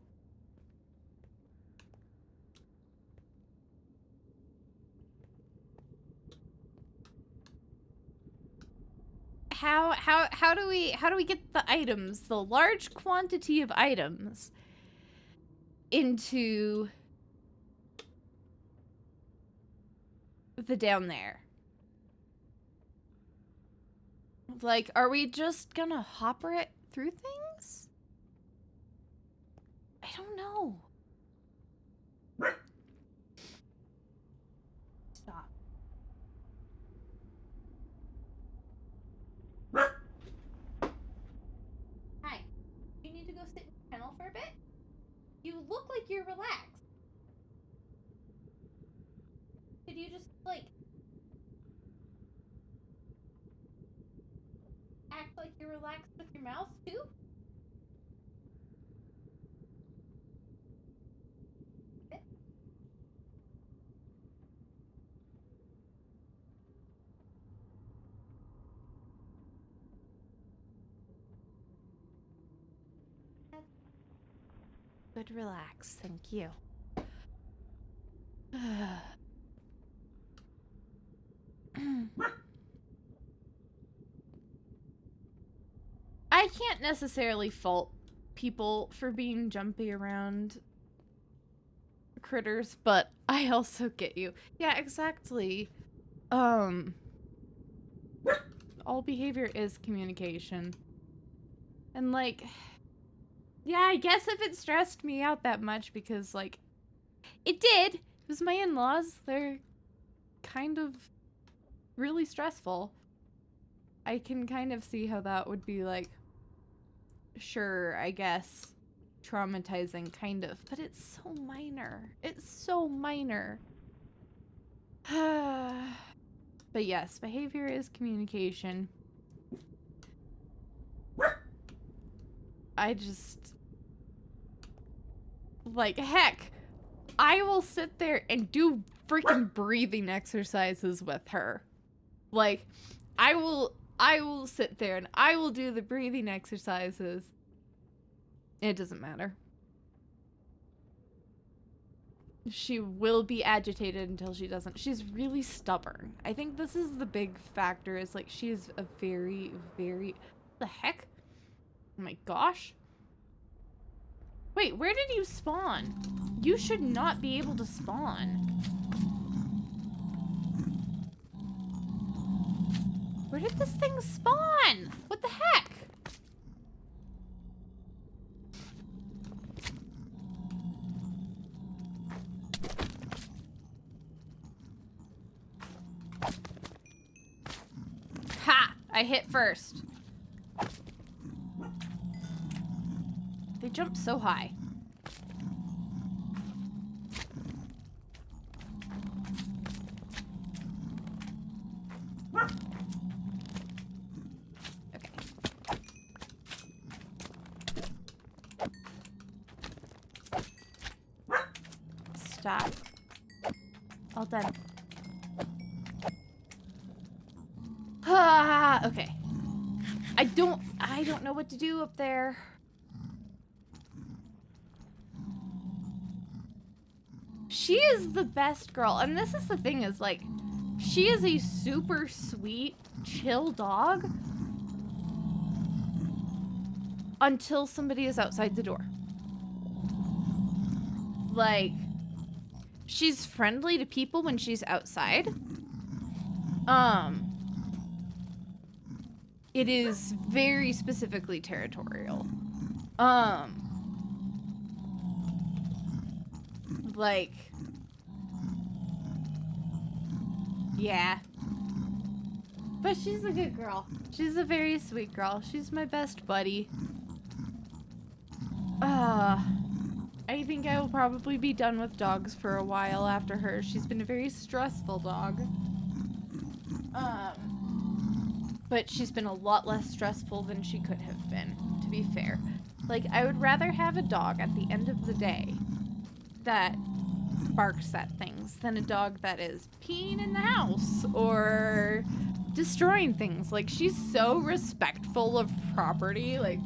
do we get the items, the large quantity of items, into the down there? Like, are we just gonna hopper it through things? I don't know. Stop. Hi. You need to go sit in the kennel for a bit? You look like you're relaxed. Did you just, like, act like you're relaxed with your mouth, too? Good, relax. Thank you. I can't necessarily fault people for being jumpy around critters, but I also get you. Yeah, exactly. All behavior is communication. And like, yeah, I guess if it stressed me out that much, because like, it did. It was my in-laws. They're kind of really stressful. I can kind of see how that would be like, sure, I guess, traumatizing, kind of, but it's so minor. It's so minor. But yes, behavior is communication. I just, like, heck, I will sit there and do freaking breathing exercises with her. Like, I will sit there and I will do the breathing exercises. It doesn't matter. She will be agitated until she doesn't. She's really stubborn. I think this is the big factor, is like, she's a very, very... The heck? Oh my gosh. Wait, where did you spawn? You should not be able to spawn. Where did this thing spawn? What the heck? Ha! I hit first. They jump so high. Okay. Stop. All done. Ah, okay. I don't know what to do up there. She is the best girl. And this is the thing, is like, she is a super sweet, chill dog until somebody is outside the door. Like, she's friendly to people when she's outside. It is very specifically territorial. Like, yeah. But she's a good girl. She's a very sweet girl. She's my best buddy. I think I will probably be done with dogs for a while after her. She's been a very stressful dog. But she's been a lot less stressful than she could have been, to be fair. Like, I would rather have a dog at the end of the day that barks at things than a dog that is peeing in the house or destroying things. Like, she's so respectful of property. Like,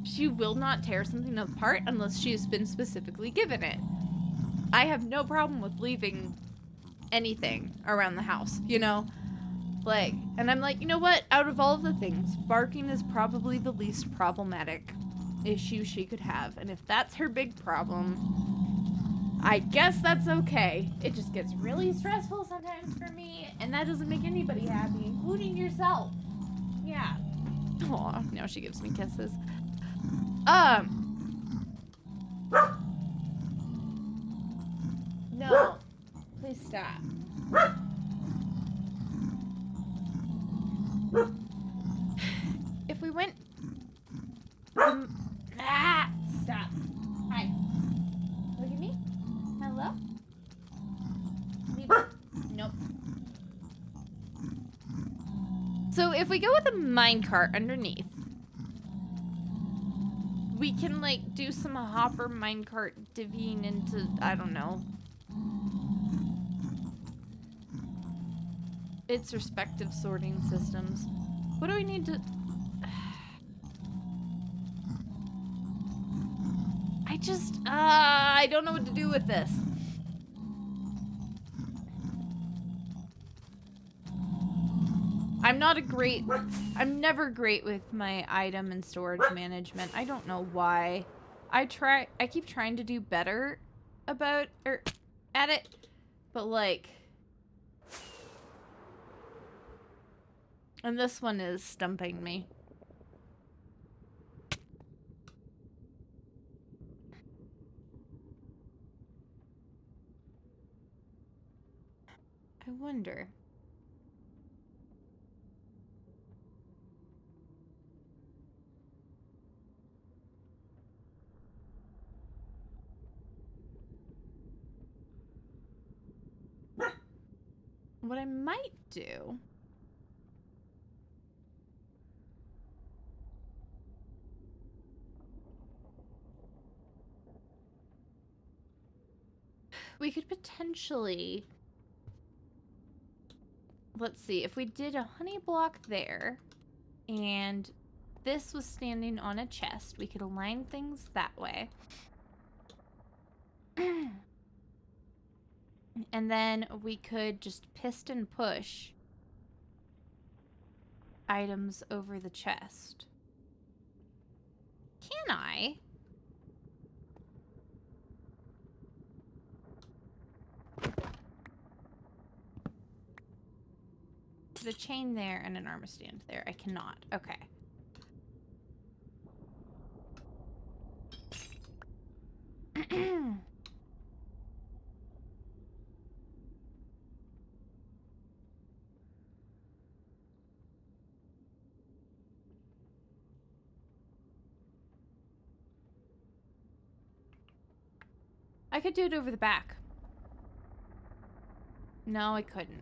she will not tear something apart unless she has been specifically given it. I have no problem with leaving anything around the house, you know? Like, and I'm like, you know what? Out of all of the things, barking is probably the least problematic issue she could have. And if that's her big problem, I guess that's okay. It just gets really stressful sometimes for me, and that doesn't make anybody happy, including yourself. Yeah. Aw, now she gives me kisses. No. Please stop. If we went... Stop. Hi. Look at me. Hello? Nope. So if we go with a minecart underneath, we can, like, do some hopper minecart divvying into, I don't know, its respective sorting systems. What do we need to... I don't know what to do with this. I'm never great with my item and storage management. I don't know why. I keep trying to do better at it, but like, and this one is stumping me. I wonder. What I might do... We could potentially... Let's see, if we did a honey block there, and this was standing on a chest, we could align things that way. And then we could just piston push items over the chest. Can I? The chain there and an armor stand there. I cannot. Okay. I could do it over the back. No, I couldn't.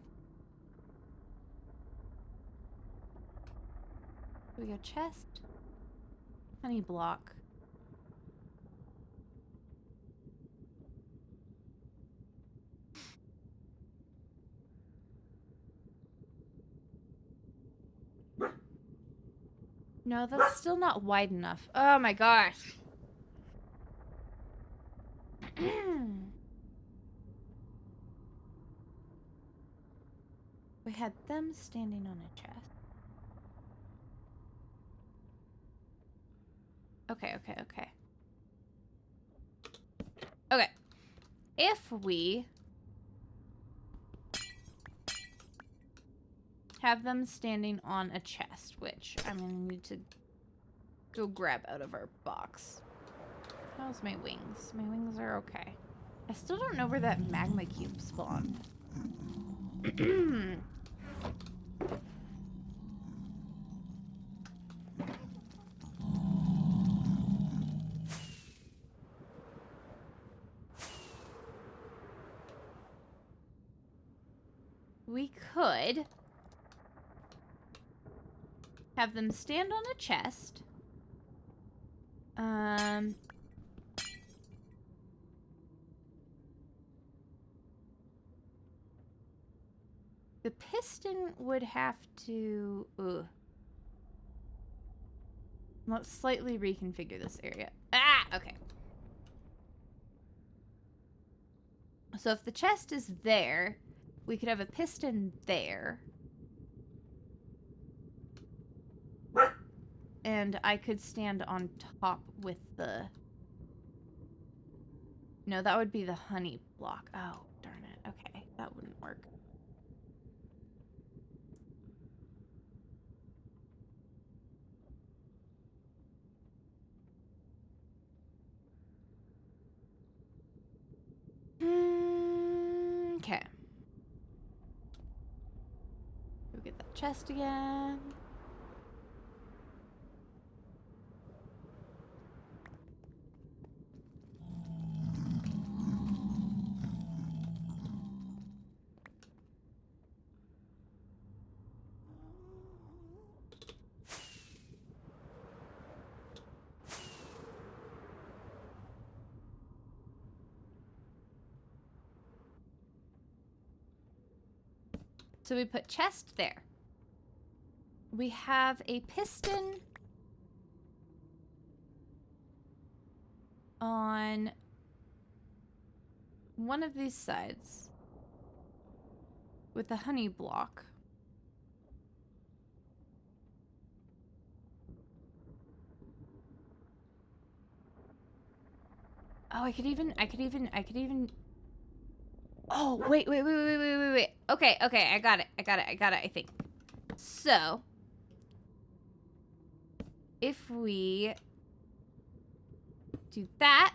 We go chest. Honey block. No, that's still not wide enough. Oh my gosh. We had them standing on a chest. Okay. Okay. If we have them standing on a chest, which I'm gonna need to go grab out of our box. How's my wings? My wings are okay. I still don't know where that magma cube spawned. We could have them stand on a chest. The piston would have to... Let's slightly reconfigure this area. Okay. So if the chest is there, we could have a piston there. And I could stand on top with the No, that would be the honey block. Oh, darn it. Okay, that wouldn't work. Okay. Go get that chest again. So we put chest there. We have a piston on one of these sides with a honey block. Oh, I could even. Oh, wait. Okay, I got it, I think. So, if we do that,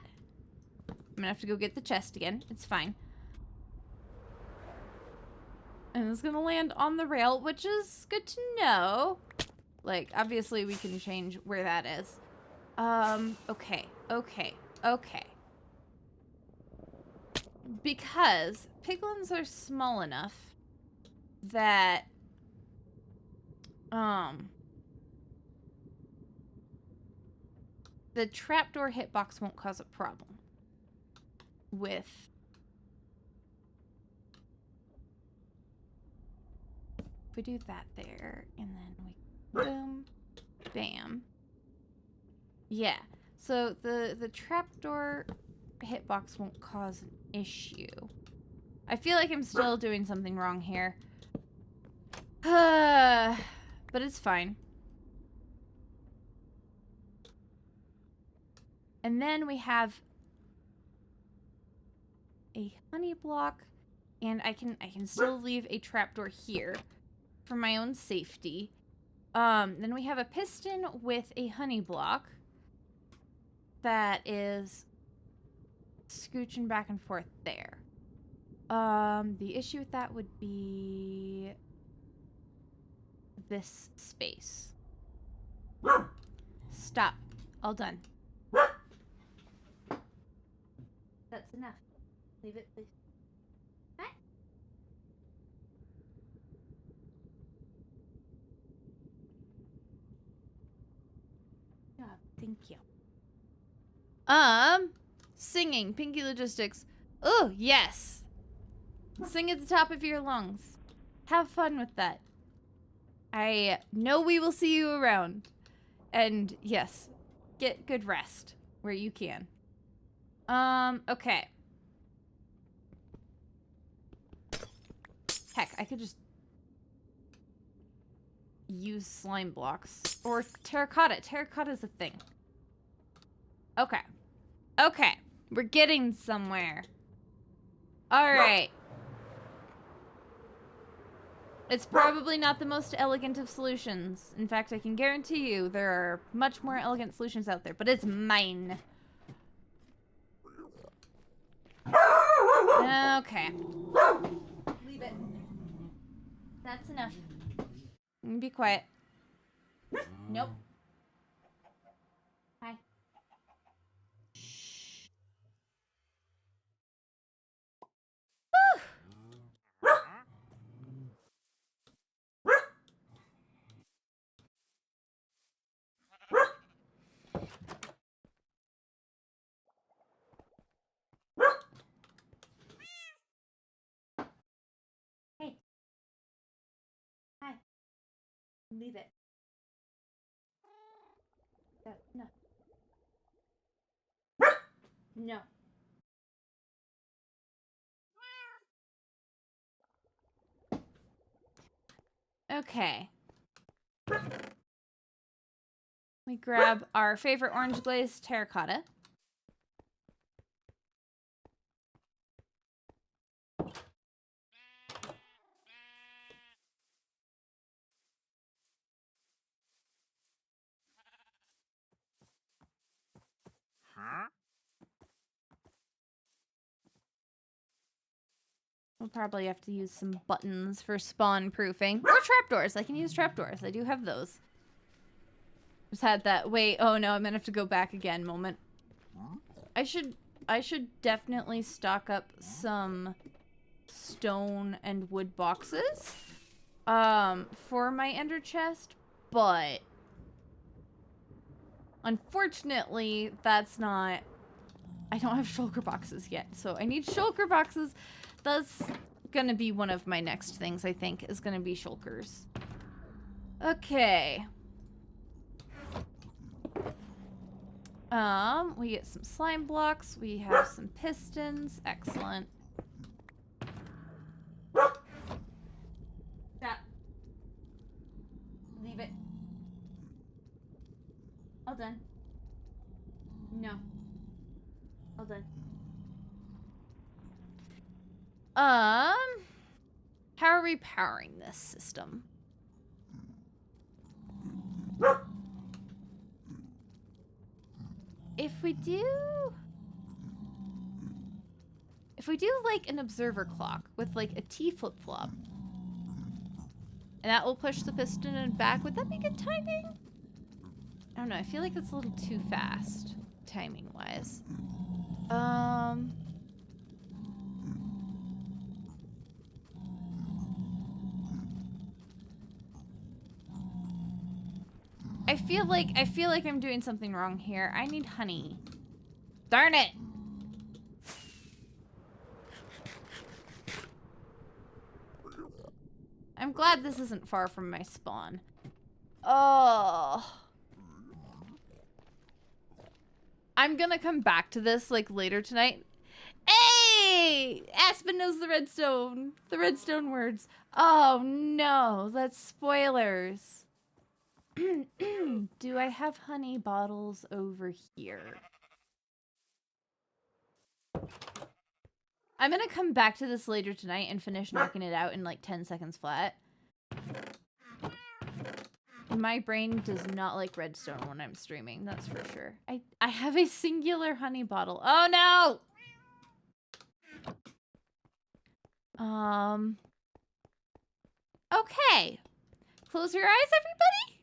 I'm gonna have to go get the chest again. It's fine. And it's gonna land on the rail, which is good to know. Like, obviously we can change where that is. Okay. Because piglins are small enough that, the trapdoor hitbox won't cause a problem with... If we do that there, and then we boom, bam. Yeah, so the trapdoor hitbox won't cause an issue. I feel like I'm still doing something wrong here. But it's fine. And then we have a honey block, and I can still leave a trapdoor here for my own safety. Then we have a piston with a honey block that is scooching back and forth there. The issue with that would be this space. Stop. All done. That's enough. Leave it, please. Hi. Yeah, thank you. Singing. Pinky Logistics. Oh, yes. Sing at the top of your lungs. Have fun with that. I know we will see you around. And yes, get good rest where you can. Okay. Heck, I could just use slime blocks. Or terracotta. Terracotta's a thing. Okay. Okay. We're getting somewhere. Alright. It's probably not the most elegant of solutions. In fact, I can guarantee you there are much more elegant solutions out there, but it's mine. Okay. Leave it. That's enough. Be quiet. Nope. Hi. Shh. Hey. Hi. Leave it. No. No. Okay. We grab our favorite orange glazed terracotta. I'll probably have to use some buttons for spawn proofing. Or trapdoors. I can use trapdoors. I do have those. Just had that, wait, oh no, I'm gonna have to go back again moment. I should definitely stock up some stone and wood boxes for my ender chest, but unfortunately that's not, I don't have shulker boxes yet, so I need shulker boxes. That's gonna be one of my next things, I think, is gonna be shulkers. Okay. We get some slime blocks. We have some pistons. Excellent. Stop. Leave it. All done. No. All done. How are we powering this system? If we do like an observer clock with like a T flip-flop, and that will push the piston and back, would that be good timing? I don't know, I feel like it's a little too fast, timing-wise. I feel like I'm doing something wrong here. I need honey. Darn it! I'm glad this isn't far from my spawn. Oh. I'm gonna come back to this like later tonight. Hey! Aspen knows the redstone. The redstone words. Oh no, that's spoilers. Do I have honey bottles over here? I'm gonna come back to this later tonight and finish knocking it out in like 10 seconds flat. My brain does not like redstone when I'm streaming, that's for sure. I have a singular honey bottle. Oh no! Okay. Close your eyes, everybody.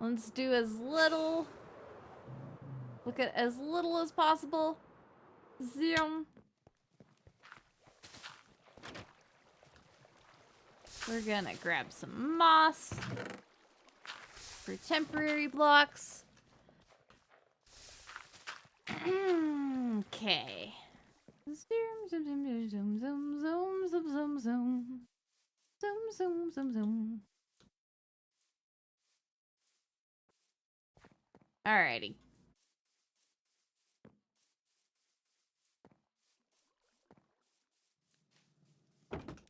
Let's do as little. Look at as little as possible. Zoom. We're gonna grab some moss for temporary blocks. Okay. Zoom, zoom, zoom, zoom, zoom, zoom, zoom, zoom, zoom. Zoom, zoom, zoom, zoom. Alrighty.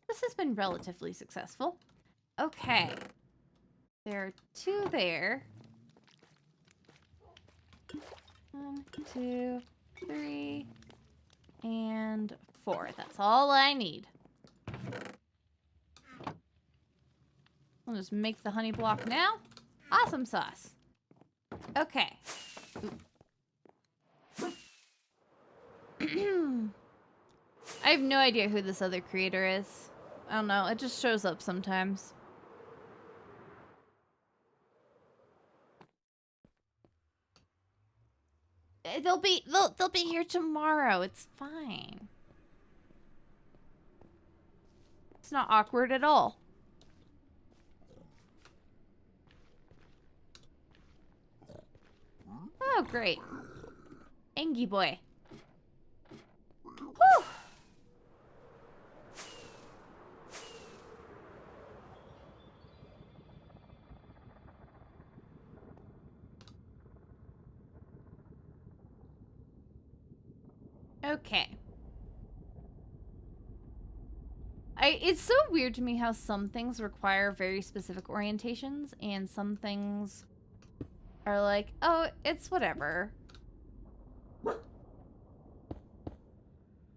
This has been relatively successful. Okay. There are 2 there. 1, 2, 3, and 4. That's all I need. I'll just make the honey block now. Awesome sauce. Okay. I have no idea who this other creator is. I don't know, it just shows up sometimes. They'll be here tomorrow. It's fine. It's not awkward at all. Oh, great. Angie boy. Whew. Okay. It's so weird to me how some things require very specific orientations and some things are like, oh, it's whatever.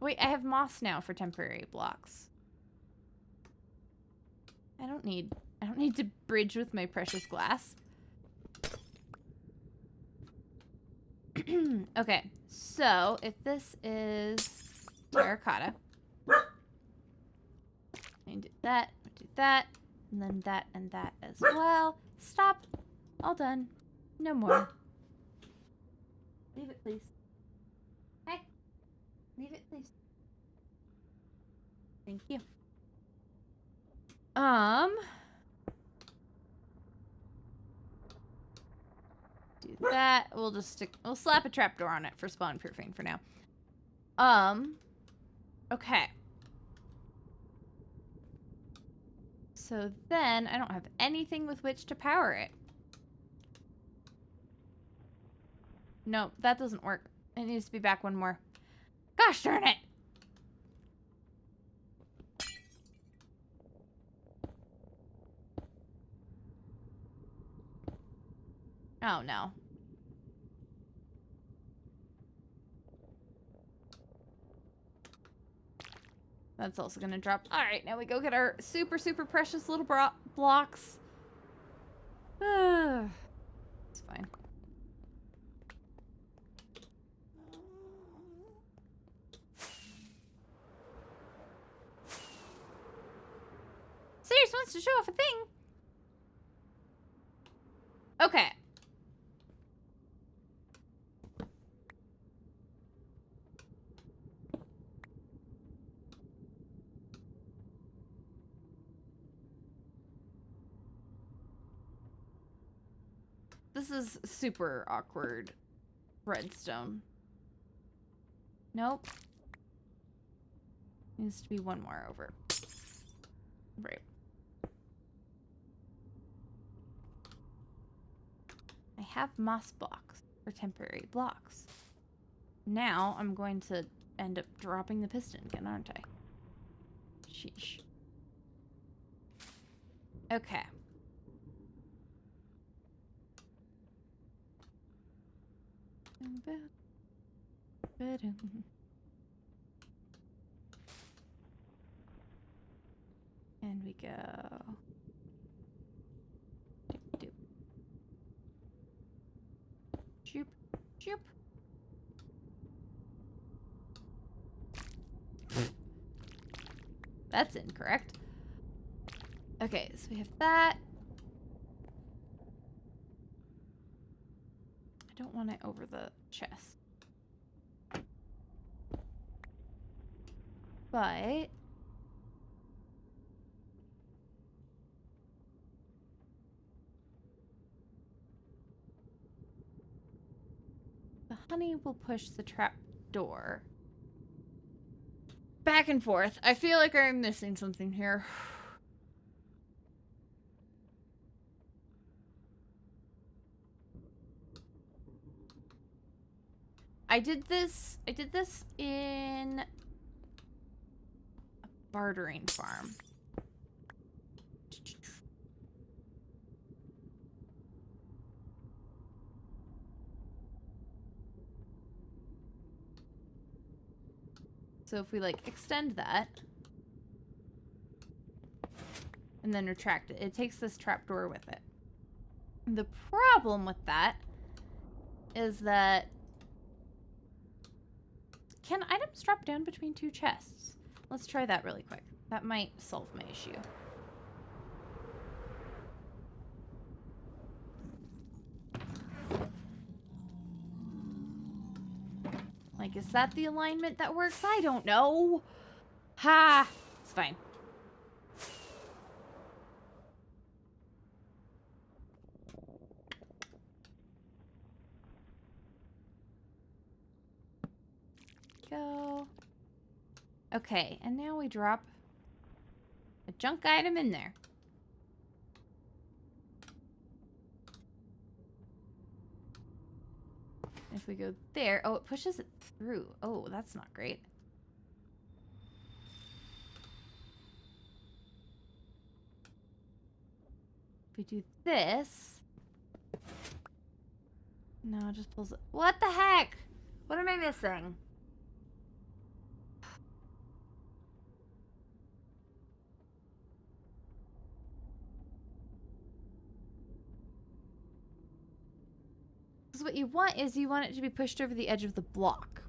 Wait, I have moss now for temporary blocks. I don't need to bridge with my precious glass. Okay, so if this is terracotta, and do that, and then that and that as well. Stop. All done. No more. Leave it, please. Hey, leave it, please. Thank you. Do that. We'll slap a trapdoor on it for spawn proofing for now. Okay. So then I don't have anything with which to power it. No, that doesn't work. It needs to be back one more. Gosh darn it! Oh no. That's also gonna drop. Alright, now we go get our super, super precious little blocks. It's fine. Sirius wants to show off a thing. Okay. This is super awkward. Redstone. Nope. Needs to be one more over. Right. I have moss blocks for temporary blocks. Now I'm going to end up dropping the piston again, aren't I? Sheesh. Okay. And we go. Doop, doop. Shoop, shoop. That's incorrect. Okay, so we have that. I don't want it over the chest. But the honey will push the trap door back and forth. I feel like I'm missing something here. I did this in a bartering farm. So if we like extend that and then retract it, it takes this trapdoor with it. The problem with that is that can items drop down between two chests? Let's try that really quick. That might solve my issue. Like, is that the alignment that works? I don't know. Ha! It's fine. Go. Okay, and now we drop a junk item in there. If we go there, oh, it pushes it through. Oh, that's not great. If we do this, no, it just pulls it. What the heck? What am I missing? Because what you want is you want it to be pushed over the edge of the block.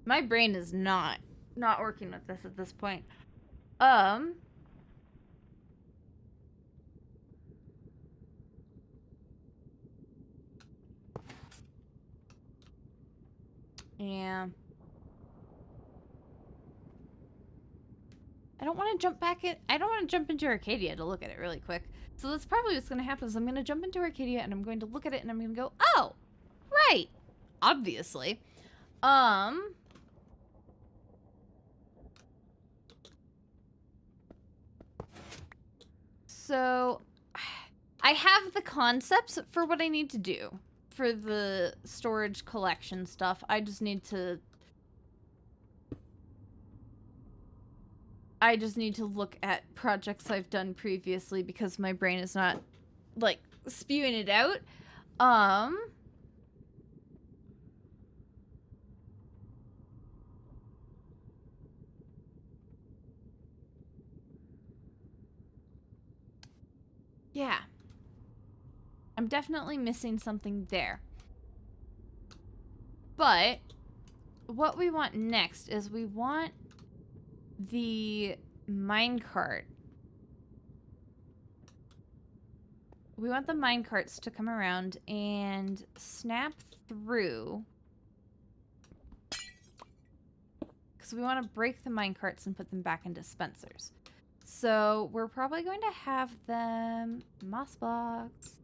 My brain is not working with this at this point. Yeah. I don't want to jump back in. I don't want to jump into Arcadia to look at it really quick. So that's probably what's going to happen is I'm going to jump into Arcadia and I'm going to look at it and I'm going to go, oh, right. Obviously. So I have the concepts for what I need to do for the storage collection stuff. I just need to look at projects I've done previously because my brain is not, like, spewing it out. Yeah. I'm definitely missing something there. But what we want next is we want the minecart. We want the minecarts to come around and snap through. Because we want to break the minecarts and put them back in dispensers. So we're probably going to have them moss blocks.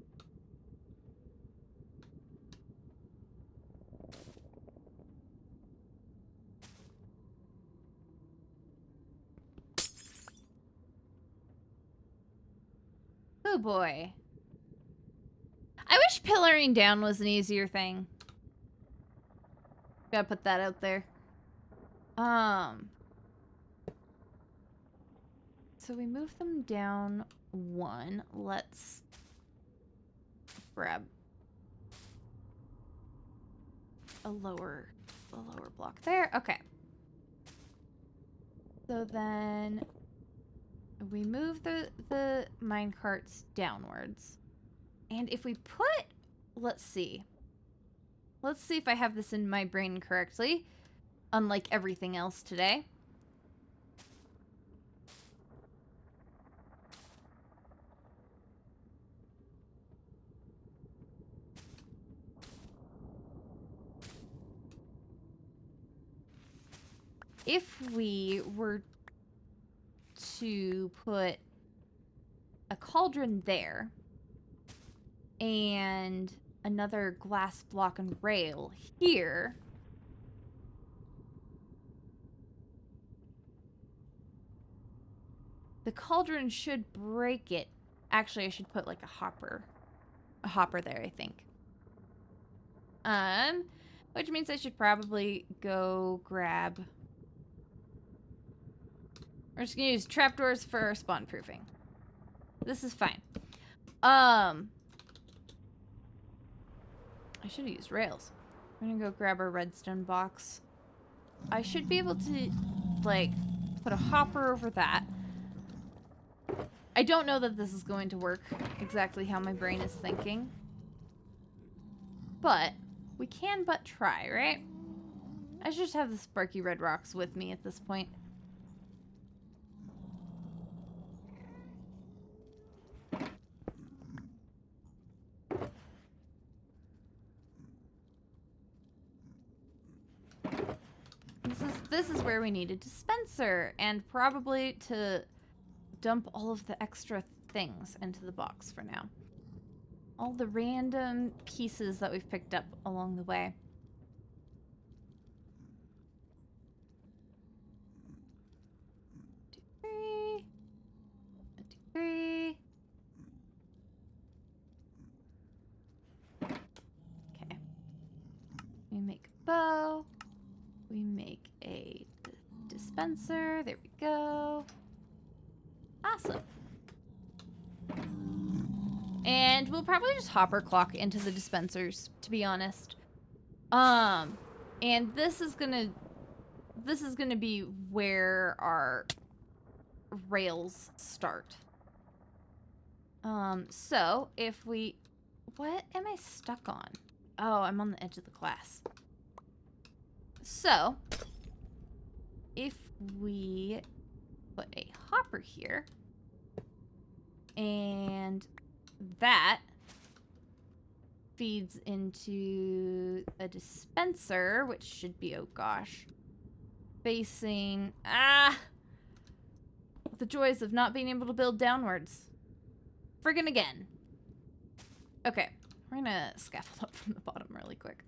Oh boy. I wish pillaring down was an easier thing. Gotta put that out there. So we move them down one. Let's grab a lower block there. Okay. So then we move the minecarts downwards. And if we put, let's see if I have this in my brain correctly, unlike everything else today. If we were to put a cauldron there and another glass block and rail here, the cauldron should break it. Actually, I should put like a hopper there, I think. Which means I should probably go grab. We're just gonna use trapdoors for spawn proofing. This is fine. I should have used rails. I'm gonna go grab our redstone box. I should be able to, like, put a hopper over that. I don't know that this is going to work exactly how my brain is thinking. But we can but try, right? I should just have the sparky red rocks with me at this point. This is where we need a dispenser, and probably to dump all of the extra things into the box for now. All the random pieces that we've picked up along the way. One, two, three. Okay. We make a bow. We make a dispenser. There we go. Awesome. And we'll probably just hopper clock into the dispensers, to be honest. And this is gonna be where our rails start. So if we What am I stuck on? Oh, I'm on the edge of the glass. So, if we put a hopper here, and that feeds into a dispenser, which should be, oh gosh, facing, the joys of not being able to build downwards. Friggin' again. Okay, we're gonna scaffold up from the bottom really quick.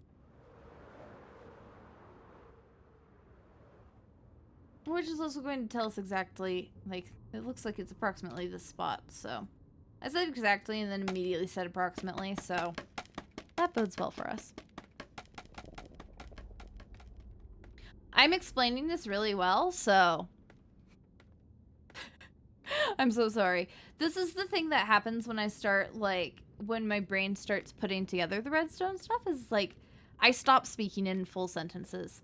Which is also going to tell us exactly, like, it looks like it's approximately this spot, so. I said exactly and then immediately said approximately, so that bodes well for us. I'm explaining this really well, so. I'm so sorry. This is the thing that happens when I start, like, when my brain starts putting together the redstone stuff, is like, I stop speaking in full sentences.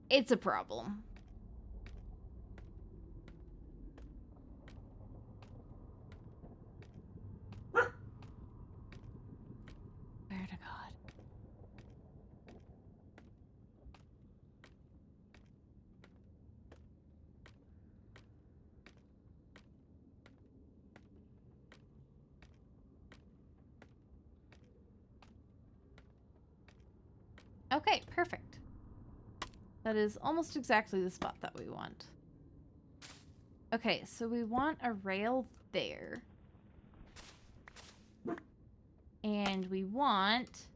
It's a problem. Where to God? Okay, perfect. That is almost exactly the spot that we want. Okay, so we want a rail there. And we want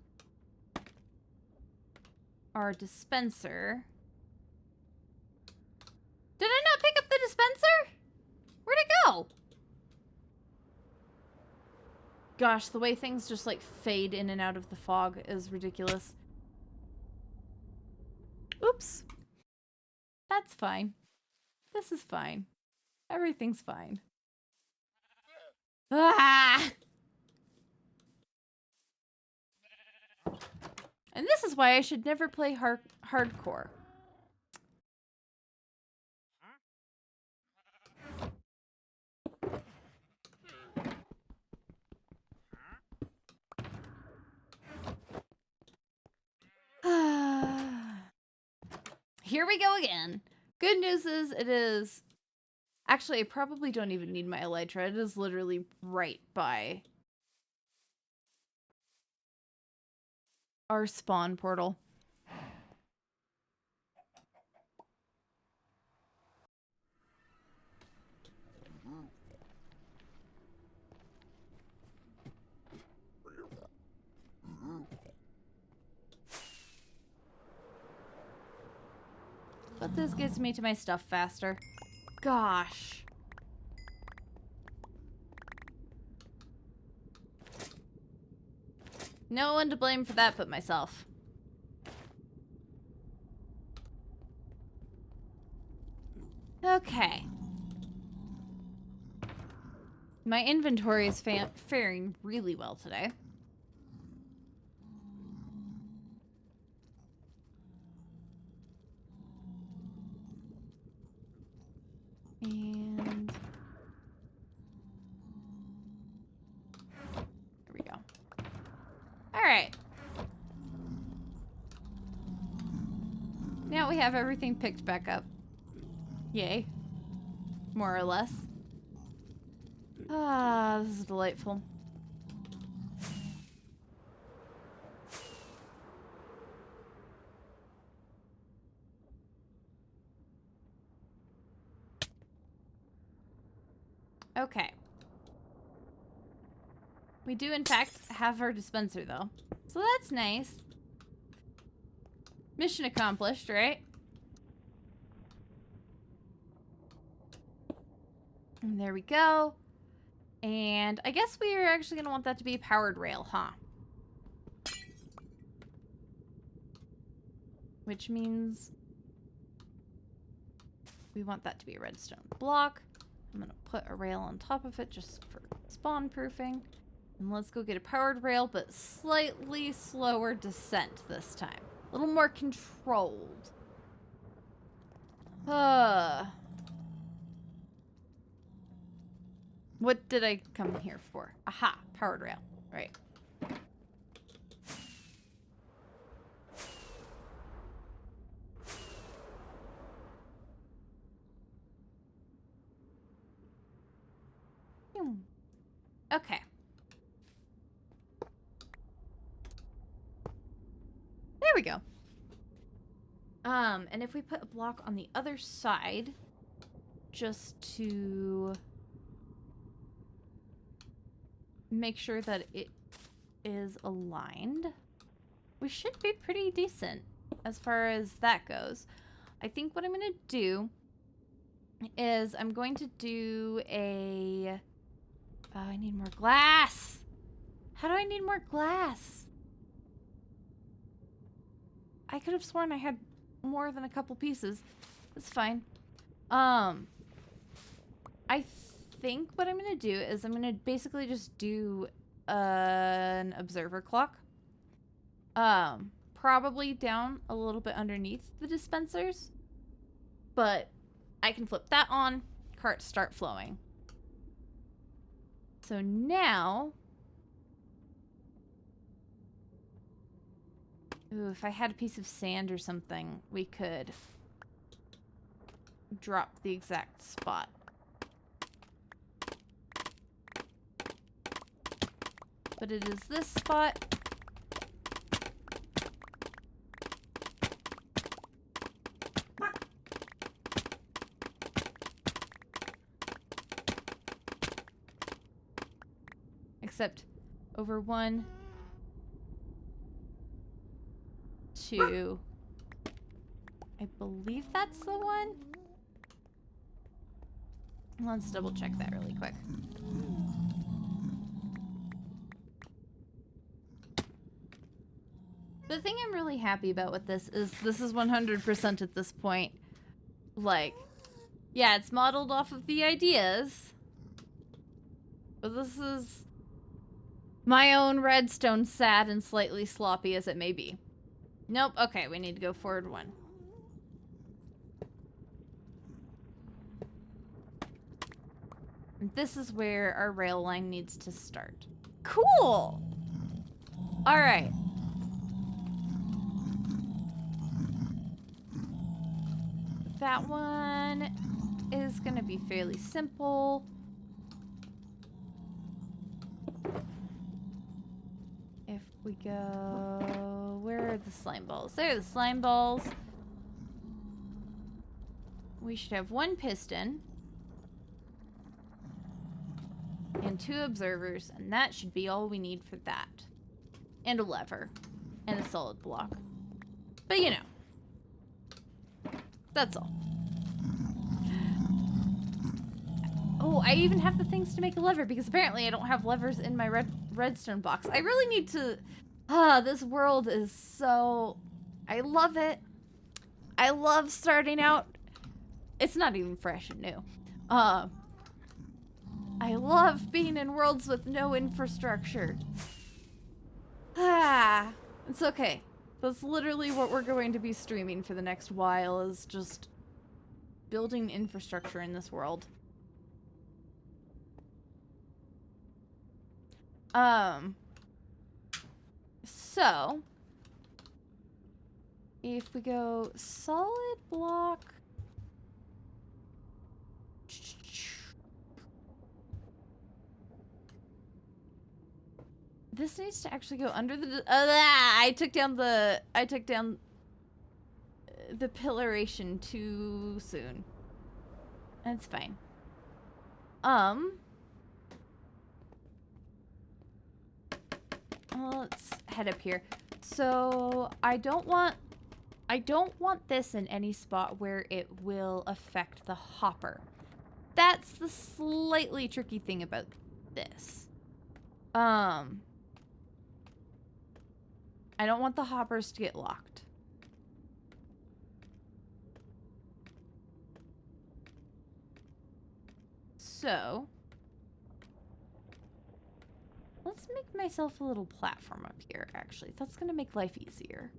our dispenser. Did I not pick up the dispenser? Where'd it go? Gosh, the way things just like fade in and out of the fog is ridiculous. Oops. That's fine. This is fine. Everything's fine. Ah! And this is why I should never play hardcore. Here we go again. Good news is it is... Actually, I probably don't even need my elytra. It is literally right by our spawn portal. But this gets me to my stuff faster. Gosh. No one to blame for that but myself. Okay. My inventory is faring really well today. And... there we go. Alright. Now we have everything picked back up. Yay. More or less. Ah, this is delightful. Okay. We do, in fact, have our dispenser, though. So that's nice. Mission accomplished, right? And there we go. And I guess we are actually going to want that to be a powered rail, huh? Which means we want that to be a redstone block. I'm going to put a rail on top of it just for spawn proofing. And let's go get a powered rail, but slightly slower descent this time. A little more controlled. What did I come here for? Aha, powered rail. Right. Okay. There we go. And if we put a block on the other side, just to make sure that it is aligned, we should be pretty decent as far as that goes. I think what I'm going to do is I'm going to do a... I need more glass. How do I need more glass? I could have sworn I had more than a couple pieces. That's fine. I think what I'm going to do is I'm going to basically just do an observer clock. Probably down a little bit underneath the dispensers. But I can flip that on, carts start flowing. So now... Ooh, if I had a piece of sand or something, we could drop the exact spot. But it is this spot. Except over 1, 2. I believe that's the one. Let's double check that really quick. The thing I'm really happy about with this is 100% at this point. Like, yeah, it's modeled off of the ideas. But this is my own redstone, sad and slightly sloppy as it may be. Nope, okay, we need to go forward 1. And this is where our rail line needs to start. Cool! Alright. That one is gonna be fairly simple. If we go... Where are the slime balls? There are the slime balls. We should have 1 piston. And 2 observers. And that should be all we need for that. And a lever. And a solid block. But you know. That's all. Oh, I even have the things to make a lever because apparently I don't have levers in my redstone box. I really need to... this world is so... I love it. I love starting out... It's not even fresh and new. I love being in worlds with no infrastructure. It's okay. That's literally what we're going to be streaming for the next while, is just building infrastructure in this world. So, if we go solid block... This needs to actually go under the... I took down the pillaration too soon. That's fine. Let's head up here. So I don't want this in any spot where it will affect the hopper. That's the slightly tricky thing about this. I don't want the hoppers to get locked. So, let's make myself a little platform up here, actually. That's gonna make life easier.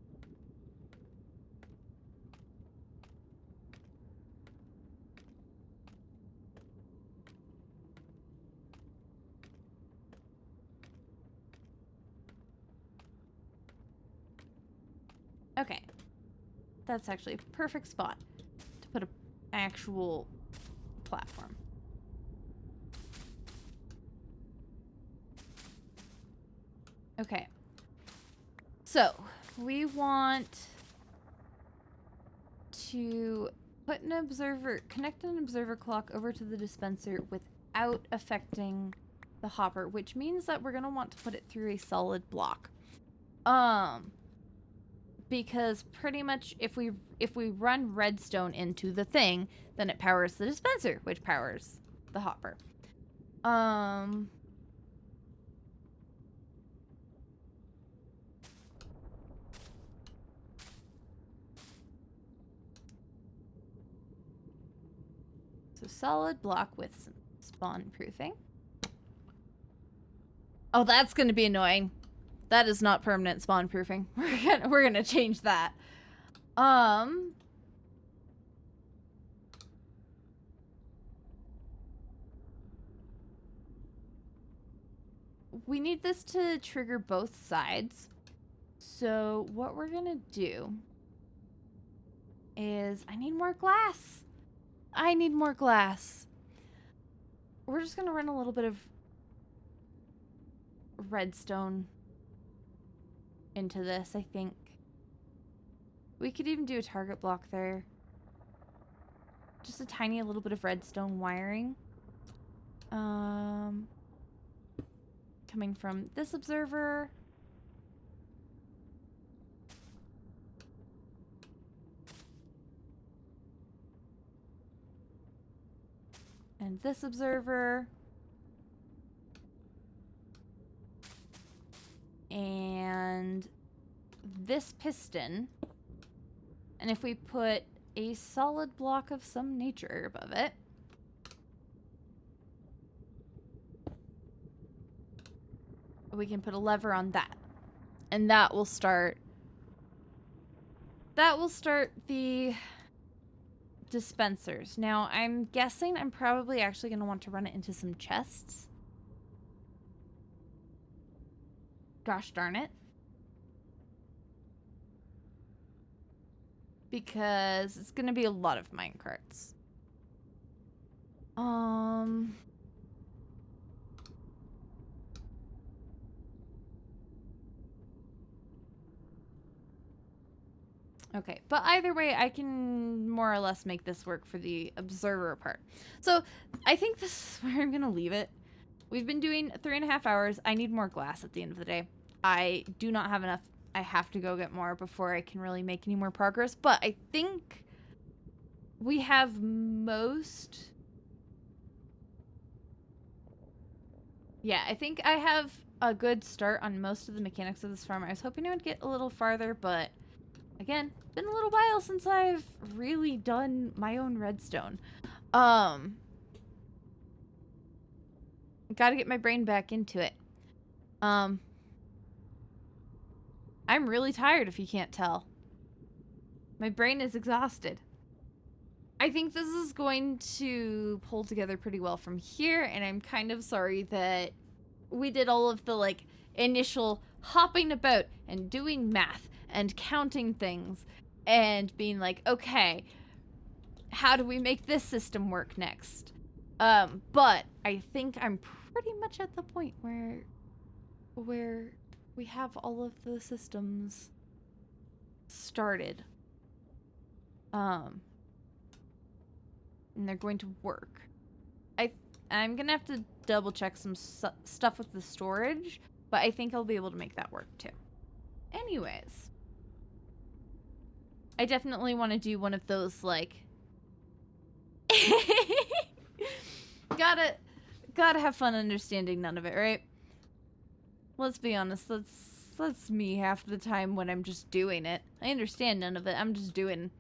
Okay. That's actually a perfect spot to put an actual platform. Okay. So, we want to connect an observer clock over to the dispenser without affecting the hopper, which means that we're going to want to put it through a solid block. Because pretty much if we run redstone into the thing, then it powers the dispenser, which powers the hopper. So solid block with some spawn proofing. Oh, that's going to be annoying. That is not permanent spawn proofing. We're gonna change that. We need this to trigger both sides. So what we're gonna do is I need more glass. I need more glass. We're just gonna run a little bit of redstone into this, I think. We could even do a target block there. Just a tiny little bit of redstone wiring. Coming from this observer. And this observer. And this piston. And if we put a solid block of some nature above it, we can put a lever on that. And that will start the dispensers. Now, I'm guessing I'm probably actually going to want to run it into some chests. Gosh darn it. Because it's going to be a lot of minecarts. Okay, but either way, I can more or less make this work for the observer part. So, I think this is where I'm going to leave it. We've been doing 3.5 hours. I need more glass at the end of the day. I do not have enough. I have to go get more before I can really make any more progress. But I think we have most... Yeah, I think I have a good start on most of the mechanics of this farm. I was hoping I would get a little farther, but again, it's been a little while since I've really done my own redstone. Gotta get my brain back into it. I'm really tired, if you can't tell. My brain is exhausted. I think this is going to pull together pretty well from here, and I'm kind of sorry that we did all of the, like, initial hopping about and doing math and counting things and being like, okay, how do we make this system work next? But I think I'm pretty much at the point where we have all of the systems started. And they're going to work. I'm gonna have to double check some stuff with the storage, but I think I'll be able to make that work too. Anyways, I definitely want to do one of those, like, gotta have fun understanding none of it, right? Let's be honest, that's me half the time when I'm just doing it. I understand none of it. I'm just doing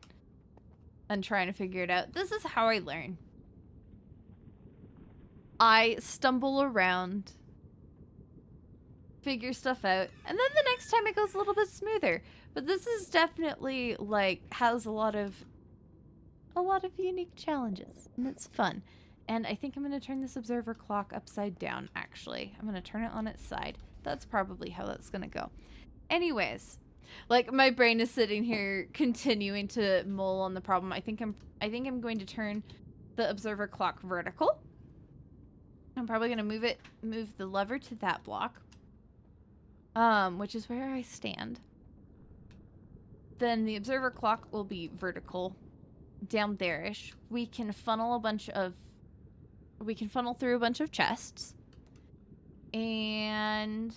and trying to figure it out. This is how I learn. I stumble around, figure stuff out, and then the next time it goes a little bit smoother. But this is definitely, like, has a lot of unique challenges, and it's fun. And I think I'm going to turn this observer clock upside down, actually. I'm going to turn it on its side. That's probably how that's going to go. Anyways, like, my brain is sitting here continuing to mull on the problem. I think I'm going to turn the observer clock vertical. I'm probably going to move the lever to that block. which is where I stand. Then the observer clock will be vertical, down there-ish. We can funnel through a bunch of chests. And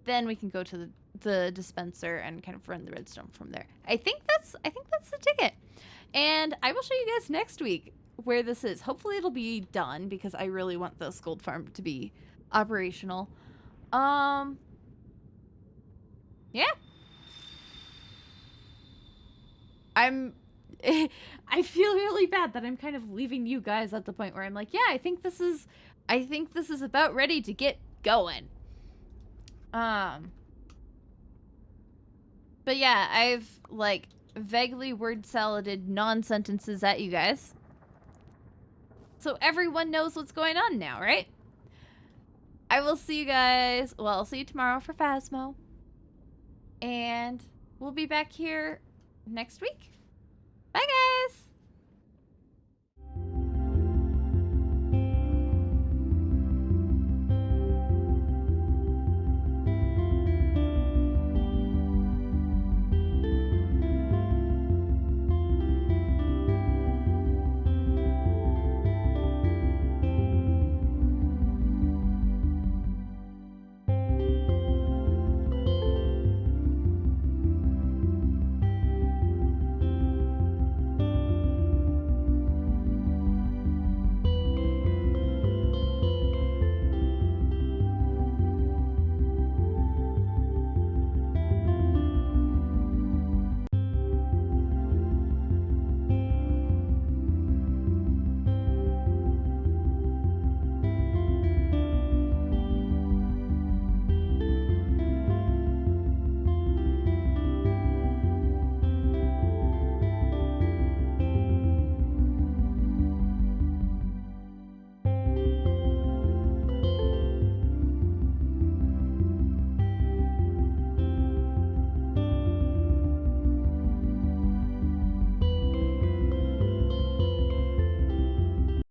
then we can go to the dispenser and kind of run the redstone from there. I think that's the ticket. And I will show you guys next week where this is. Hopefully it'll be done because I really want this gold farm to be operational. Yeah. I feel really bad that I'm kind of leaving you guys at the point where I'm like, yeah, I think this is about ready to get going. But yeah, I've like vaguely word saladed non-sentences at you guys. So everyone knows what's going on now, right? I will see you guys. Well, I'll see you tomorrow for Phasmo. And we'll be back here next week. Bye, guys!